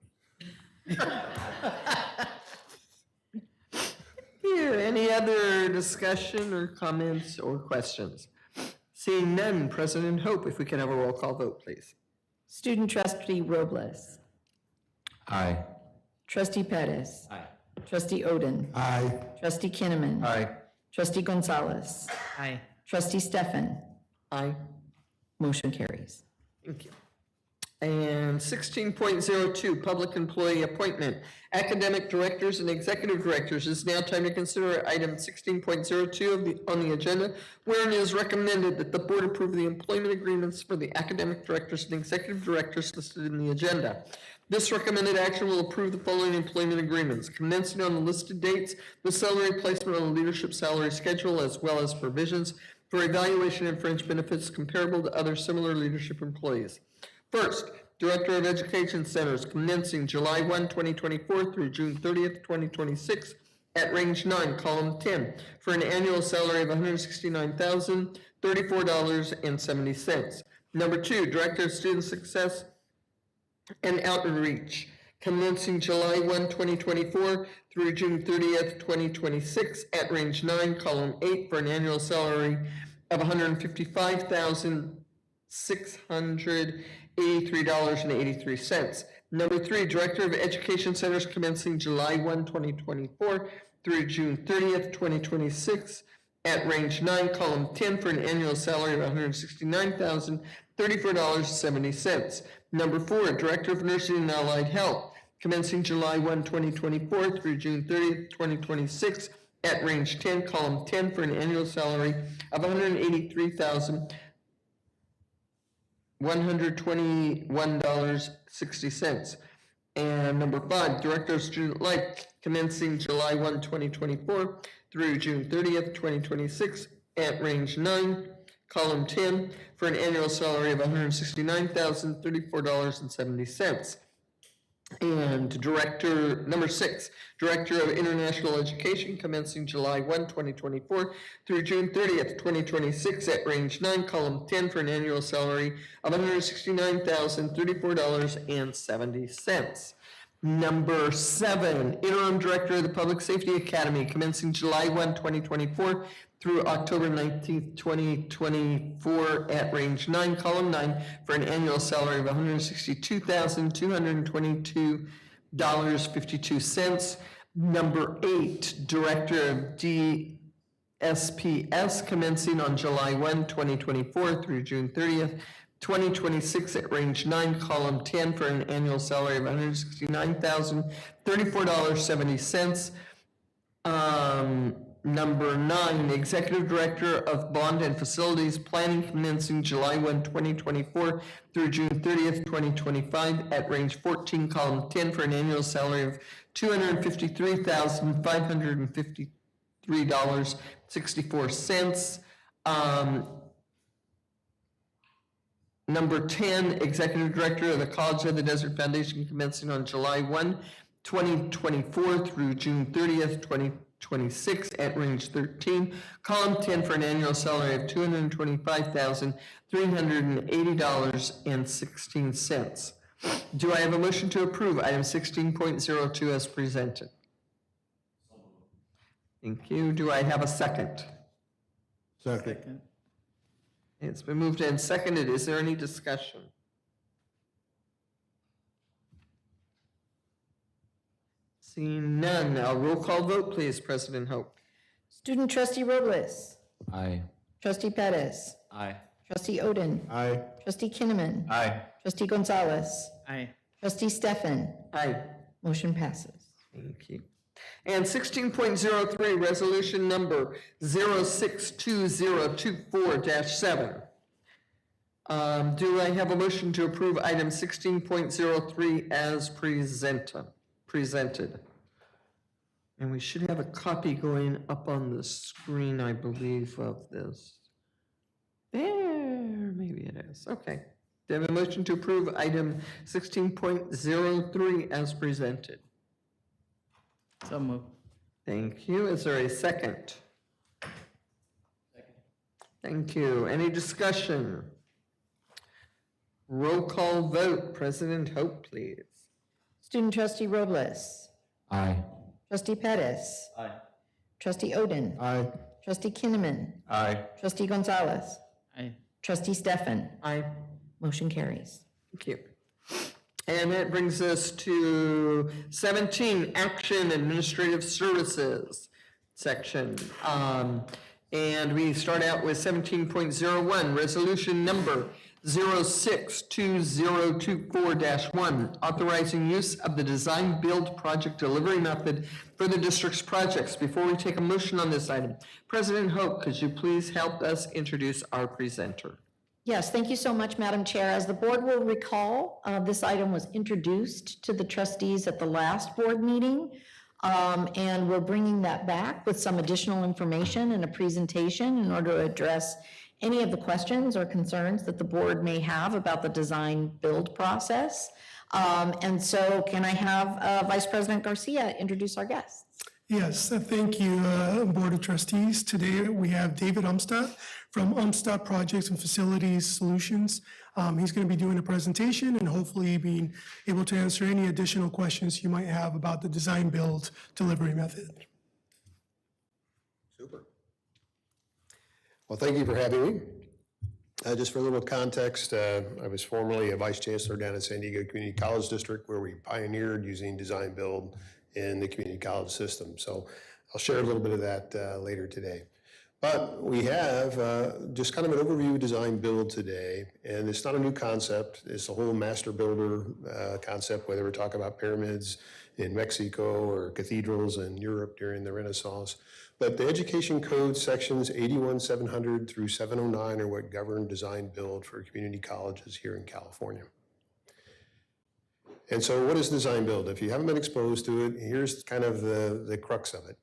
Here, any other discussion or comments or questions? Seeing none, President Hope, if we can have a roll call vote, please. Student trustee Robles. Aye. Trustee Pettis. Aye. Trustee Oden. Aye. Trustee Kinnaman. Aye. Trustee Gonzalez. Aye. Trustee Stefan. Aye. Motion carries. Thank you. And 16.02, public employee appointment. Academic directors and executive directors. It's now time to consider item 16.02 on the agenda, wherein it is recommended that the board approve the employment agreements for the academic directors and executive directors listed in the agenda. This recommended action will approve the following employment agreements, commencing on the listed dates, the salary placement on the leadership salary schedule, as well as provisions for evaluation and fringe benefits comparable to other similar leadership employees. First, Director of Education Centers, commencing July 1, 2024 through June 30th, 2026, at range 9, column 10, for an annual salary of $169,034.70. Number 2, Director of Student Success and Outreach, commencing July 1, 2024 through June 30th, 2026, at range 9, column 8, for an annual salary of $155,683.83. Number 3, Director of Education Centers, commencing July 1, 2024 through June 30th, 2026, at range 9, column 10, for an annual salary of $169,034.70. Number 4, Director of Nursing and Allied Health, commencing July 1, 2024 through June 30th, 2026, at range 10, column 10, for an annual salary of $183,121.60. And number 5, Director of Student Life, commencing July 1, 2024 through June 30th, 2026, at range 9, column 10, for an annual salary of $169,034.70. And number 6, Director of International Education, commencing July 1, 2024 through June 30th, 2026, at range 9, column 10, for an annual salary of $169,034.70. Number 7, Interim Director of the Public Safety Academy, commencing July 1, 2024 through October 19th, 2024, at range 9, column 9, for an annual salary of $162,222.52. Number 8, Director of DSPS, commencing on July 1, 2024 through June 30th, 2026, at range 9, column 10, for an annual salary of $169,034.70. Number 9, Executive Director of Bond and Facilities Planning, commencing July 1, 2024 through June 30th, 2025, at range 14, column 10, for an annual salary of $253,553.64. Number 10, Executive Director of the College of the Desert Foundation, commencing on July 1, 2024 through June 30th, 2026, at range 13, column 10, for an annual salary of $225,380.16. Do I have a motion to approve item 16.02 as presented? Thank you. Do I have a second? Second. It's been moved and seconded. Is there any discussion? Seeing none, now roll call vote, please, President Hope. Student trustee Robles. Aye. Trustee Pettis. Aye. Trustee Oden. Aye. Trustee Kinnaman. Aye. Trustee Gonzalez. Aye. Trustee Stefan. Aye. Motion passes. Thank you. And 16.03, resolution number 062024-7. Do I have a motion to approve item 16.03 as presented? And we should have a copy going up on the screen, I believe, of this. There, maybe it is. Okay. Do I have a motion to approve item 16.03 as presented? So moved. Thank you. Is there a second? Thank you. Any discussion? Roll call vote. President Hope, please. Student trustee Robles. Aye. Trustee Pettis. Aye. Trustee Oden. Aye. Trustee Kinnaman. Aye. Trustee Gonzalez. Aye. Trustee Stefan. Aye. Motion carries. Thank you. And that brings us to 17, Action Administrative Services section. And we start out with 17.01, resolution number 062024-1, authorizing use of the design build project delivery method for the district's projects. Before we take a motion on this item, President Hope, could you please help us introduce our presenter? Yes, thank you so much, Madam Chair. As the board will recall, this item was introduced to the trustees at the last board meeting, and we're bringing that back with some additional information and a presentation in order to address any of the questions or concerns that the board may have about the design build process. And so can I have Vice President Garcia introduce our guests? Yes, thank you, Board of Trustees. Today we have David Umstadt from Umstadt Projects and Facilities Solutions. He's going to be doing a presentation and hopefully being able to answer any additional questions you might have about the design build delivery method. Super. Well, thank you for having me. Just for a little context, I was formerly a vice chancellor down at San Diego Community College District, where we pioneered using design build in the community college system. So I'll share a little bit of that later today. But we have just kind of an overview of design build today, and it's not a new concept. It's the whole master builder concept, whether we're talking about pyramids in Mexico or cathedrals in Europe during the Renaissance. But the Education Code sections 81700 through 709 are what govern design build for community colleges here in California. And so what is design build? If you haven't been exposed to it, here's kind of the crux of it.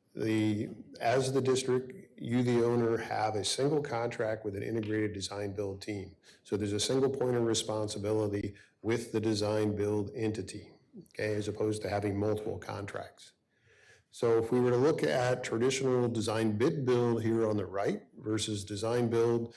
As the district, you, the owner, have a single contract with an integrated design build team. So there's a single point of responsibility with the design build entity, okay, as opposed to having multiple contracts. So if we were to look at traditional design bid build here on the right versus design build,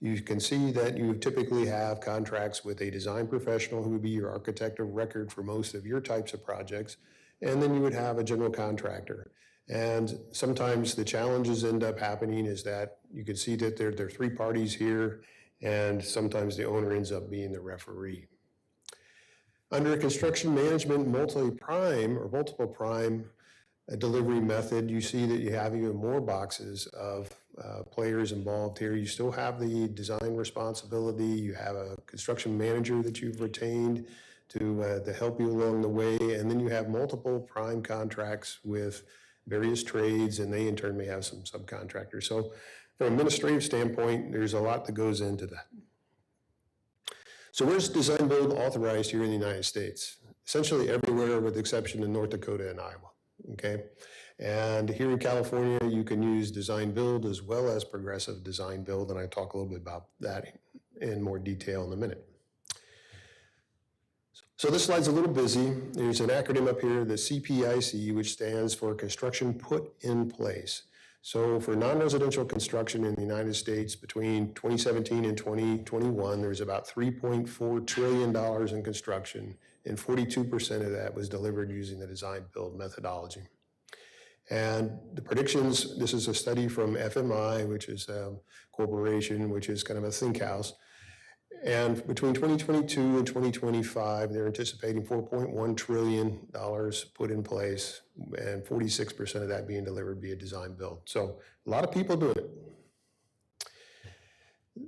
you can see that you typically have contracts with a design professional who would be your architect of record for most of your types of projects, and then you would have a general contractor. And sometimes the challenges end up happening is that you can see that there are three parties here, and sometimes the owner ends up being the referee. Under a construction management multi-prime or multiple prime delivery method, you see that you have even more boxes of players involved here. You still have the design responsibility. You have a construction manager that you've retained to help you along the way. And then you have multiple prime contracts with various trades, and they in turn may have some subcontractors. So from an administrative standpoint, there's a lot that goes into that. So where's design build authorized here in the United States? Essentially everywhere with the exception of North Dakota and Iowa. Okay, and here in California, you can use design build as well as progressive design build, and I talk a little bit about that in more detail in a minute. So this slide's a little busy. There's an acronym up here, the CPIC, which stands for Construction Put in Place. So for non-residential construction in the United States between 2017 and 2021, there's about $3.4 trillion in construction, and 42% of that was delivered using the design build methodology. And the predictions, this is a study from FMI, which is a corporation, which is kind of a think house. And between 2022 and 2025, they're anticipating $4.1 trillion put in place, and 46% of that being delivered via design build. So a lot of people doing it.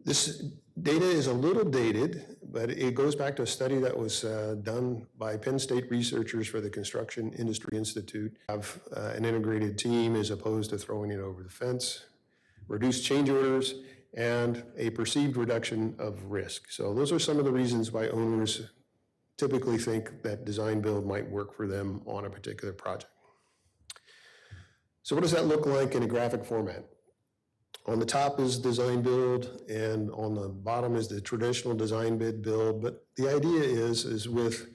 This data is a little dated, but it goes back to a study that was done by Penn State researchers for the Construction Industry Institute. Have an integrated team as opposed to throwing it over the fence, reduced change orders, and a perceived reduction of risk. So those are some of the reasons why owners typically think that design build might work for them on a particular project. So what does that look like in a graphic format? On the top is design build, and on the bottom is the traditional design bid build. But the idea is with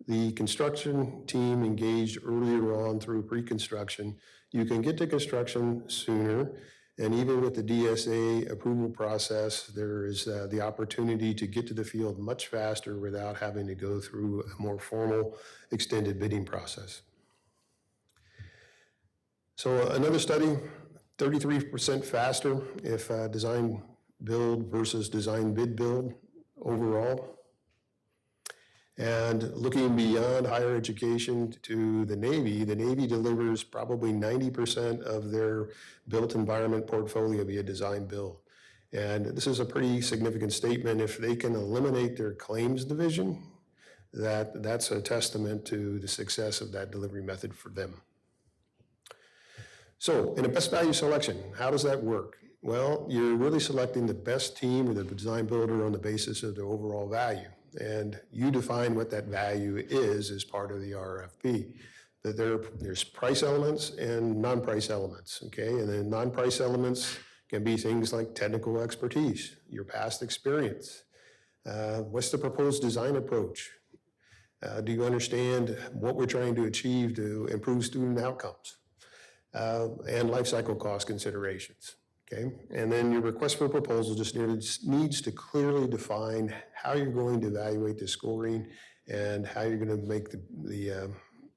the construction team engaged earlier on through pre-construction, you can get to construction sooner. And even with the DSA approval process, there is the opportunity to get to the field much faster without having to go through a more formal extended bidding process. So another study, 33% faster if design build versus design bid build overall. And looking beyond higher education to the Navy delivers probably 90% of their built environment portfolio via design build. And this is a pretty significant statement. If they can eliminate their claims division, that's a testament to the success of that delivery method for them. So in a best value selection, how does that work? Well, you're really selecting the best team or the design builder on the basis of the overall value. And you define what that value is as part of the RFP. That there's price elements and non-price elements, okay? And then non-price elements can be things like technical expertise, your past experience. What's the proposed design approach? Do you understand what we're trying to achieve to improve student outcomes? And life cycle cost considerations, okay? And then your request for proposal just needs to clearly define how you're going to evaluate the scoring and how you're going to make the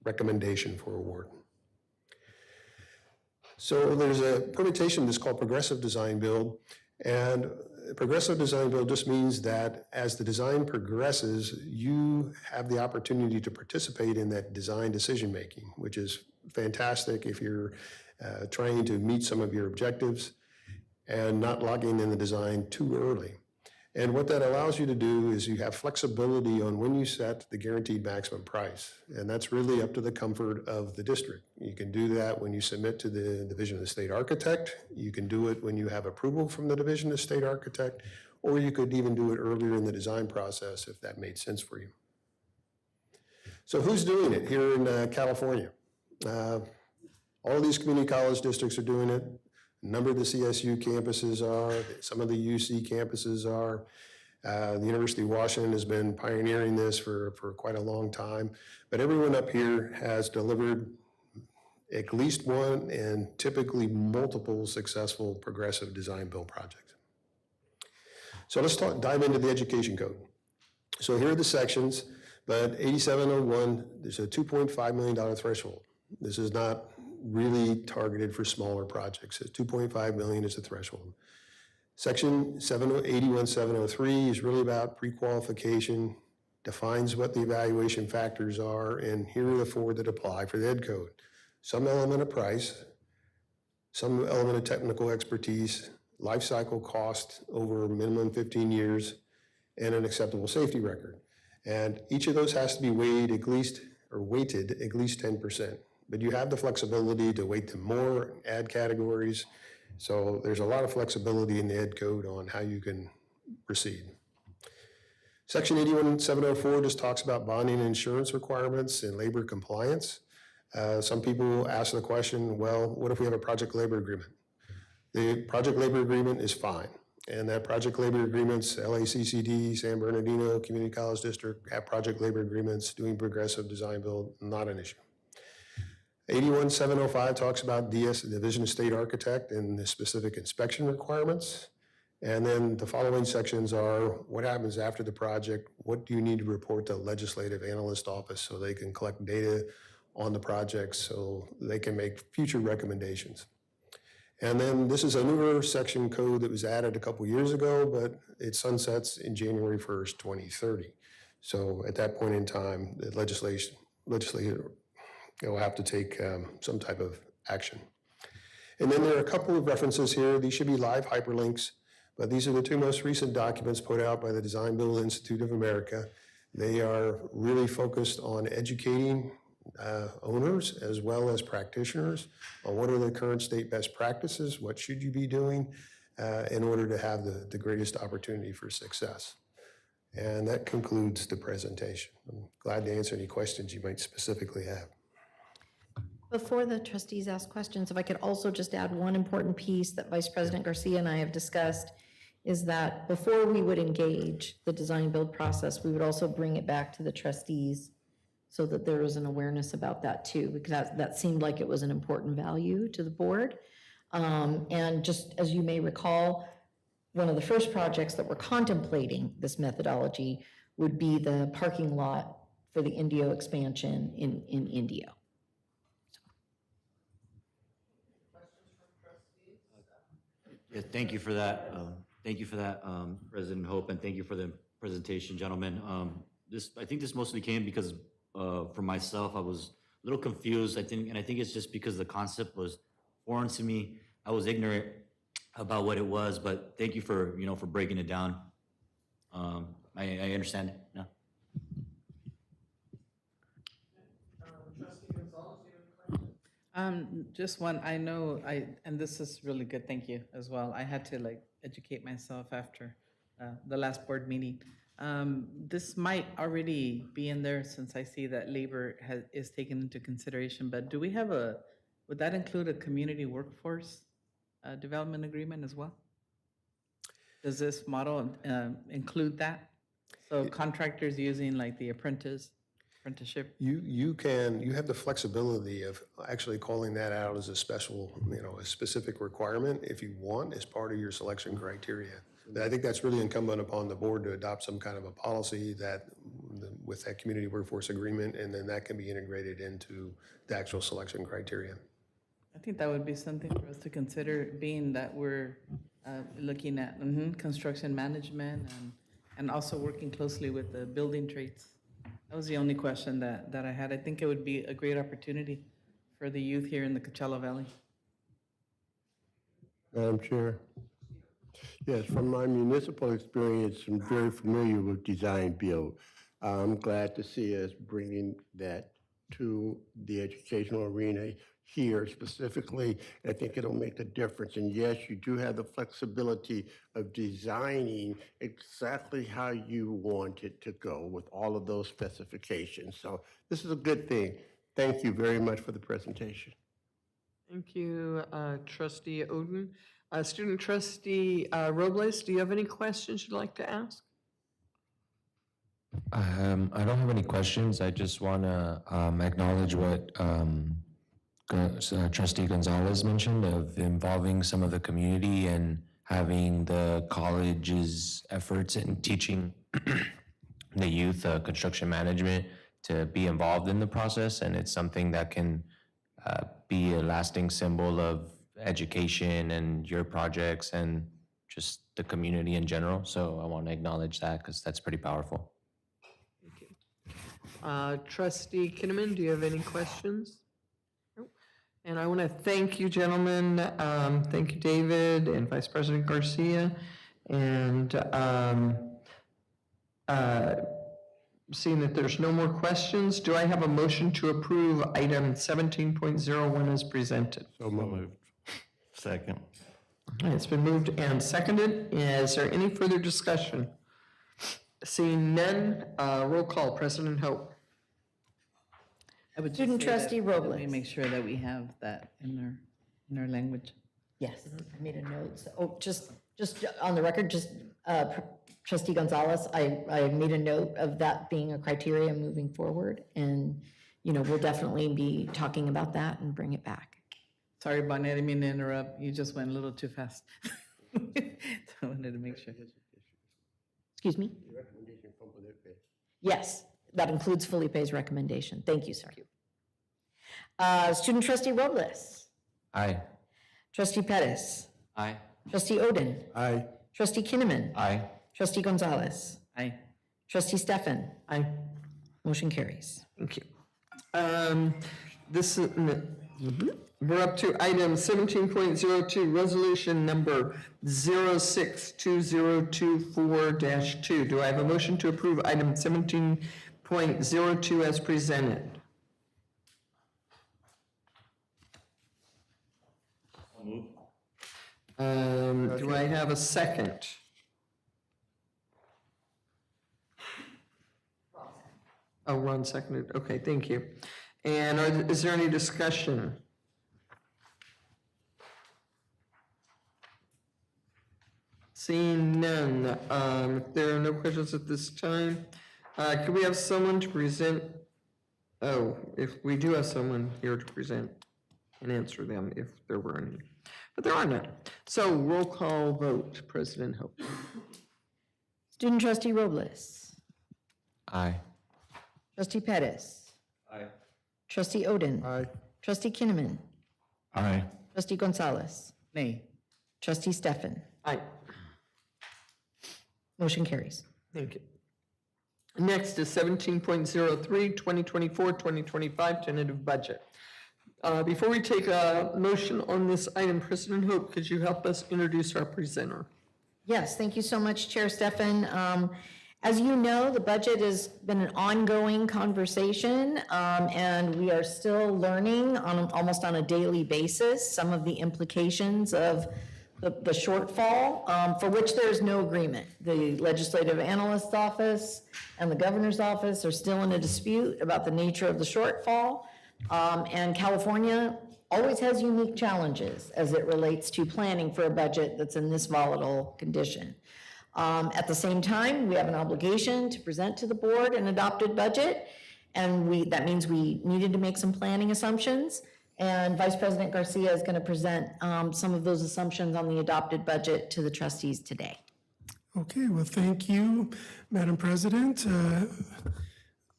recommendation for award. So there's a permutation that's called progressive design build, and progressive design build just means that as the design progresses, you have the opportunity to participate in that design decision making, which is fantastic if you're trying to meet some of your objectives and not logging in the design too early. And what that allows you to do is you have flexibility on when you set the guaranteed maximum price. And that's really up to the comfort of the district. You can do that when you submit to the Division of the State Architect. You can do it when you have approval from the Division of the State Architect, or you could even do it earlier in the design process if that made sense for you. So who's doing it here in California? All of these community college districts are doing it. A number of the CSU campuses are, some of the UC campuses are. The University of Washington has been pioneering this for quite a long time. But everyone up here has delivered at least one and typically multiple successful progressive design build projects. So let's dive into the education code. So here are the sections, but 8701, there's a $2.5 million threshold. This is not really targeted for smaller projects. 2.5 million is the threshold. Section 81703 is really about pre-qualification, defines what the evaluation factors are, and here are the four that apply for the ed code. Some element of price, some element of technical expertise, life cycle cost over minimum 15 years, and an acceptable safety record. And each of those has to be weighted at least 10%. But you have the flexibility to weight them more, add categories. So there's a lot of flexibility in the ed code on how you can proceed. Section 81704 just talks about bonding and insurance requirements and labor compliance. Some people ask the question, well, what if we have a project labor agreement? The project labor agreement is fine. And that project labor agreements, LACCD, San Bernardino Community College District have project labor agreements doing progressive design build, not an issue. 81705 talks about Division of State Architect and the specific inspection requirements. And then the following sections are what happens after the project, what do you need to report to Legislative Analyst Office so they can collect data on the project so they can make future recommendations. And then this is a newer section code that was added a couple years ago, but it sunsets in January 1st, 2030. So at that point in time, the legislature will have to take some type of action. And then there are a couple of references here. These should be live hyperlinks, but these are the two most recent documents put out by the Design Build Institute of America. They are really focused on educating owners as well as practitioners on what are the current state best practices, what should you be doing in order to have the greatest opportunity for success. And that concludes the presentation. I'm glad to answer any questions you might specifically have. Before the trustees ask questions, if I could also just add one important piece that Vice President Garcia and I have discussed, is that before we would engage the design build process, we would also bring it back to the trustees so that there is an awareness about that too, because that seemed like it was an important value to the board. And just as you may recall, one of the first projects that we're contemplating this methodology would be the parking lot for the Indio expansion in Indio. Yeah, thank you for that. President Hope, and thank you for the presentation, gentlemen. I think this mostly came because for myself, I was a little confused. I think it's just because the concept was foreign to me. I was ignorant about what it was, but thank you for breaking it down. I understand it now. Just one, I know, and this is really good, thank you as well. I had to educate myself after the last board meeting. This might already be in there since I see that labor is taken into consideration, but do we have would that include a community workforce development agreement as well? Does this model include that? So contractors using the apprenticeship? You have the flexibility of actually calling that out as a special, a specific requirement if you want as part of your selection criteria. But I think that's really incumbent upon the board to adopt some kind of a policy with that community workforce agreement, and then that can be integrated into the actual selection criteria. I think that would be something for us to consider, being that we're looking at construction management and also working closely with the building trades. That was the only question that I had. I think it would be a great opportunity for the youth here in the Coachella Valley. Madam Chair. Yes, from my municipal experience, I'm very familiar with design build. I'm glad to see us bringing that to the educational arena here specifically. I think it'll make a difference. And yes, you do have the flexibility of designing exactly how you want it to go with all of those specifications. So this is a good thing. Thank you very much for the presentation. Thank you, Trustee Oden. Student Trustee Robles, do you have any questions you'd like to ask? I don't have any questions. I just want to acknowledge what Trustee Gonzalez mentioned of involving some of the community and having the college's efforts in teaching the youth construction management to be involved in the process. And it's something that can be a lasting symbol of education and your projects and just the community in general. So I want to acknowledge that because that's pretty powerful. Thank you. Trustee Kinnaman, do you have any questions? Nope. And I want to thank you, gentlemen. Thank you, David and Vice President Garcia. And seeing that there's no more questions, do I have a motion to approve item 17.01 as presented? So moved. Second. It's been moved and seconded. Is there any further discussion? Seeing none, roll call. President Hope. I would just Student say that Trustee we Robles. make sure that we have that in our language. Yes, I made a note. Oh, just on the record, Trustee Gonzalez, I made a note of that being a criteria moving forward. And, we'll definitely be talking about that and bring it back. Sorry, Bonnie, I didn't mean to interrupt. You just went a little too fast. So I wanted to make sure. Excuse me? Yes, that includes Felipe's recommendation. Thank you, sir. Student Trustee Robles. Aye. Trustee Pettis. Aye. Trustee Oden. Aye. Trustee Kinnaman. Aye. Trustee Gonzalez. Aye. Trustee Stefan. Aye. Motion carries. Thank you. This is, we're up to item 17.02, resolution number 062024-2. Do I have a motion to approve item 17.02 as presented? Do I have a second? Oh, Ron seconded. Okay, thank you. And is there any discussion? Seeing none, if there are no questions at this time, could we have someone to present? Oh, if we do have someone here to present and answer them if there were any, but there are none. So roll call vote, President Hope. Student trustee Robles. Aye. Trustee Pettis. Aye. Trustee Oden. Aye. Trustee Kinnaman. Aye. Trustee Gonzalez. Nay. Trustee Stefan. Aye. Motion carries. Thank you. Next is 17.03, 2024-2025 tentative budget. Before we take a motion on this item, President Hope, could you help us introduce our presenter? Yes, thank you so much, Chair Stefan. As you know, the budget has been an ongoing conversation, and we are still learning almost on a daily basis some of the implications of the shortfall, for which there is no agreement. The Legislative Analyst's Office and the Governor's Office are still in a dispute about the nature of the shortfall, and California always has unique challenges as it relates to planning for a budget that's in this volatile condition. At the same time, we have an obligation to present to the board an adopted budget, and that means we needed to make some planning assumptions, and Vice President Garcia is going to present some of those assumptions on the adopted budget to the trustees today. Okay, well, thank you, Madam President,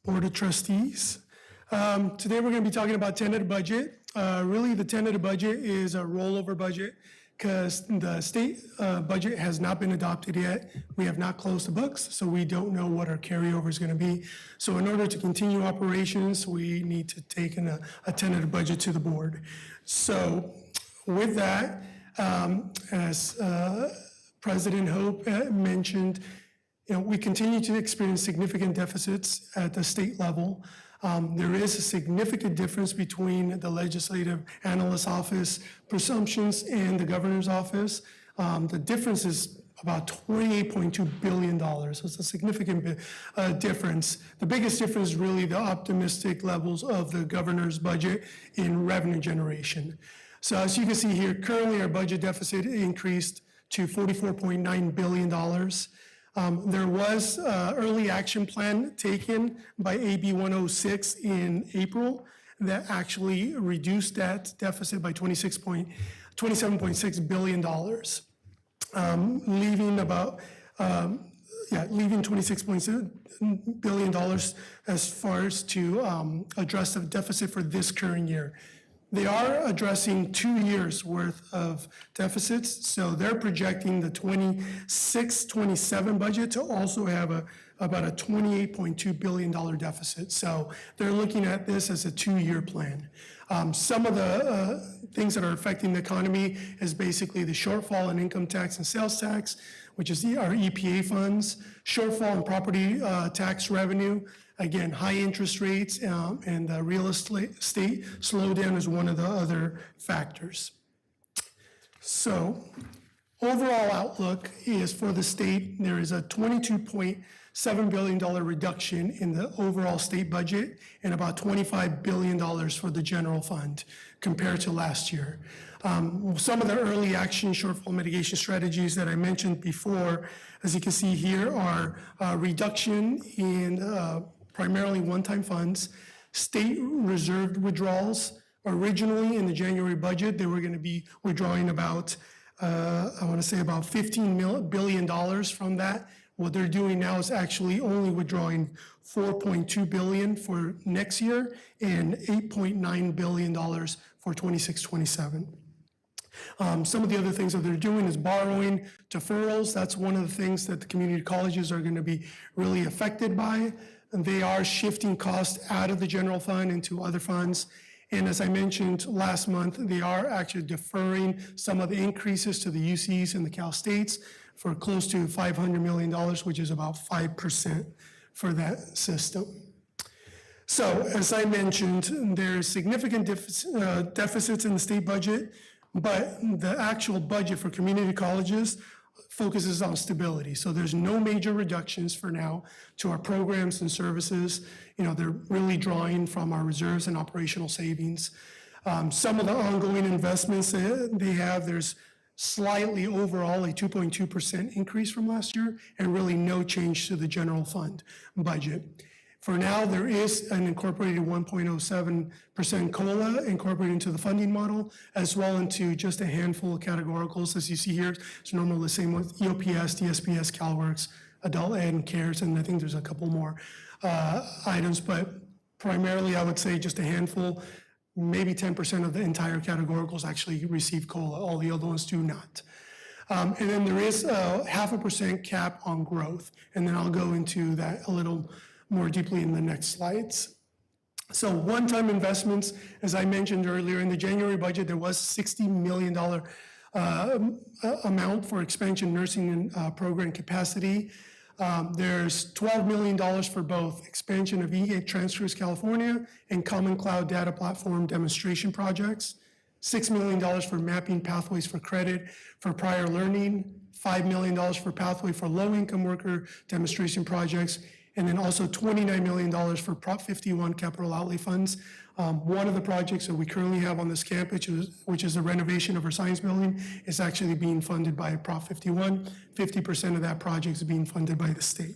Board of Trustees. Today, we're going to be talking about tentative budget. Really, the tentative budget is a rollover budget because the state budget has not been adopted yet. We have not closed the books, so we don't know what our carryover is going to be. So in order to continue operations, we need to take a tentative budget to the board. So with that, as President Hope mentioned, we continue to experience significant deficits at the state level. There is a significant difference between the Legislative Analyst's Office presumptions and the Governor's Office. The difference is about $28.2 billion, so it's a significant difference. The biggest difference is really the optimistic levels of the Governor's budget in revenue generation. So as you can see here, currently our budget deficit increased to $44.9 billion. There was an early action plan taken by AB 106 in April that actually reduced that deficit by $27.6 billion, leaving $26.6 billion as far as to address the deficit for this current year. They are addressing 2 years worth of deficits, so they're projecting the 26-27 budget to also have about a $28.2 billion deficit. So they're looking at this as a 2-year plan. Some of the things that are affecting the economy is basically the shortfall in income tax and sales tax, which is our EPA funds, shortfall in property tax revenue. Again, high interest rates and real estate slowdown is one of the other factors. So overall outlook is for the state, there is a $22.7 billion reduction in the overall state budget and about $25 billion for the general fund compared to last year. Some of the early action shortfall mitigation strategies that I mentioned before, as you can see here, are reduction in primarily one-time funds, state reserved withdrawals. Originally in the January budget, they were going to be withdrawing about, I want to say about $15 billion from that. What they're doing now is actually only withdrawing $4.2 billion for next year and $8.9 billion for 26-27. Some of the other things that they're doing is borrowing deferrals. That's one of the things that the community colleges are going to be really affected by. And they are shifting costs out of the general fund into other funds. And as I mentioned last month, they are actually deferring some of the increases to the UCs and the Cal States for close to $500 million, which is about 5% for that system. So, as I mentioned, there's significant deficits in the state budget, but the actual budget for community colleges focuses on stability. So there's no major reductions for now to our programs and services. You know, they're really drawing from our reserves and operational savings. Some of the ongoing investments they have, there's slightly overall a 2.2% increase from last year, and really no change to the general fund budget. For now, there is an incorporated 1.07% COLA incorporated into the funding model, as well into just a handful of categoricals. As you see here, it's normally the same with EOPS, DSPS, CalWORKS, Adult Ed, and CARES, and I think there's a couple more items, but primarily I would say just a handful, maybe 10% of the entire categoricals actually receive COLA. All the other ones do not. And then there is a 0.5% cap on growth, and then I'll go into that a little more deeply in the next slides. So one-time investments, as I mentioned earlier, in the January budget, there was $60 million amount for expansion nursing program capacity. There's $12 million for both expansion of E8 Transfers California and Common Cloud Data Platform demonstration projects, $6 million for mapping pathways for credit for prior learning, $5 million for pathway for low-income worker demonstration projects, and then also $29 million for Prop 51 capital outlay funds. One of the projects that we currently have on this campus, which is the renovation of our science building, is actually being funded by Prop 51. 50% of that project is being funded by the state.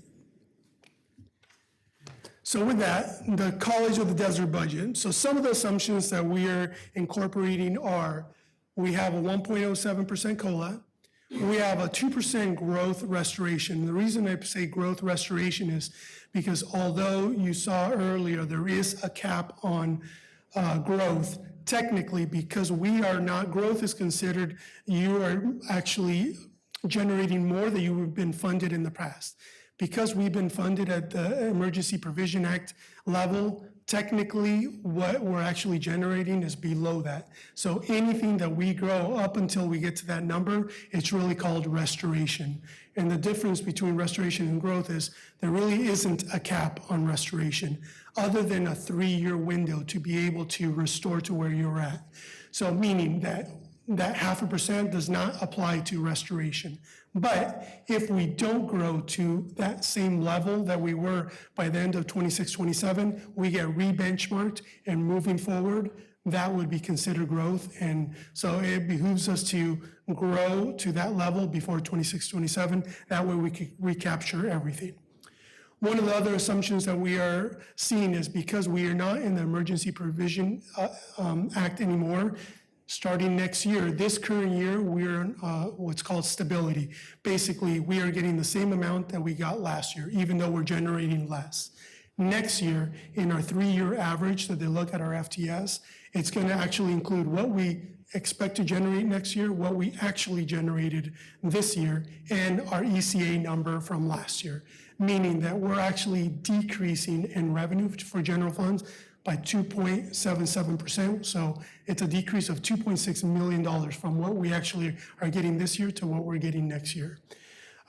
So with that, the College of the Desert budget. So some of the assumptions that we are incorporating are, we have a 1.07% COLA, we have a 2% growth restoration. The reason I say growth restoration is because although you saw earlier, there is a cap on growth, technically, because we are not, growth is considered, you are actually generating more than you have been funded in the past. Because we've been funded at the Emergency Provision Act level, technically what we're actually generating is below that. So anything that we grow up until we get to that number, it's really called restoration. And the difference between restoration and growth is there really isn't a cap on restoration, other than a 3-year window to be able to restore to where you're at. So meaning that 0.5% does not apply to restoration. But if we don't grow to that same level that we were by the end of 26-27, we get re-benchmarked, and moving forward, that would be considered growth. And so it behooves us to grow to that level before 26-27. That way we can recapture everything. One of the other assumptions that we are seeing is because we are not in the Emergency Provision Act anymore, starting next year, this current year, we're what's called stability. Basically, we are getting the same amount that we got last year, even though we're generating less. Next year, in our 3-year average that they look at our FTS, it's going to actually include what we expect to generate next year, what we actually generated this year, and our ECA number from last year, meaning that we're actually decreasing in revenue for general funds by 2.77%. So it's a decrease of $2.6 million from what we actually are getting this year to what we're getting next year.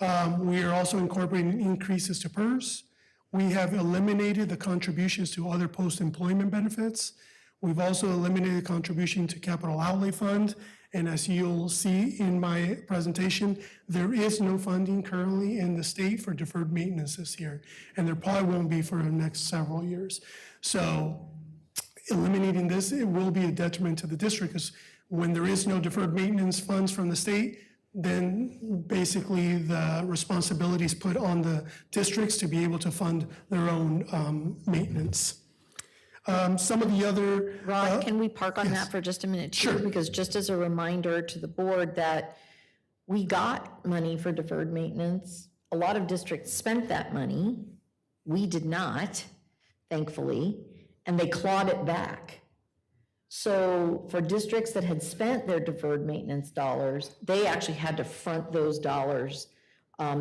We are also incorporating increases to PERS. We have eliminated the contributions to other post-employment benefits. We've also eliminated contribution to capital outlay fund. And as you'll see in my presentation, there is no funding currently in the state for deferred maintenance this year. And there probably won't be for the next several years. So eliminating this, it will be a detriment to the district, because when there is no deferred maintenance funds from the state, then basically the responsibility is put on the districts to be able to fund their own maintenance. Some of the other... Rod, can we park on that for just a minute too? Sure. Because just as a reminder to the board that we got money for deferred maintenance. A lot of districts spent that money. We did not, thankfully, and they clawed it back. So for districts that had spent their deferred maintenance dollars, they actually had to front those dollars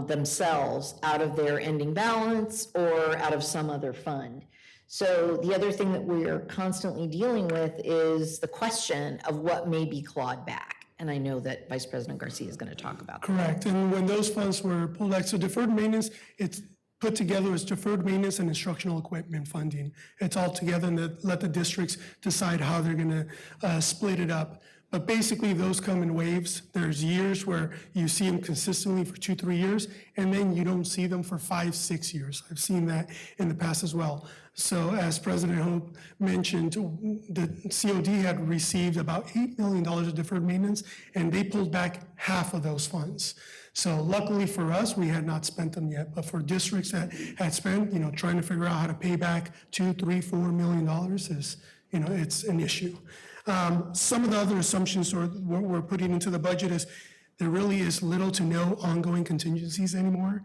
themselves out of their ending balance or out of some other fund. So the other thing that we're constantly dealing with is the question of what may be clawed back. And I know that Vice President Garcia is going to talk about that. Correct, and when those funds were pulled out, so deferred maintenance, it's put together as deferred maintenance and instructional equipment funding. It's all together and let the districts decide how they're gonna split it up. But basically, those come in waves. There's years where you see them consistently for 2-3 years, and then you don't see them for 5-6 years. I've seen that in the past as well. So as President Hope mentioned, the COD had received about $8 million of deferred maintenance, and they pulled back half of those funds. So luckily for us, we had not spent them yet, but for districts that had spent, trying to figure out how to pay back $2, $3, $4 million is, it's an issue. Some of the other assumptions we're putting into the budget is there really is little to no ongoing contingencies anymore.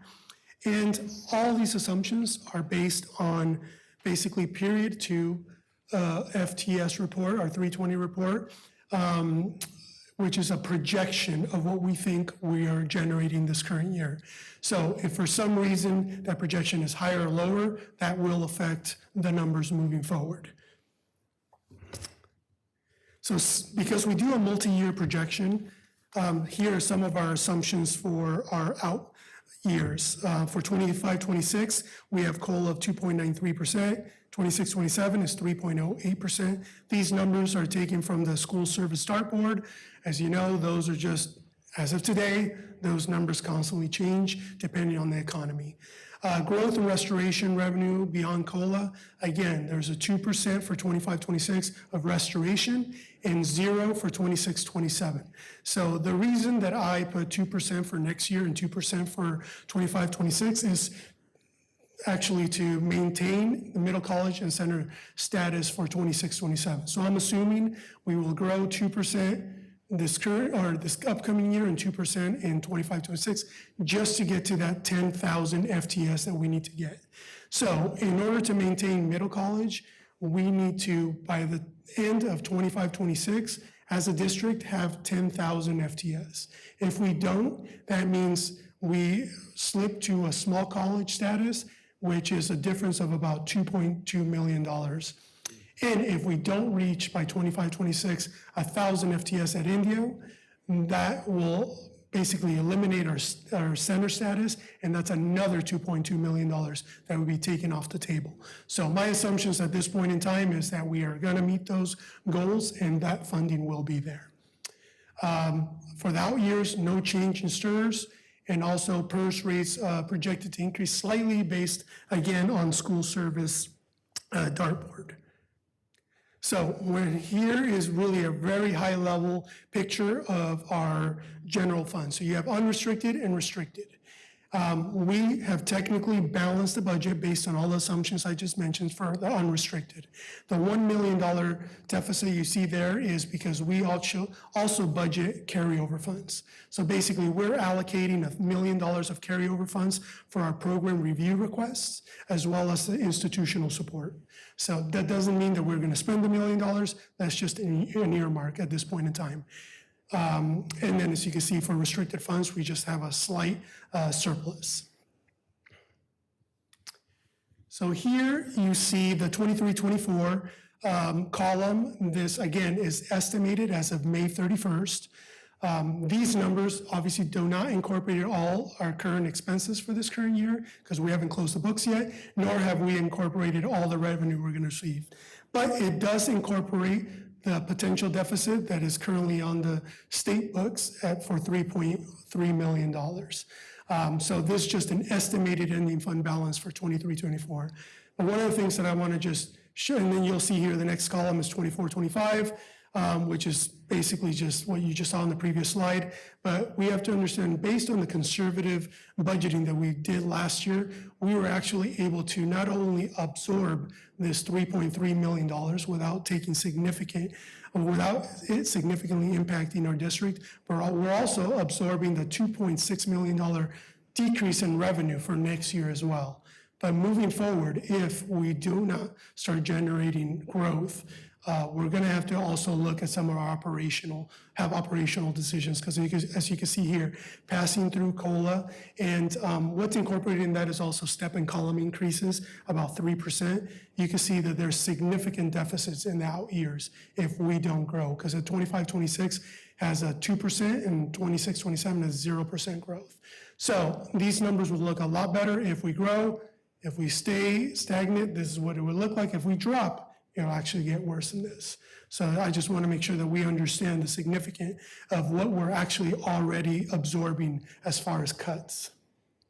And all these assumptions are based on basically period 2 FTS report, our 320 report, which is a projection of what we think we are generating this current year. So if for some reason that projection is higher or lower, that will affect the numbers moving forward. So because we do a multi-year projection, here are some of our assumptions for our out years. For 25-26, we have COLA of 2.93%. 26-27 is 3.08%. These numbers are taken from the School Service Dartboard. As you know, those are just, as of today, those numbers constantly change depending on the economy. Growth and restoration revenue beyond COLA, again, there's a 2% for 25-26 of restoration and 0 for 26-27. So the reason that I put 2% for next year and 2% for 25-26 is actually to maintain the middle college and center status for 26-27. So I'm assuming we will grow 2% this upcoming year and 2% in 25-26 just to get to that 10,000 FTS that we need to get. So in order to maintain middle college, we need to, by the end of 25-26, as a district, have 10,000 FTS. If we don't, that means we slip to a small college status, which is a difference of about $2.2 million. And if we don't reach by 25-26 1,000 FTS at Indio, that will basically eliminate our center status, and that's another $2.2 million that would be taken off the table. So my assumptions at this point in time is that we are gonna meet those goals and that funding will be there. For the out years, no change in STRS, and also PERS rates projected to increase slightly based, again, on school service dartboard. So here is really a very high level picture of our general fund. So you have unrestricted and restricted. We have technically balanced the budget based on all the assumptions I just mentioned for the unrestricted. The $1 million deficit you see there is because we also budget carryover funds. So basically, we're allocating $1 million of carryover funds for our program review requests, as well as the institutional support. So that doesn't mean that we're going to spend $1 million. That's just an earmark at this point in time. And then as you can see, for restricted funds, we just have a slight surplus. So here you see the 23-24 column. This, again, is estimated as of May 31st. These numbers obviously do not incorporate all our current expenses for this current year because we haven't closed the books yet, nor have we incorporated all the revenue we're going to receive. But it does incorporate the potential deficit that is currently on the state books for $3.3 million. So this is just an estimated ending fund balance for 23-24. But one of the things that I want to just show, and then you'll see here the next column is 24-25, which is basically just what you just saw on the previous slide. But we have to understand, based on the conservative budgeting that we did last year, we were actually able to not only absorb this $3.3 million without it significantly impacting our district, but we're also absorbing the $2.6 million decrease in revenue for next year as well. But moving forward, if we do not start generating growth, We're going to have to also look at some of our operational decisions, because as you can see here, passing through COLA, and what's incorporated in that is also step and column increases, about 3%. You can see that there's significant deficits in the out years if we don't grow, because at 25-26 has a 2% and 26-27 has 0% growth. So these numbers would look a lot better if we grow. If we stay stagnant, this is what it would look like. If we drop, it'll actually get worse than this. So I just want to make sure that we understand the significance of what we're actually already absorbing as far as cuts.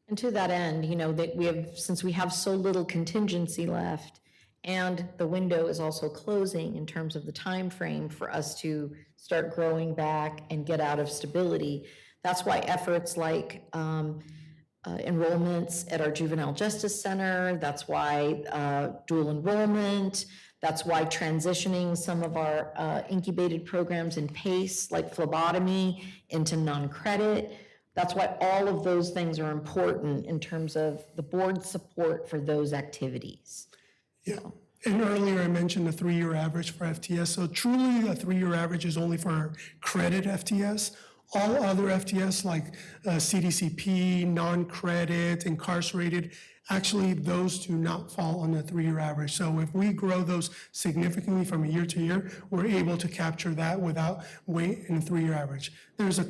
And to that end, you know, that we have, since we have so little contingency left, and the window is also closing in terms of the time frame for us to start growing back and get out of stability, that's why efforts like enrollments at our Juvenile Justice Center, that's why dual enrollment, that's why transitioning some of our incubated programs in PACE, like phlebotomy, into non-credit. That's why all of those things are important in terms of the board's support for those activities. Yeah, and earlier I mentioned the 3-year average for FTS. So truly, a 3-year average is only for credit FTS. All other FTS like CDCP, non-credit, incarcerated, actually those do not fall on the 3-year average. So if we grow those significantly from year to year, we're able to capture that without weight in the 3-year average. There's a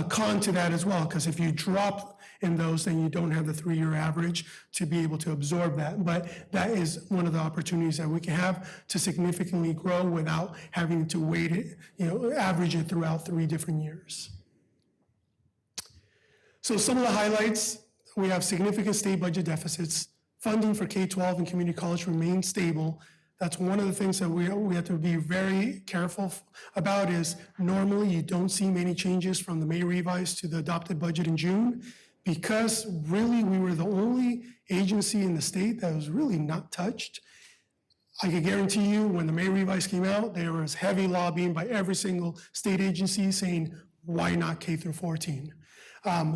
con to that as well, because if you drop in those, then you don't have the 3-year average to be able to absorb that. But that is one of the opportunities that we can have to significantly grow without having to weight it, average it throughout 3 different years. So some of the highlights, we have significant state budget deficits. Funding for K-12 and community college remains stable. That's one of the things that we have to be very careful about is normally you don't see many changes from the May revise to the adopted budget in June, because really we were the only agency in the state that was really not touched. I can guarantee you when the May revise came out, there was heavy lobbying by every single state agency saying, why not K through 14?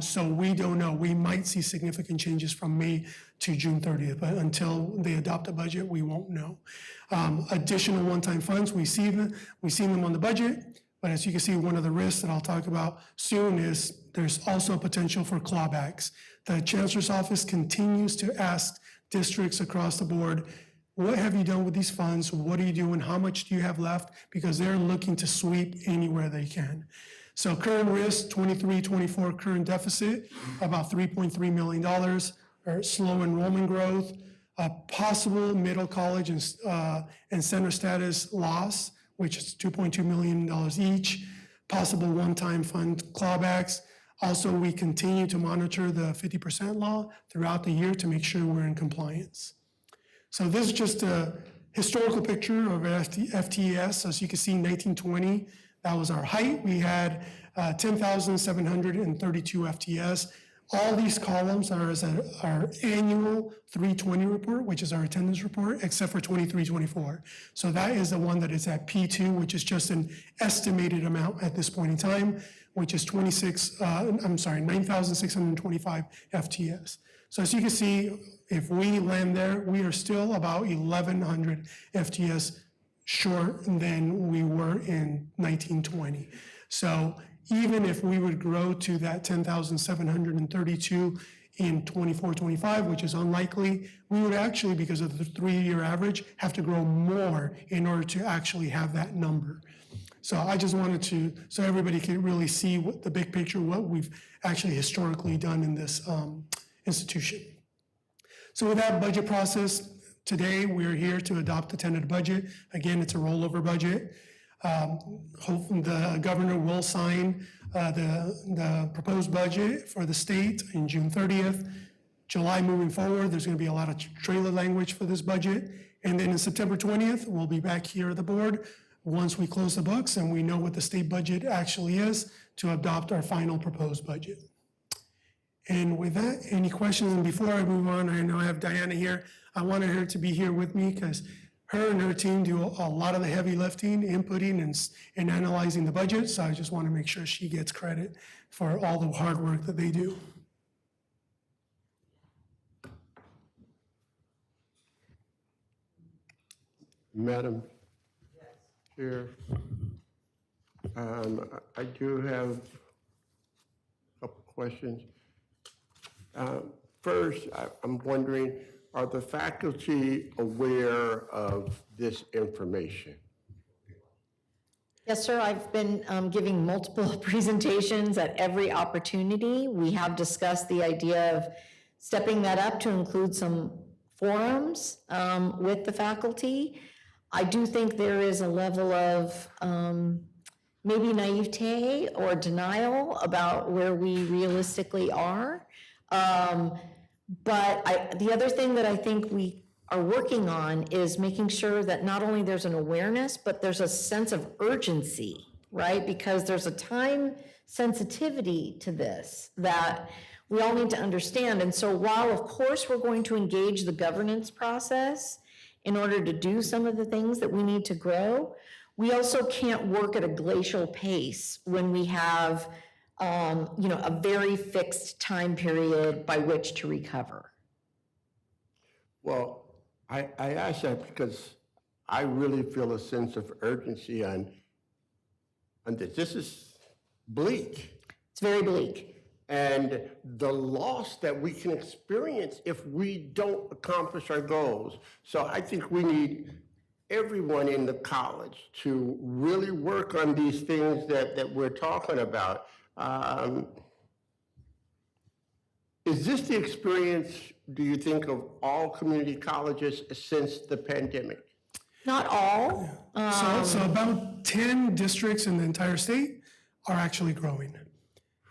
So we don't know. We might see significant changes from May to June 30th, but until they adopt a budget, we won't know. Additional one-time funds, we've seen them on the budget, but as you can see, one of the risks that I'll talk about soon is there's also potential for clawbacks. The Chancellor's Office continues to ask districts across the board, what have you done with these funds? What are you doing? How much do you have left? Because they're looking to sweep anywhere they can. So current risk, 23-24 current deficit, about $3.3 million, or slow enrollment growth, possible middle college and center status loss, which is $2.2 million each, possible one-time fund clawbacks. Also, we continue to monitor the 50% law throughout the year to make sure we're in compliance. So this is just a historical picture of FTES. As you can see, 1920, that was our height. We had 10,732 FTS. All these columns are as our annual 320 report, which is our attendance report, except for 23-24. So that is the one that is at P2, which is just an estimated amount at this point in time, which is 9,625 FTS. So as you can see, if we land there, we are still about 1,100 FTS short than we were in 1920. So even if we would grow to that 10,732 in 24-25, which is unlikely, we would actually, because of the 3-year average, have to grow more in order to actually have that number. So I just wanted to, so everybody can really see what the big picture, what we've actually historically done in this institution. So with that budget process, today we're here to adopt the tentative budget. Again, it's a rollover budget. Hopefully the governor will sign the proposed budget for the state in June 30th. July moving forward, there's going to be a lot of trailer language for this budget. And then in September 20th, we'll be back here at the board once we close the books and we know what the state budget actually is to adopt our final proposed budget. And with that, any questions? And before I move on, I know I have Diana here. I wanted her to be here with me because her and her team do a lot of the heavy lifting, inputting, and analyzing the budget. So I just want to make sure she gets credit for all the hard work that they do. Madam Chair. I do have a couple questions. First, I'm wondering, are the faculty aware of this information? Yes, sir. I've been giving multiple presentations at every opportunity. We have discussed the idea of stepping that up to include some forums with the faculty. I do think there is a level of maybe naivete or denial about where we realistically are. But the other thing that I think we are working on is making sure that not only there's an awareness, but there's a sense of urgency, right? Because there's a time sensitivity to this that we all need to understand. And so while, of course, we're going to engage the governance process in order to do some of the things that we need to grow, we also can't work at a glacial pace when we have a very fixed time period by which to recover. Well, I ask that because I really feel a sense of urgency on this. This is bleak. It's very bleak. And the loss that we can experience if we don't accomplish our goals. So I think we need everyone in the college to really work on these things that we're talking about. Is this the experience, do you think, of all community colleges since the pandemic? Not all. So about 10 districts in the entire state are actually growing.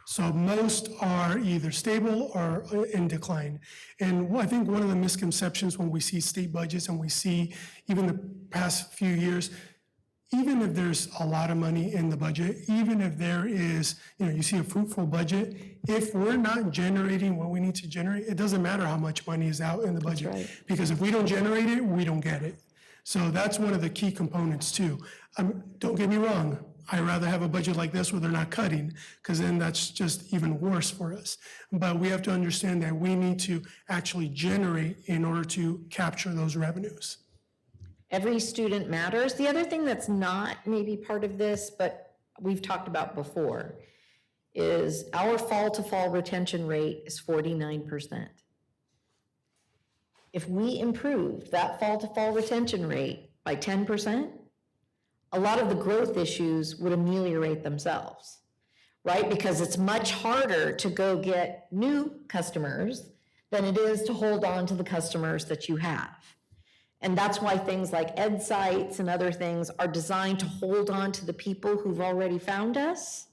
So most are either stable or in decline. And I think one of the misconceptions when we see state budgets and we see even the past few years, even if there's a lot of money in the budget, even if there is, you see a fruitful budget, if we're not generating what we need to generate, it doesn't matter how much money is out in the budget. right. Because if we don't generate it, we don't get it. So that's one of the key components too. Don't get me wrong, I'd rather have a budget like this where they're not cutting, because then that's just even worse for us. But we have to understand that we need to actually generate in order to capture those revenues. Every student matters. The other thing that's not maybe part of this, but we've talked about before, is our fall-to-fall retention rate is 49%. If we improved that fall-to-fall retention rate by 10%, a lot of the growth issues would ameliorate themselves, right? Because it's much harder to go get new customers than it is to hold on to the customers that you have. And that's why things like Ed Sites and other things are designed to hold on to the people who've already found us,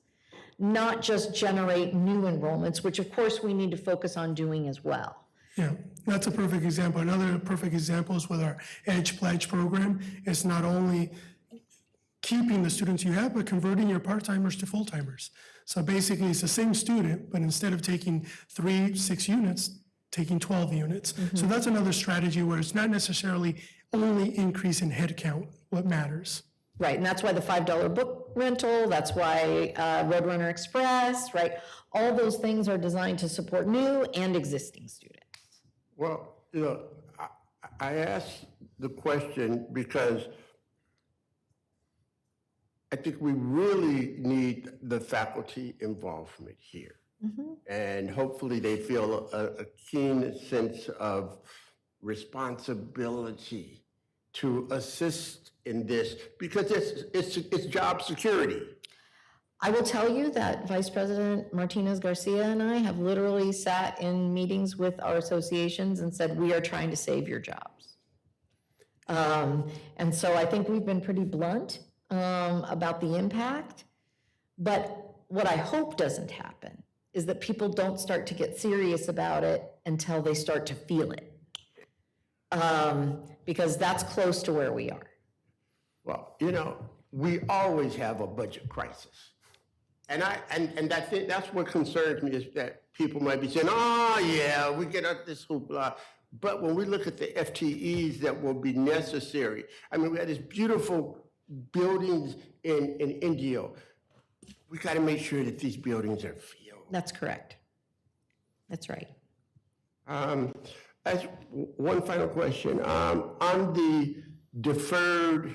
not just generate new enrollments, which of course we need to focus on doing as well. Yeah, that's a perfect example. Another perfect example is with our Edge Pledge program. It's not only keeping the students you have, but converting your part-timers to full-timers. So basically, it's the same student, but instead of taking 6 units, taking 12 units. So that's another strategy where it's not necessarily only increase in headcount what matters. Right, and that's why the $5 book rental, that's why Roadrunner Express, right? All those things are designed to support new and existing students. Well, I asked the question because I think we really need the faculty involvement here. And hopefully they feel a keen sense of responsibility to assist in this because it's job security. I will tell you that Vice President Martinez Garcia and I have literally sat in meetings with our associations and said, we are trying to save your jobs. And so I think we've been pretty blunt about the impact. But what I hope doesn't happen is that people don't start to get serious about it until they start to feel it. Because that's close to where we are. Well, we always have a budget crisis. And that's what concerns me is that people might be saying, oh yeah, we get out this hoopla. But when we look at the FTEs that will be necessary, I mean, we had these beautiful buildings in Indio. We got to make sure that these buildings are filled. That's correct. That's right. As one final question, on the deferred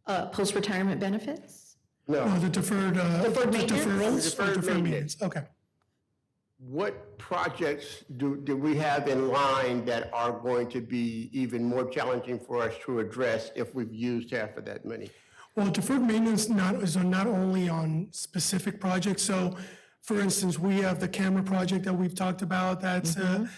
Post-retirement benefits? Oh, the deferred, Deferred the maintenance? deferrals? Deferred Deferred maintenance. Okay. What projects do we have in line that are going to be even more challenging for us to address if we've used half of that money? Well, deferred maintenance is not only on specific projects. So, for instance, we have the camera project that we've talked about. That's they're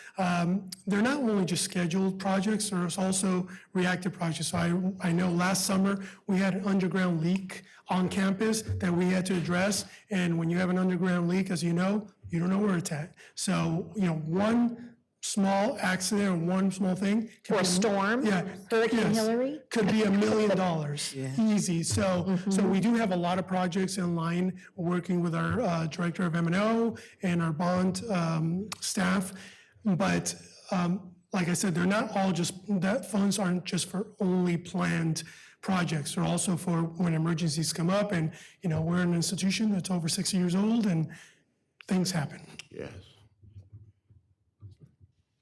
not only just scheduled projects. There's also reactive projects. So I know last summer we had an underground leak on campus that we had to address. And when you have an underground leak, as you know, you don't know where it's at. So one small accident or one small thing. Or a storm? Yeah. Hurricane yes, Hillary? Could be $1 million, easy. So we do have a lot of projects in line, working with our director of M&O and our bond staff. But like I said, they're not all just, that funds aren't just for only planned projects. They're also for when emergencies come up, and we're an institution that's over 60 years old and things happen. Yes.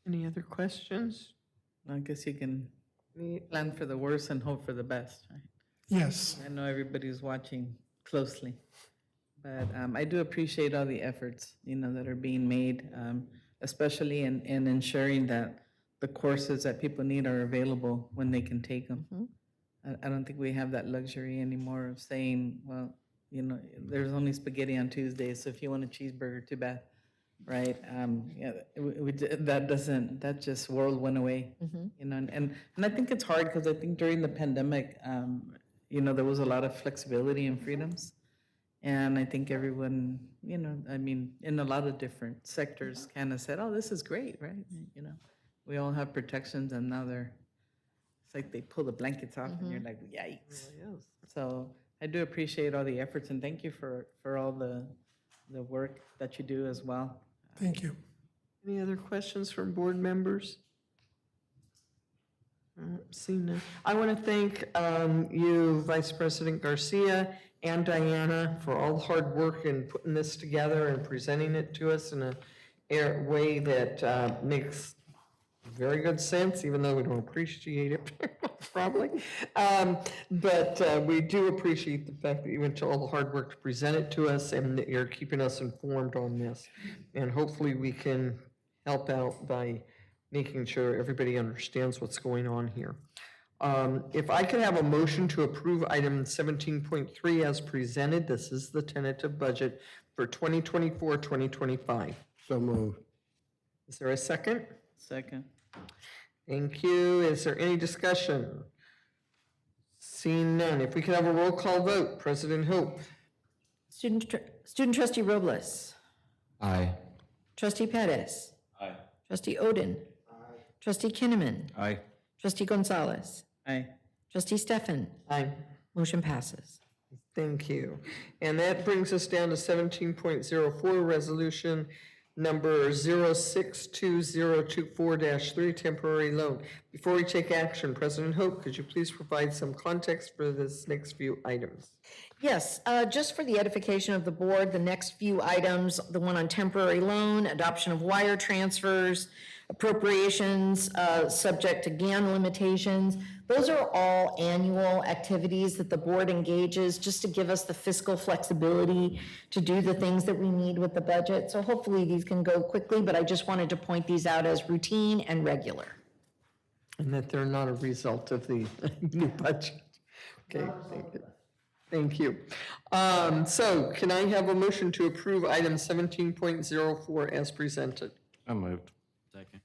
Any other questions? I guess you can plan for the worst and hope for the best, right? Yes. I know everybody's watching closely, but I do appreciate all the efforts, that are being made, especially in ensuring that the courses that people need are available when they can take them. I don't think we have that luxury anymore of saying, well, there's only spaghetti on Tuesdays, so if you want a cheeseburger, too bad, right? That just world went away, and I think it's hard because I think during the pandemic, there was a lot of flexibility and freedoms, and I think everyone, in a lot of different sectors kind of said, oh, this is great, right? We all have protections, and now it's like they pull the blankets off and you're like, yikes. So I do appreciate all the efforts, and thank you for all the work that you do as well. Thank you. Any other questions from board members? Seeing none. I want to thank you, Vice President Garcia and Diana, for all the hard work in putting this together and presenting it to us in a way that makes very good sense, even though we don't appreciate it very much, probably. But we do appreciate the fact that you went to all the hard work to present it to us and that you're keeping us informed on this. And hopefully we can help out by making sure everybody understands what's going on here. If I could have a motion to approve item 17.3 as presented, this is the tentative budget for 2024-2025. So moved. Is there a second? Second. Thank you. Is there any discussion? Seeing none. If we could have a roll call vote, President Hope. Student trustee Robles. Aye. Trustee Pettis. Aye. Trustee Oden. Trustee Kinnaman. Aye. Trustee Gonzalez. Aye. Trustee Stefan. Aye. Motion passes. Thank you. And that brings us down to 17.04, resolution number 062024-3, temporary loan. Before we take action, President Hope, could you please provide some context for this next few items? Yes, just for the edification of the board, the next few items, the one on temporary loan, adoption of wire transfers, appropriations, subject to GAN limitations, those are all annual activities that the board engages just to give us the fiscal flexibility to do the things that we need with the budget. So hopefully these can go quickly, but I just wanted to point these out as routine and regular. And that they're not a result of the new budget. Okay, thank you. So can I have a motion to approve item 17.04 as presented? I moved. Second.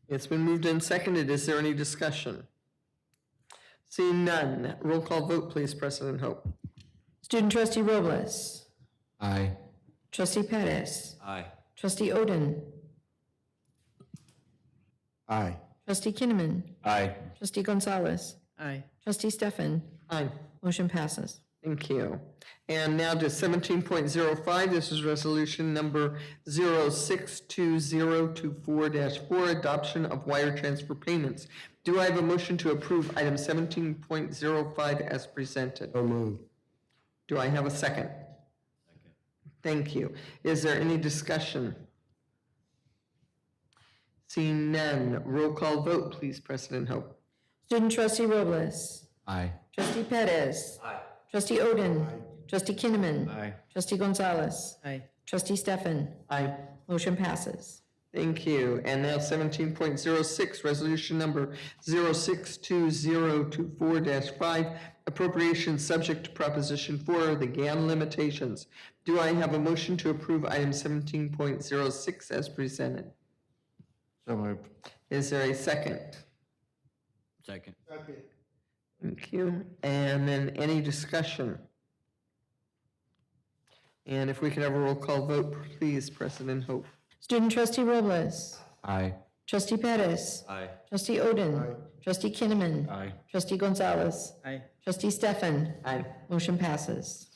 It's been moved and seconded. Is there any discussion? Seeing none, roll call vote, please, President Hope. Student trustee Robles. Aye. Trustee Pettis. Aye. Trustee Oden. Aye. Trustee Kinnaman. Aye. Trustee Gonzalez. Aye. Trustee Stefan. Aye. Motion passes. Thank you. And now to 17.05, this is resolution number 062024-4, adoption of wire transfer payments. Do I have a motion to approve item 17.05 as presented? So moved. Do I have a second? Second. Thank you. Is there any discussion? Seeing none, roll call vote, please, President Hope. Student trustee Robles. Aye. Trustee Perez. Trustee Oden. Trustee Kinnaman. Aye. Trustee Gonzalez. Aye. Trustee Stefan. Aye. Motion passes. Thank you. And now 17.06, resolution number 062024-5, appropriation subject to Proposition 4, the GAN limitations. Do I have a motion to approve item 17.06 as presented? So moved. Is there a second? Second. Thank you. And then any discussion? And if we could have a roll call vote, please, President Hope. Student Trustee Robles. Aye. Trustee Perez. Aye. Trustee Oden. Trustee Kinnaman. Aye. Trustee Gonzalez. Aye. Trustee Stefan. Aye. Motion passes.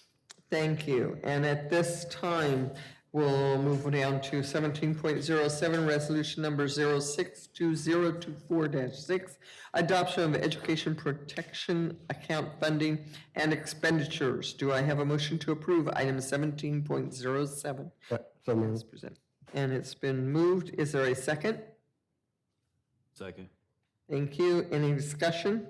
Thank you. And at this time, we'll move down to 17.07, resolution number 062024-6, adoption of education protection account funding and expenditures. Do I have a motion to approve item 17.07? So moved. As presented? And it's been moved. Is there a second? Second. Thank you. Any discussion?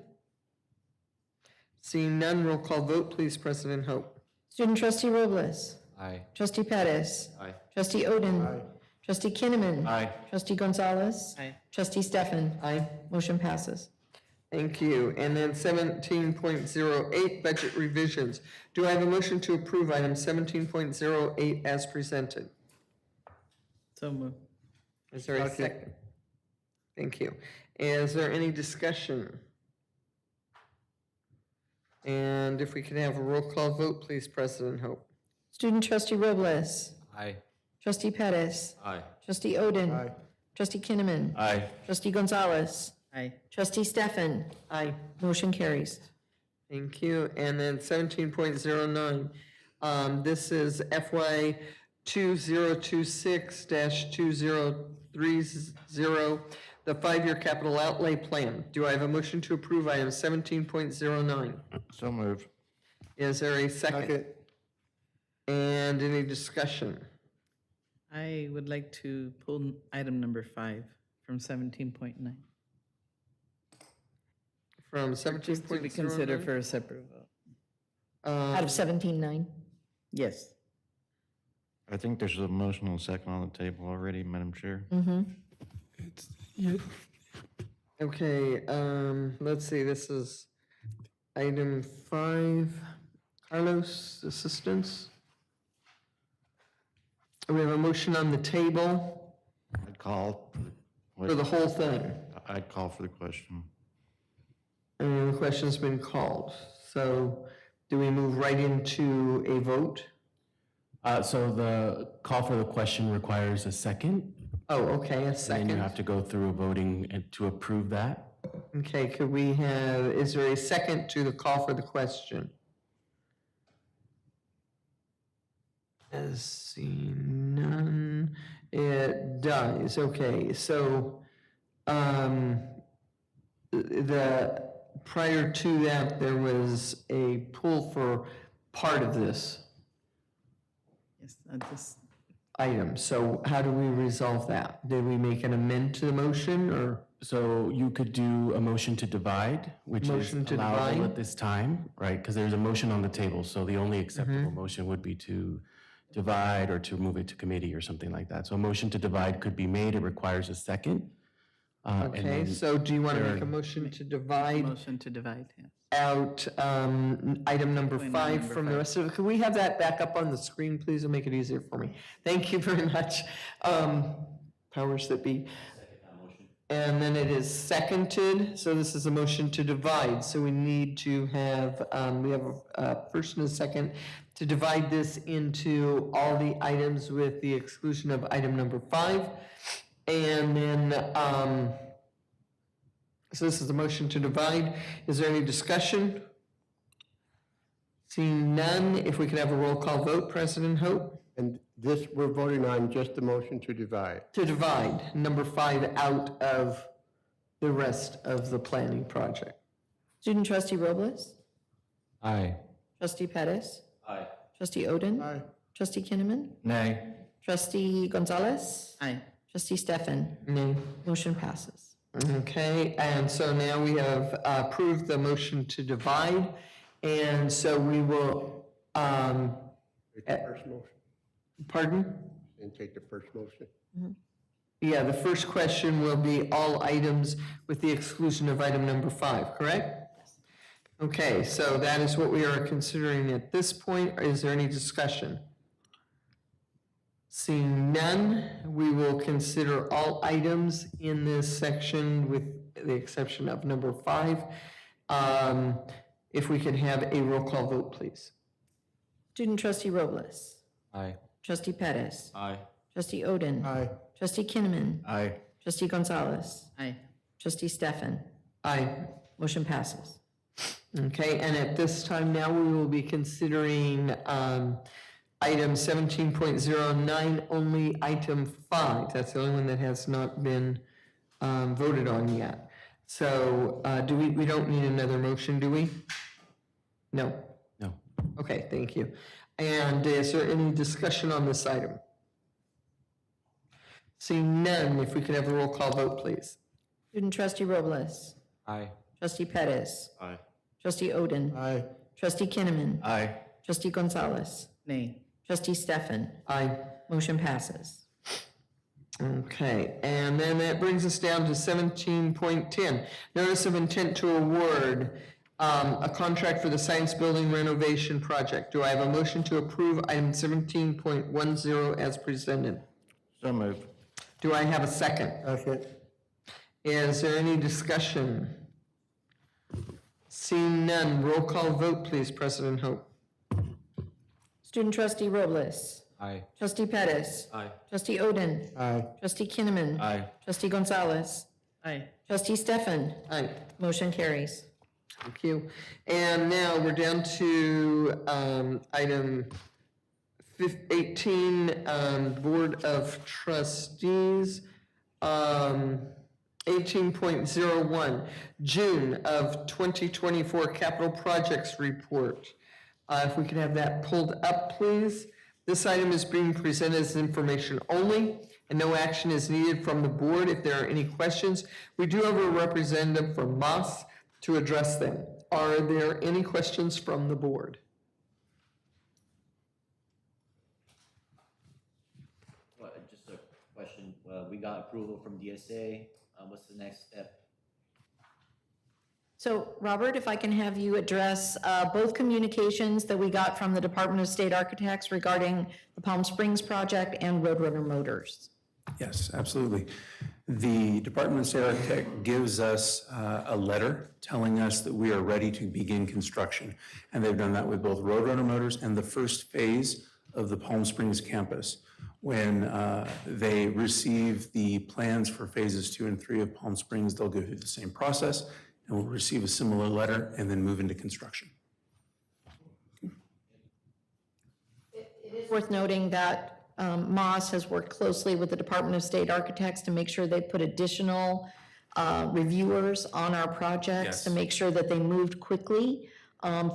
Seeing none, roll call vote, please, President Hope. Student Trustee Robles. Aye. Trustee Perez. Aye. Trustee Oden. Trustee Kinnaman. Aye. Trustee Gonzalez. Aye. Trustee Stefan. Aye. Motion passes. Thank you. And then 17.08, budget revisions. Do I have a motion to approve item 17.08 as presented? So moved. Is there a second? Thank you. Is there any discussion? And if we could have a roll call vote, please, President Hope. Student Trustee Robles. Aye. Trustee Perez. Aye. Trustee Oden. Trustee Kinnaman. Aye. Trustee Gonzalez. Aye. Trustee Stefan. Aye. Motion carries. Thank you. And then 17.09, this is FY 2026-2030, the 5-year capital outlay plan. Do I have a motion to approve item 17.09? So moved. Is there a second? And any discussion? I would like to pull item number 5 from 17.9. From To be 17.09? considered for a separate vote. Out of 17-9. Yes. I think there's a motion and a second on the table already, Madam Chair. Okay, let's see, this is item 5. Carlos, assistance? We have a motion on the table I'd call. for the whole thing. I'd call for the question. And the question's been called. So do we move right into a vote? So the call for the question requires a second, Oh, okay, a and then you second. have to go through voting and to approve that. Okay, could we have, is there a second to the call for the question? As seen none, it dies. Okay, so prior to that, there was a pull for part of this Yes, I just, item. So how do we resolve that? Did we make an amend to the motion or? So you could do a motion to divide, which is Motion to allowable divide? at this time, right? Because there's a motion on the table, so the only acceptable motion would be to divide or to move it to committee or something like that. So a motion to divide could be made, it requires a second. And Okay, then so do you want to there make a are- motion to divide motion to divide, yes. out item number Point 5 number from the five. rest of it? Could we have that back up on the screen, please? It'll make it easier for me. Thank you very much. Powers that be. And then it is seconded, so this is a motion to divide. So we need to have, we have a first and a second to divide this into all the items with the exclusion of item number 5. And then, so this is the motion to divide. Is there any discussion? Seeing none, if we could have a roll call vote, President Hope? And this, we're voting on just the motion to divide. To divide number 5 out of the rest of the planning project. Student Trustee Robles. Aye. Trustee Perez. Aye. Trustee Oden. Aye. Trustee Kinnaman. Nay. Trustee Gonzalez. Aye. Trustee Stefan. Nay. Motion passes. Okay, and so now we have approved the motion to divide, and so we will, Take the first motion, pardon? and take the first motion. Yeah, the first question will be all items with the exclusion of item number 5, correct? Okay, so that is what we are considering at this point. Is there any discussion? Seeing none, we will consider all items in this section with the exception of number 5. If we could have a roll call vote, please. Student trustee Robles. Aye. Trustee Pettis. Aye. Trustee Oden. Aye. Trustee Kinnaman. Aye. Trustee Gonzalez. Aye. Trustee Stefan. Aye. Motion passes. Okay, and at this time now, we will be considering item 17.09, only item 5. That's the only one that has not been voted on yet. So we don't need another motion, do we? No? No. Okay, thank you. And is there any discussion on this item? Seeing none, if we could have a roll call vote, please. Student trustee Robles. Aye. Trustee Pettis. Aye. Trustee Oden. Aye. Trustee Kinnaman. Aye. Trustee Gonzalez. Nay. Trustee Stefan. Aye. Motion passes. Okay, and then that brings us down to 17.10. Notice of intent to award a contract for the science building renovation project. Do I have a motion to approve item 17.10 as presented? So moved. Do I have a second? Second. Is there any discussion? Seeing none, roll call vote, please, President Hope. Student trustee Robles. Aye. Trustee Pettis. Aye. Trustee Oden. Aye. Trustee Kinnaman. Aye. Trustee Gonzalez. Aye. Trustee Stefan. Aye. Motion carries. Thank you. And now we're down to item 18, Board of Trustees. 18.01, June of 2024 Capital Projects Report. If we could have that pulled up, please. This item is being presented as information only, and no action is needed from the board. If there are any questions, we do have a representative from Moss to address them. Are there any questions from the board? Well, just a question. We got approval from DSA. What's the next step? So, Robert, if I can have you address both communications that we got from the Department of State Architects regarding the Palm Springs project and Roadrunner Motors. Yes, absolutely. The Department of State Architect gives us a letter telling us that we are ready to begin construction. And they've done that with both Roadrunner Motors and the first phase of the Palm Springs campus. When they receive the plans for phases 2 and 3 of Palm Springs, they'll go through the same process and will receive a similar letter and then move into construction. It is worth noting that Moss has worked closely with the Department of State Architects to make sure they put additional reviewers on our projects to make sure that they moved quickly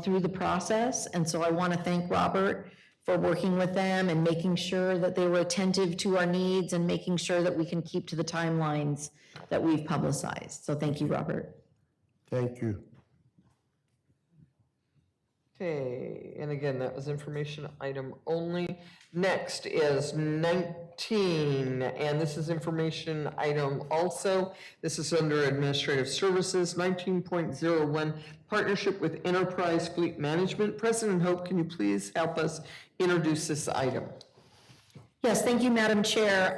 through the process. And so I want to thank Robert for working with them and making sure that they were attentive to our needs and making sure that we can keep to the timelines that we've publicized. So thank you, Robert. Thank you. Okay, and again, that was information item only. Next is 19, and this is information item also. This is under Administrative Services, 19.01, Partnership with Enterprise Fleet Management. President Hope, can you please help us introduce this item? Yes, thank you, Madam Chair.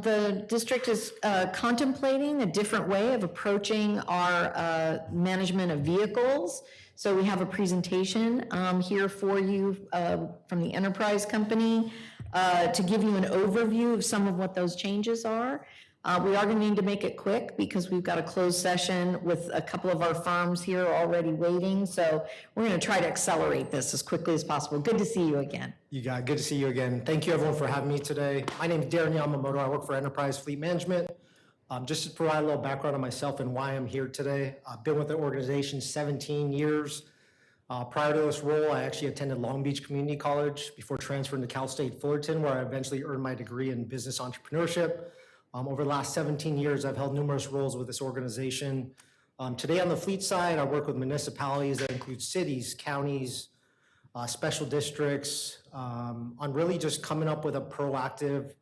The district is contemplating a different way of approaching our management of vehicles. So we have a presentation here for you from the Enterprise Company to give you an overview of some of what those changes are. We are going to need to make it quick because we've got a closed session with a couple of our firms here already waiting. So we're going to try to accelerate this as quickly as possible. Good to see you again. Good to see you again. Thank you everyone for having me today. My name is Darren Yamamoto. I work for Enterprise Fleet Management. Just to provide a little background on myself and why I'm here today. I've been with the organization 17 years. Prior to this role, I actually attended Long Beach Community College before transferring to Cal State Fullerton, where I eventually earned my degree in business entrepreneurship. Over the last 17 years, I've held numerous roles with this organization. Today on the fleet side, I work with municipalities that include cities, counties, special districts, on really just coming up with a proactive,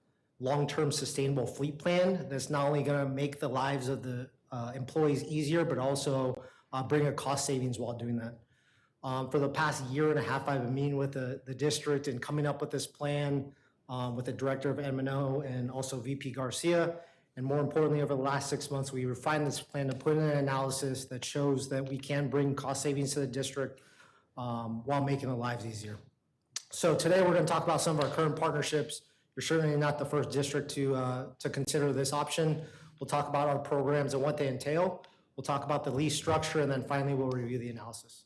long-term sustainable fleet plan that's not only gonna make the lives of the employees easier, but also bring a cost savings while doing that. For the past year and a half, I've been meeting with the district and coming up with this plan with the director of M&O and also VP Garcia. And more importantly, over the last 6 months, we refined this plan to put in an analysis that shows that we can bring cost savings to the district while making their lives easier. So today we're going to talk about some of our current partnerships. You're certainly not the first district to consider this option. We'll talk about our programs and what they entail. We'll talk about the lease structure, and then finally we'll review the analysis.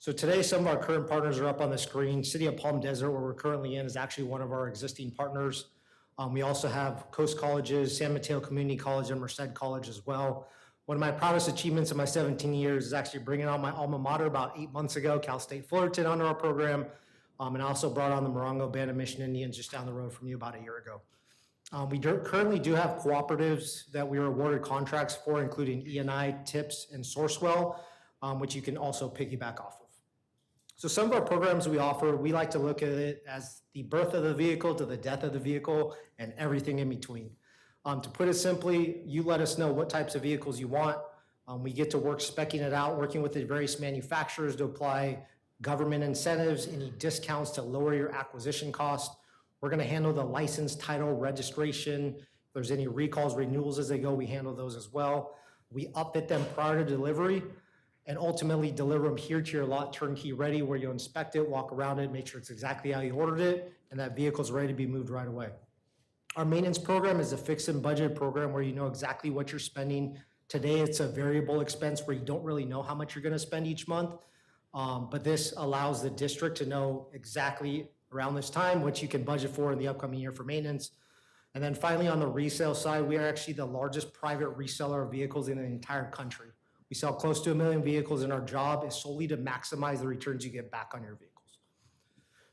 So today, some of our current partners are up on the screen. City of Palm Desert, where we're currently in, is actually one of our existing partners. We also have Coast Colleges, San Mateo Community College, and Merced College as well. One of my proudest achievements in my 17 years is actually bringing on my alma mater about 8 months ago, Cal State Fullerton, under our program. And I also brought on the Morongo Band of Mission Indians just down the road from you about a year ago. We currently do have cooperatives that we are awarded contracts for, including E&I, TIPS, and Sourcewell, which you can also piggyback off of. So some of our programs we offer, we like to look at it as the birth of the vehicle to the death of the vehicle and everything in between. To put it simply, you let us know what types of vehicles you want. We get to work speccing it out, working with the various manufacturers to apply government incentives, any discounts to lower your acquisition cost. We're gonna handle the license, title, registration. If there's any recalls, renewals as they go, we handle those as well. We upfit them prior to delivery and ultimately deliver them here to your lot turnkey ready, where you inspect it, walk around it, make sure it's exactly how you ordered it, and that vehicle's ready to be moved right away. Our maintenance program is a fixed and budget program where you know exactly what you're spending. Today, it's a variable expense where you don't really know how much you're gonna spend each month. But this allows the district to know exactly around this time what you can budget for in the upcoming year for maintenance. And then finally, on the resale side, we are actually the largest private reseller of vehicles in the entire country. We sell close to 1 million vehicles, and our job is solely to maximize the returns you get back on your vehicles.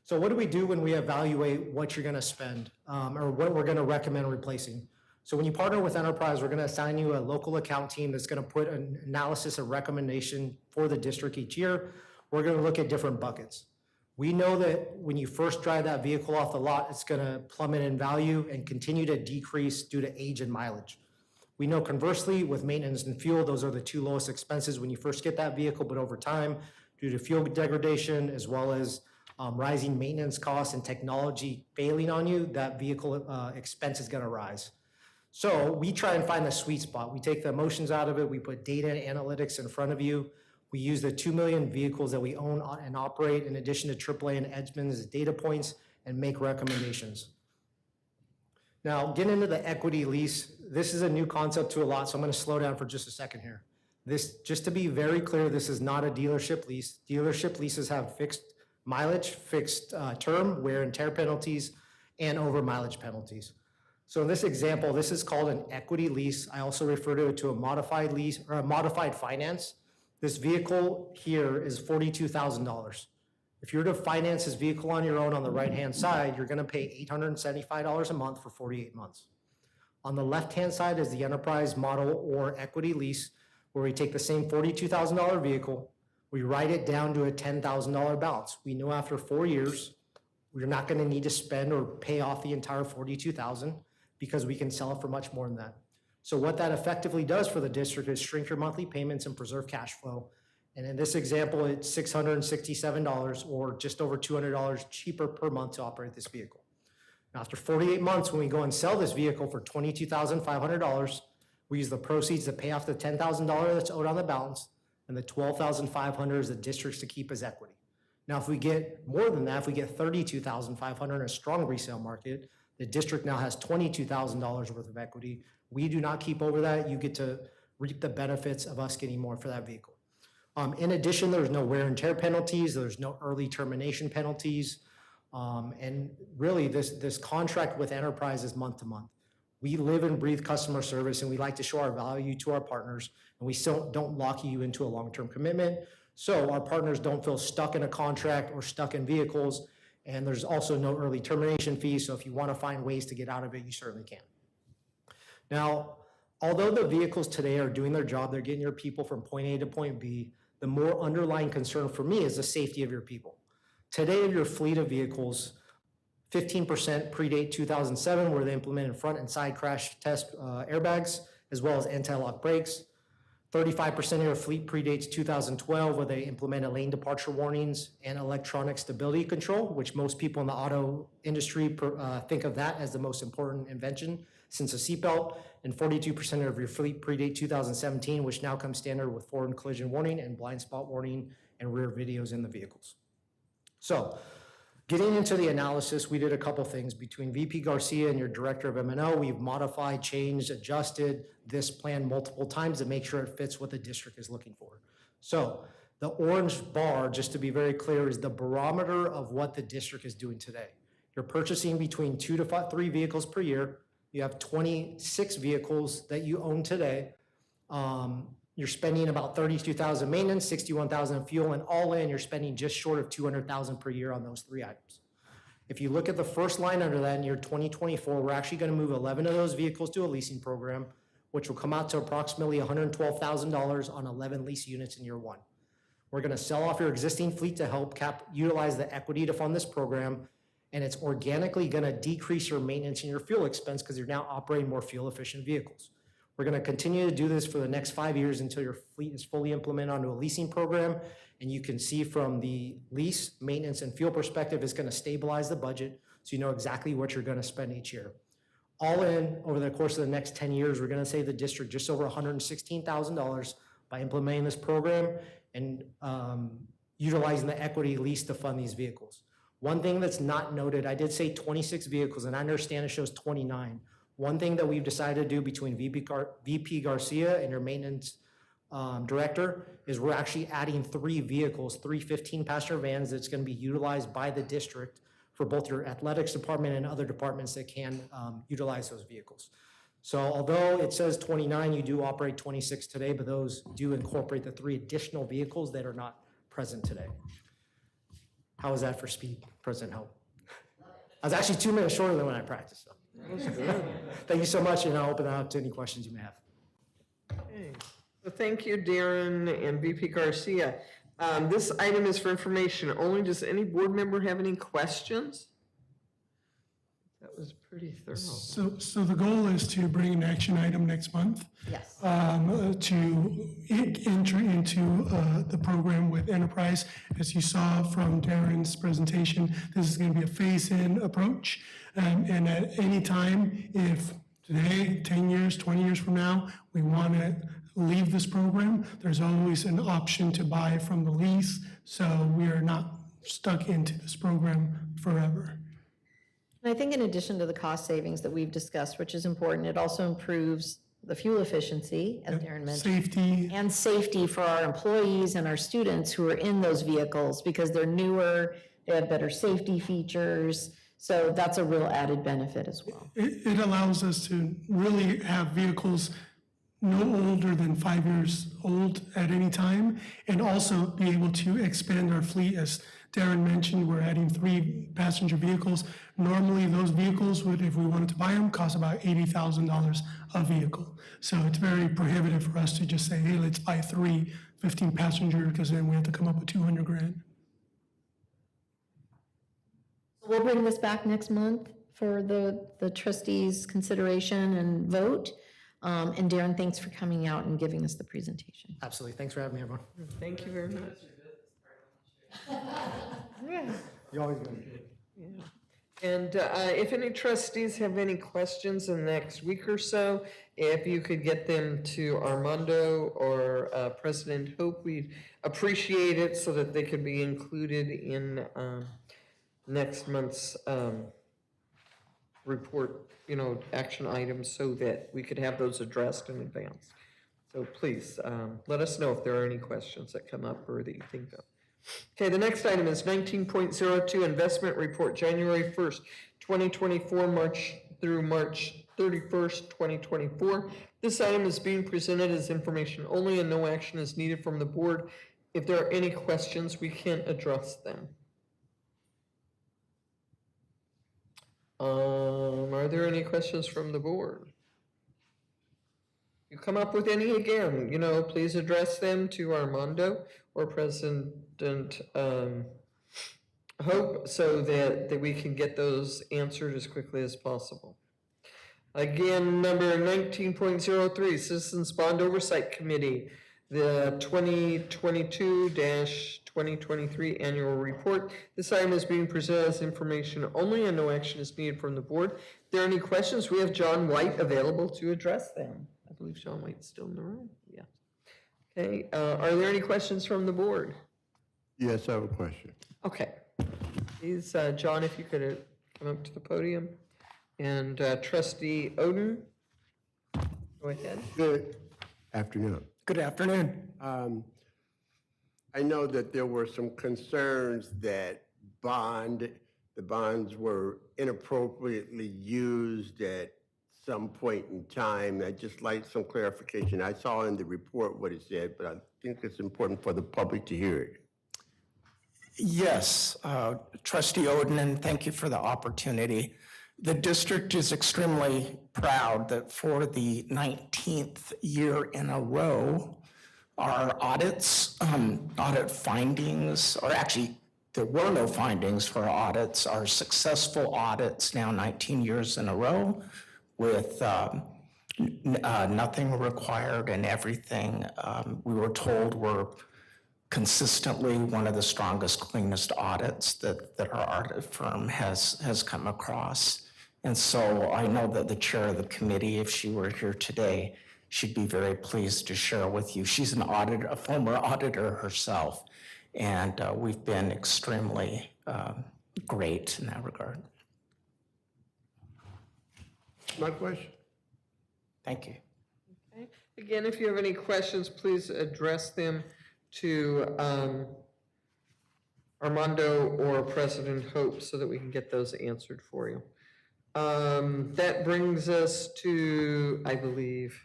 So what do we do when we evaluate what you're gonna spend or what we're gonna recommend replacing? So when you partner with Enterprise, we're gonna assign you a local account team that's gonna put an analysis and recommendation for the district each year. We're gonna look at different buckets. We know that when you first drive that vehicle off the lot, it's gonna plummet in value and continue to decrease due to age and mileage. We know conversely, with maintenance and fuel, those are the two lowest expenses when you first get that vehicle, but over time, due to fuel degradation, as well as rising maintenance costs and technology failing on you, that vehicle expense is gonna rise. So we try and find the sweet spot. We take the emotions out of it, we put data and analytics in front of you. We use the 2 million vehicles that we own and operate, in addition to AAA and Edgeman, as data points, and make recommendations. Now, getting into the equity lease, this is a new concept to a lot, so I'm gonna slow down for just a second here. This, just to be very clear, this is not a dealership lease. Dealership leases have fixed mileage, fixed term, wear and tear penalties, and over mileage penalties. So in this example, this is called an equity lease. I also refer to it to a modified lease or a modified finance. This vehicle here is $42,000. If you were to finance this vehicle on your own on the right-hand side, you're gonna pay $875 a month for 48 months. On the left-hand side is the enterprise model or equity lease, where we take the same $42,000 vehicle, we write it down to a $10,000 balance. We know after 4 years, we're not gonna need to spend or pay off the entire $42,000 because we can sell it for much more than that. So what that effectively does for the district is shrink your monthly payments and preserve cash flow. And in this example, it's $667 or just over $200 cheaper per month to operate this vehicle. Now, after 48 months, when we go and sell this vehicle for $22,500, we use the proceeds to pay off the $10,000 that's owed on the balance, and the $12,500 is the district's to keep as equity. Now, if we get more than that, if we get $32,500 in a strong resale market, the district now has $22,000 worth of equity. We do not keep over that. You get to reap the benefits of us getting more for that vehicle. In addition, there's no wear and tear penalties. There's no early termination penalties. And really, this contract with Enterprise is month to month. We live and breathe customer service, and we like to show our value to our partners, and we still don't lock you into a long-term commitment. So our partners don't feel stuck in a contract or stuck in vehicles, and there's also no early termination fees. So if you want to find ways to get out of it, you certainly can. Now, although the vehicles today are doing their job, they're getting your people from point A to point B, the more underlying concern for me is the safety of your people. Today, of your fleet of vehicles, 15% predate 2007, where they implemented front and side crash test airbags, as well as anti-lock brakes. 35% of your fleet predates 2012, where they implemented lane departure warnings and electronic stability control, which most people in the auto industry think of that as the most important invention since a seatbelt. And 42% of your fleet predate 2017, which now comes standard with forward collision warning and blind spot warning and rear videos in the vehicles. So, getting into the analysis, we did a couple things. Between VP Garcia and your director of M&O, we've modified, changed, adjusted this plan multiple times to make sure it fits what the district is looking for. So the orange bar, just to be very clear, is the barometer of what the district is doing today. You're purchasing between 2 to 3 vehicles per year. You have 26 vehicles that you own today. You're spending about $32,000 maintenance, $61,000 in fuel, and all in, you're spending just short of $200,000 per year on those 3 items. If you look at the first line under that in year 2024, we're actually going to move 11 of those vehicles to a leasing program, which will come out to approximately $112,000 on 11 lease units in year 1. We're going to sell off your existing fleet to help utilize the equity to fund this program, and it's organically going to decrease your maintenance and your fuel expense because you're now operating more fuel-efficient vehicles. We're going to continue to do this for the next 5 years until your fleet is fully implemented onto a leasing program. And you can see from the lease, maintenance, and fuel perspective, it's going to stabilize the budget so you know exactly what you're going to spend each year. All in, over the course of the next 10 years, we're going to save the district just over $116,000 by implementing this program and utilizing the equity lease to fund these vehicles. One thing that's not noted, I did say 26 vehicles, and I understand it shows 29. One thing that we've decided to do between VP Garcia and your maintenance director is we're actually adding 3 vehicles, 3 15-passenger vans that's going to be utilized by the district for both your athletics department and other departments that can utilize those vehicles. So although it says 29, you do operate 26 today, but those do incorporate the 3 additional vehicles that are not present today. How was that for speed, President Hope? I was actually 2 minutes shorter than when I practiced. So. Thank you so much, and I'll open it up to any questions you may have. Okay. So thank you, Darren and VP Garcia. This item is for information only. Does any board member have any questions? That was pretty thorough. So the goal is to bring an action item next month. Yes. To enter into the program with Enterprise. As you saw from Darren's presentation, this is going to be a phase-in approach. And at any time, if today, 10 years, 20 years from now, we want to leave this program, there's always an option to buy from the lease. So we are not stuck into this program forever. And I think in addition to the cost savings that we've discussed, which is important, it also improves the fuel efficiency, as Darren mentioned. Safety. And safety for our employees and our students who are in those vehicles because they're newer, they have better safety features. So that's a real added benefit as well. It allows us to really have vehicles no older than 5 years old at any time, and also be able to expand our fleet. As Darren mentioned, we're adding 3 passenger vehicles. Normally, those vehicles would, if we wanted to buy them, cost about $80,000 a vehicle. So it's very prohibitive for us to just say, hey, let's buy 3 15-passenger, because then we have to come up with $200,000. We'll bring this back next month for the trustees' consideration and vote. And Darren, thanks for coming out and giving us the presentation. Absolutely. Thanks for having me, everyone. Thank you very much. You always go. Yeah. And if any trustees have any questions in the next week or so, if you could get them to Armando or President Hope, we'd appreciate it so that they could be included in next month's report, action items so that we could have those addressed in advance. So please, let us know if there are any questions that come up or that you think of. Okay, the next item is 19.02, Investment Report, January 1st, 2024, March through March 31st, 2024. This item is being presented as information only and no action is needed from the board. If there are any questions, we can address them. Are there any questions from the board? you come up with any again, please address them to Armando or President Hope so that we can get those answered as quickly as possible. Again, number 19.03, Citizens Bond Oversight Committee, the 2022-2023 Annual Report. This item is being presented as information only and no action is needed from the board. If there are any questions, we have John White available to address them. I believe John White's still in the room. Yeah. Okay, are there any questions from the board? Yes, I have a question. Okay. Please, John, if you could come up to the podium. And Trustee Oden, go ahead. Good afternoon. Good afternoon. I know that there were some concerns that the bonds were inappropriately used at some point in time. I'd just like some clarification. I saw in the report what it said, but I think it's important for the public to hear it. Yes, Trustee Oden, and thank you for the opportunity. The district is extremely proud that for the 19th year in a row, our audits, audit findings, or actually there were no findings for audits, our successful audits now 19 years in a row with nothing required and everything we were told were consistently one of the strongest, cleanest audits that our audit firm has come across. And so I know that the chair of the committee, if she were here today, she'd be very pleased to share with you. She's a former auditor herself, and we've been extremely great in that regard. My question. Thank you. Okay. Again, if you have any questions, please address them to Armando or President Hope so that we can get those answered for you. That brings us to, I believe,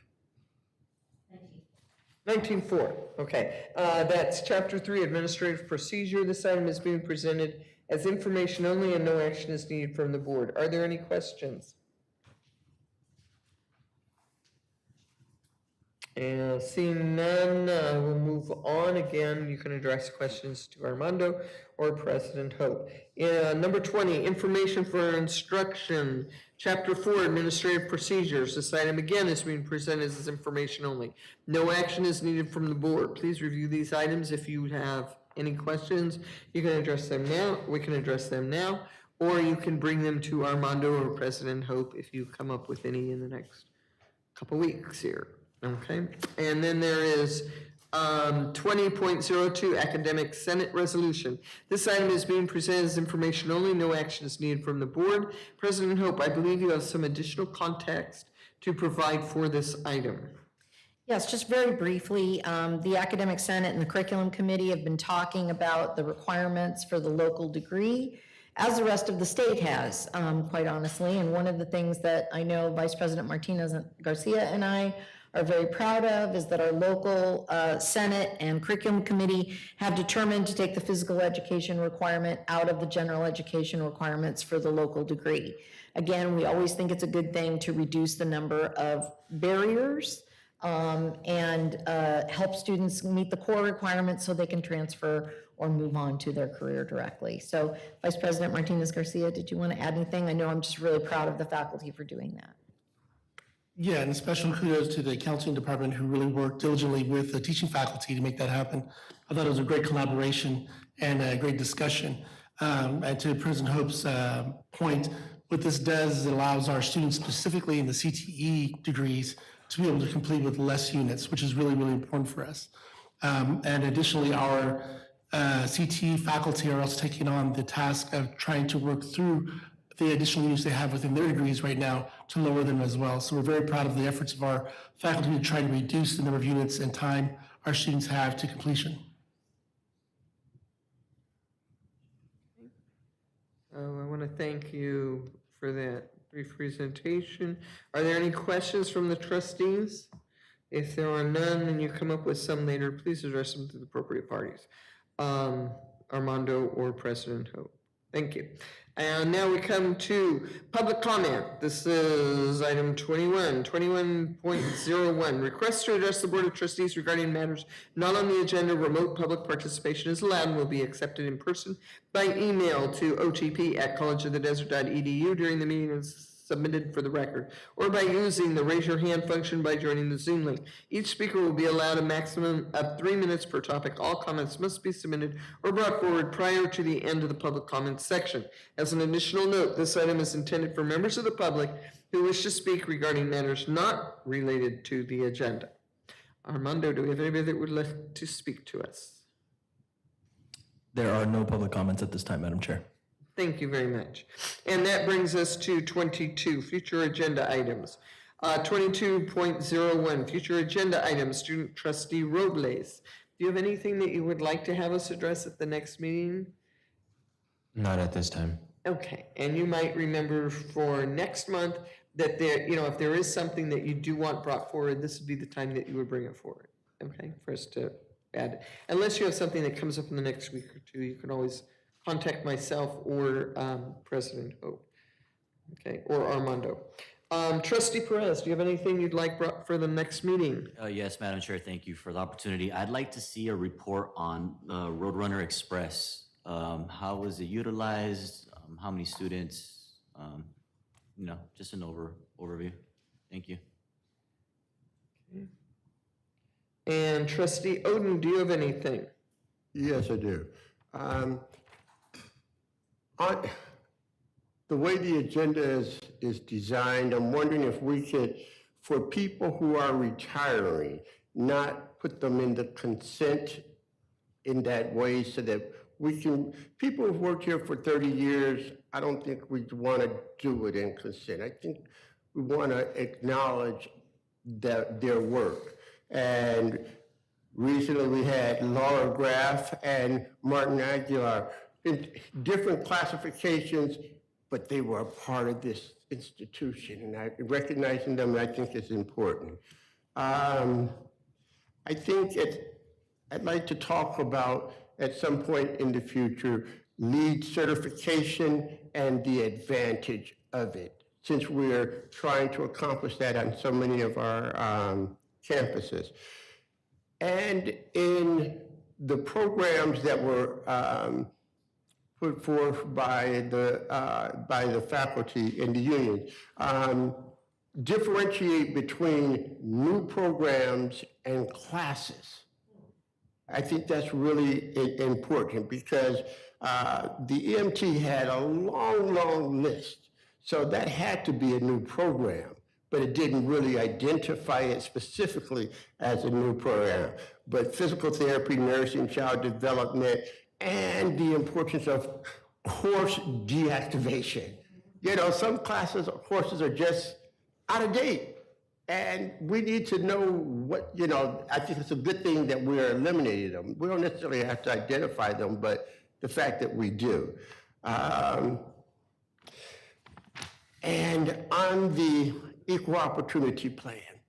19.4. Okay, that's Chapter 3, Administrative Procedure. This item is being presented as information only and no action is needed from the board. Are there any questions? Seeing none, we'll move on. Again, you can address questions to Armando or President Hope. Number 20, Information for Instruction, Chapter 4, Administrative Procedures. This item again is being presented as information only. No action is needed from the board. Please review these items. If you have any questions, you can address them now. We can address them now, or you can bring them to Armando or President Hope if you come up with any in the next couple weeks here. Okay, and then there is 20.02 Academic Senate Resolution. This item is being presented as information only. No action is needed from the board. President Hope, I believe you have some additional context to provide for this item. Yes, just very briefly, the Academic Senate and the Curriculum Committee have been talking about the requirements for the local degree, as the rest of the state has, quite honestly. And one of the things that I know Vice President Martinez Garcia and I are very proud of is that our local Senate and Curriculum Committee have determined to take the physical education requirement out of the general education requirements for the local degree. Again, we always think it's a good thing to reduce the number of barriers and help students meet the core requirements so they can transfer or move on to their career directly. So Vice President Martinez Garcia, did you want to add anything? I know I'm just really proud of the faculty for doing that. Yeah, and special kudos to the counseling department who really worked diligently with the teaching faculty to make that happen. I thought it was a great collaboration and a great discussion. And to President Hope's point, what this does is it allows our students, specifically in the CTE degrees, to be able to complete with less units, which is really, really important for us. And additionally, our CTE faculty are also taking on the task of trying to work through the additional units they have within their degrees right now to lower them as well. So we're very proud of the efforts of our faculty to try to reduce the number of units and time our students have to completion. I want to thank you for that brief presentation. Are there any questions from the trustees? If there are none and you come up with some later, please address them to the appropriate parties. Armando or President Hope. Thank you. And now we come to public comment. This is item 21.01. Request to address the Board of Trustees regarding matters not on the agenda. Remote public participation is allowed and will be accepted in person by email to otp@collegeofthedesert.edu during the meeting is submitted for the record, or by using the raise your hand function by joining the Zoom link. Each speaker will be allowed a maximum of 3 minutes per topic. All comments must be submitted or brought forward prior to the end of the public comments section. As an additional note, this item is intended for members of the public who wish to speak regarding matters not related to the agenda. Armando, do we have anybody that would like to speak to us? There are no public comments at this time, Madam Chair. Thank you very much. And that brings us to 22, future agenda items. 22.01, future agenda items, Student Trustee Robles. Do you have anything that you would like to have us address at the next meeting? Not at this time. Okay, and you might remember for next month that there, if there is something that you do want brought forward, this would be the time that you would bring it forward, okay, for us to add. Unless you have something that comes up in the next week or two, you can always contact myself or President Hope, okay, or Armando. Trustee Perez, do you have anything you'd like brought for the next meeting? Yes, Madam Chair, thank you for the opportunity. I'd like to see a report on Roadrunner Express. How was it utilized? How many students? Just an overview. Thank you. Okay. And Trustee Oden, do you have anything? Yes, I do. The way the agenda is designed, I'm wondering if we could, for people who are retiring, not put them in the consent in that way so that we can, people who've worked here for 30 years, I don't think we'd want to do it in consent. I think we want to acknowledge their work. And recently we had Laura Graff and Martin Aguilar in different classifications, but they were a part of this institution, and recognizing them, I think, is important. I think I'd like to talk about, at some point in the future, LEED certification and the advantage of it, since we're trying to accomplish that on so many of our campuses. And in the programs that were put forth by the faculty and the union, differentiate between new programs and classes. I think that's really important because the EMT had a long list. So that had to be a new program, but it didn't really identify it specifically as a new program. But physical therapy, nursing, child development, and the importance of course deactivation. Some courses are just out of date. And we need to know what, I think it's a good thing that we're eliminating them. We don't necessarily have to identify them, but the fact that we do. And on the equal opportunity plan,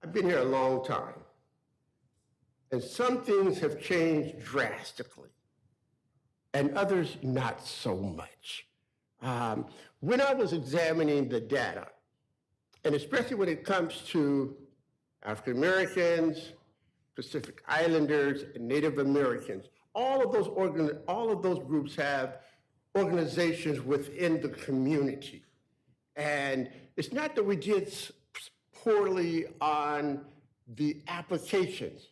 I've been here a long time, and some things have changed drastically, and others not so much. When I was examining the data, and especially when it comes to African Americans, Pacific Islanders, and Native Americans, all of those groups have organizations within the community. And it's not that we did poorly on the applications,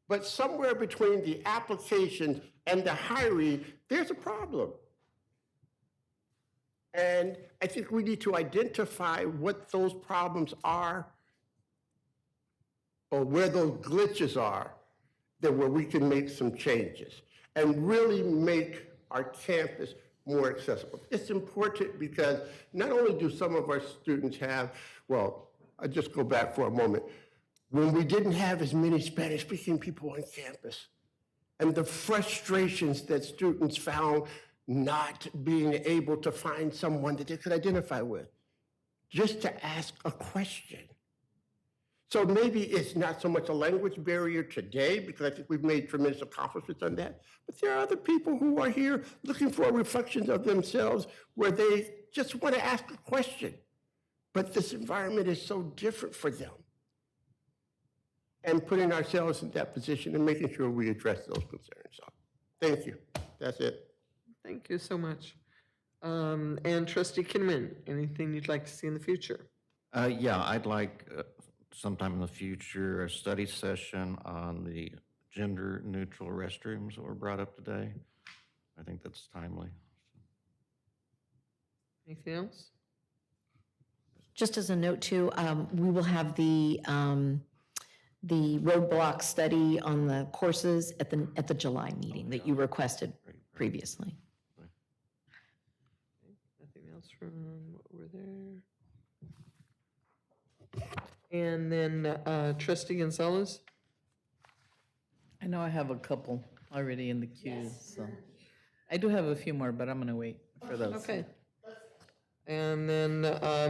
but somewhere between the applications and the hiring, there's a problem. And I think we need to identify what those problems are or where those glitches are, that where we can make some changes and really make our campus more accessible. It's important because not only do some of our students have, well, I'll just go back for a moment, when we didn't have as many Spanish-speaking people on campus and the frustrations that students found not being able to find someone that they could identify with, just to ask a question. So maybe it's not so much a language barrier today, because I think we've made tremendous accomplishments on that. But there are other people who are here looking for reflections of themselves where they just want to ask a question. But this environment is so different for them. And putting ourselves in that position and making sure we address those concerns. So, thank you. That's it. Thank you so much. And Trustee Kinnaman, anything you'd like to see in the future? Yeah, I'd like sometime in the future, a study session on the gender-neutral restrooms that were brought up today. I think that's timely. Anything else? Just as a note too, we will have the roadblock study on the courses at the July meeting that you requested previously. Nothing else from what were there? And then Trustee Gonzalez? I know I have a couple already in the queue, so. I do have a few more, but I'm gonna wait for those. Okay. And then,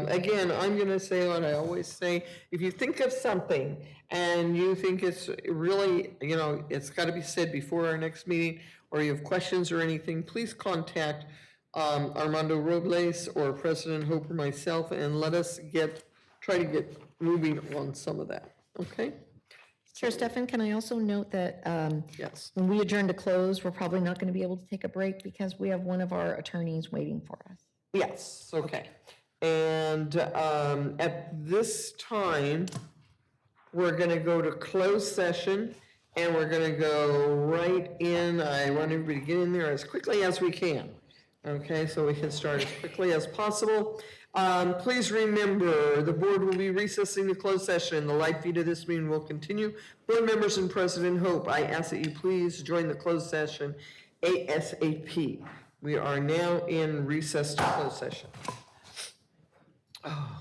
again, I'm going to say what I always say. If you think of something and you think it's really, it's got to be said before our next meeting, or you have questions or anything, please contact Armando Robles or President Hope or myself, and let us try to get moving on some of that, okay? Chair Stefan, can I also note that Yes. when we adjourn to close, we're probably not going to be able to take a break because we have one of our attorneys waiting for us. Yes, okay. And at this time, we're going to go to closed session, and we're going to go right in. I want everybody to get in there as quickly as we can, okay, so we can start as quickly as possible. Please remember, the board will be recessing to closed session. The live feed of this meeting will continue. Board members and President Hope, I ask that you please join the closed session ASAP. We are now in recess to closed session. Oh.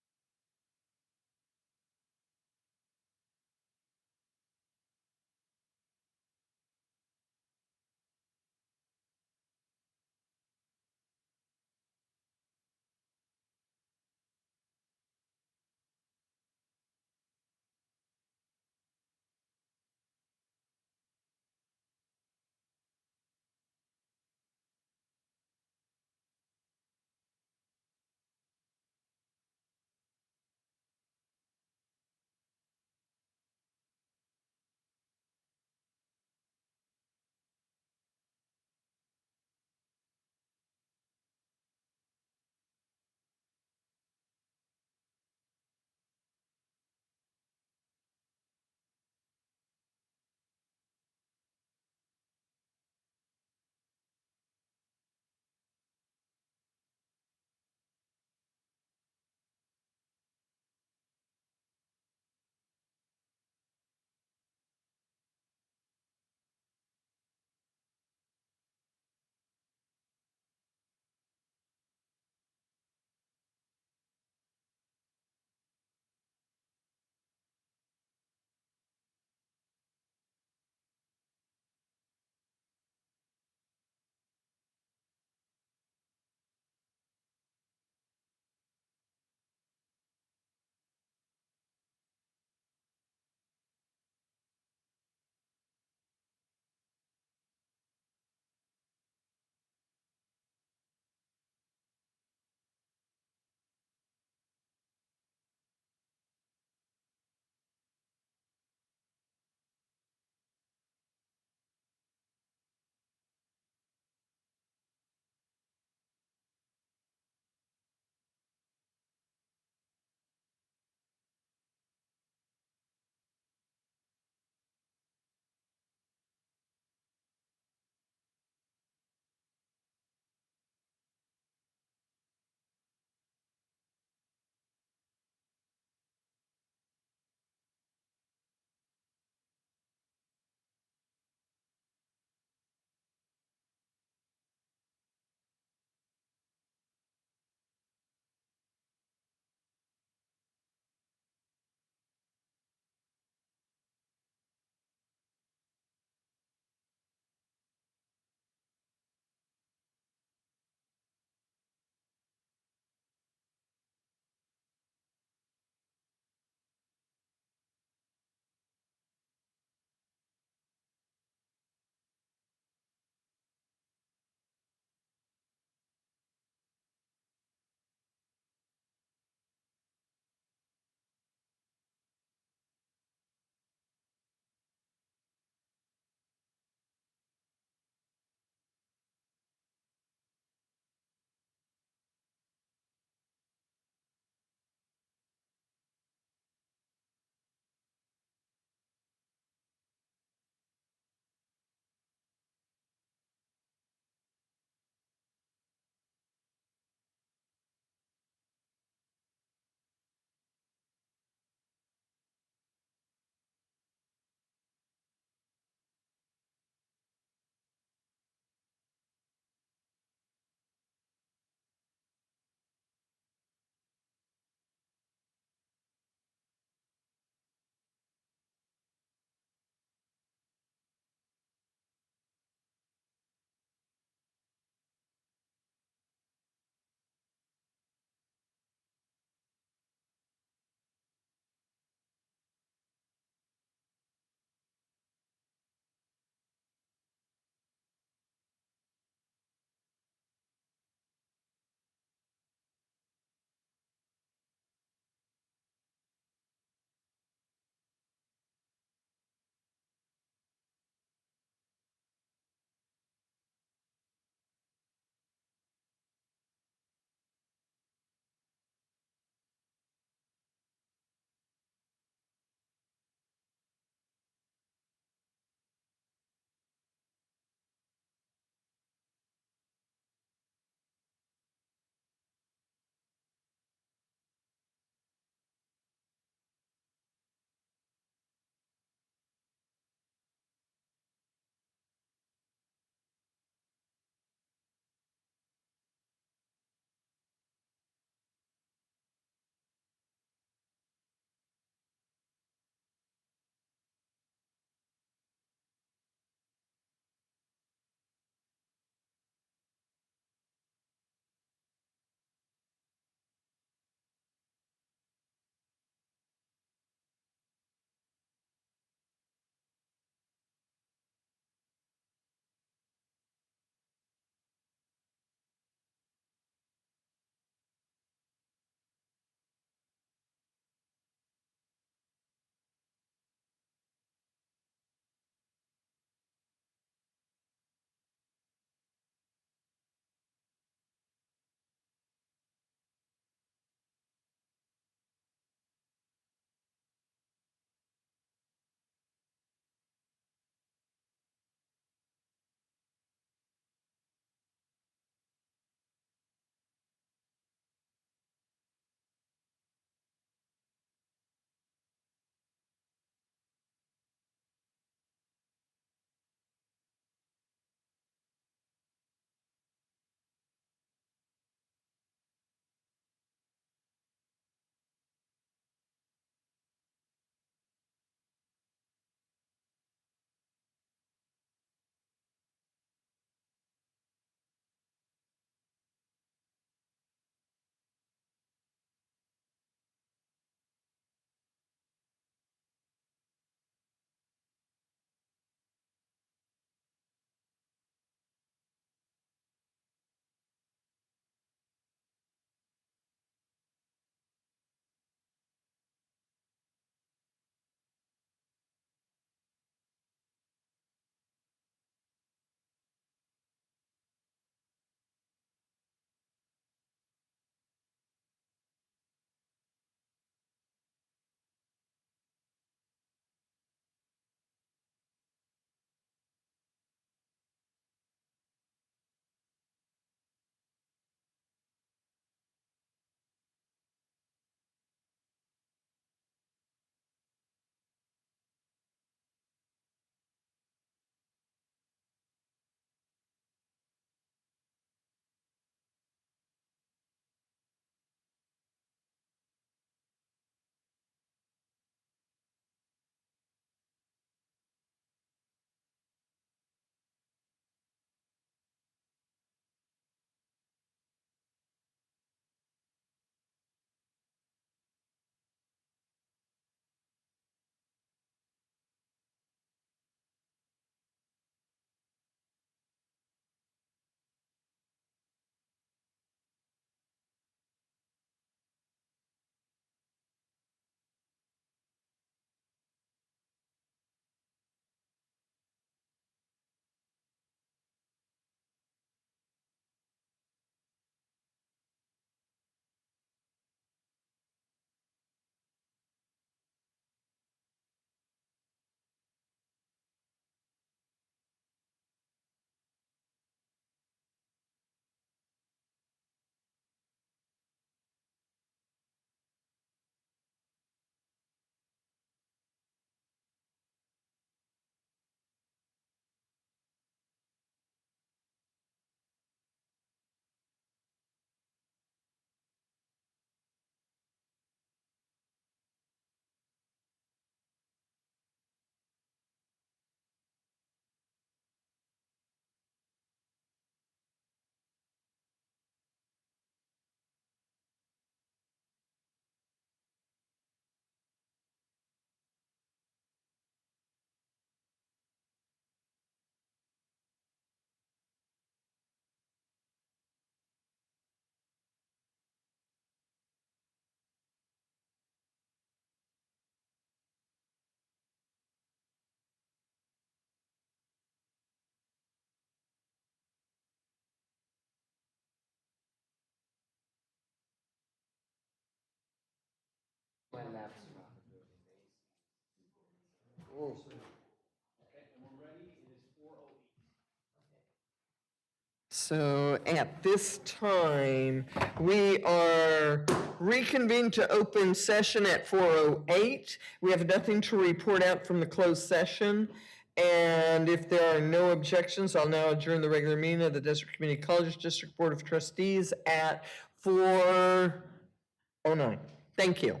So at this time, we are reconvened to open session at 4:08. We have nothing to report out from the closed session. And if there are no objections, I'll now adjourn the regular meeting of the Desert Community College District Board of Trustees at 4:09. Thank you.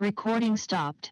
Recording stopped.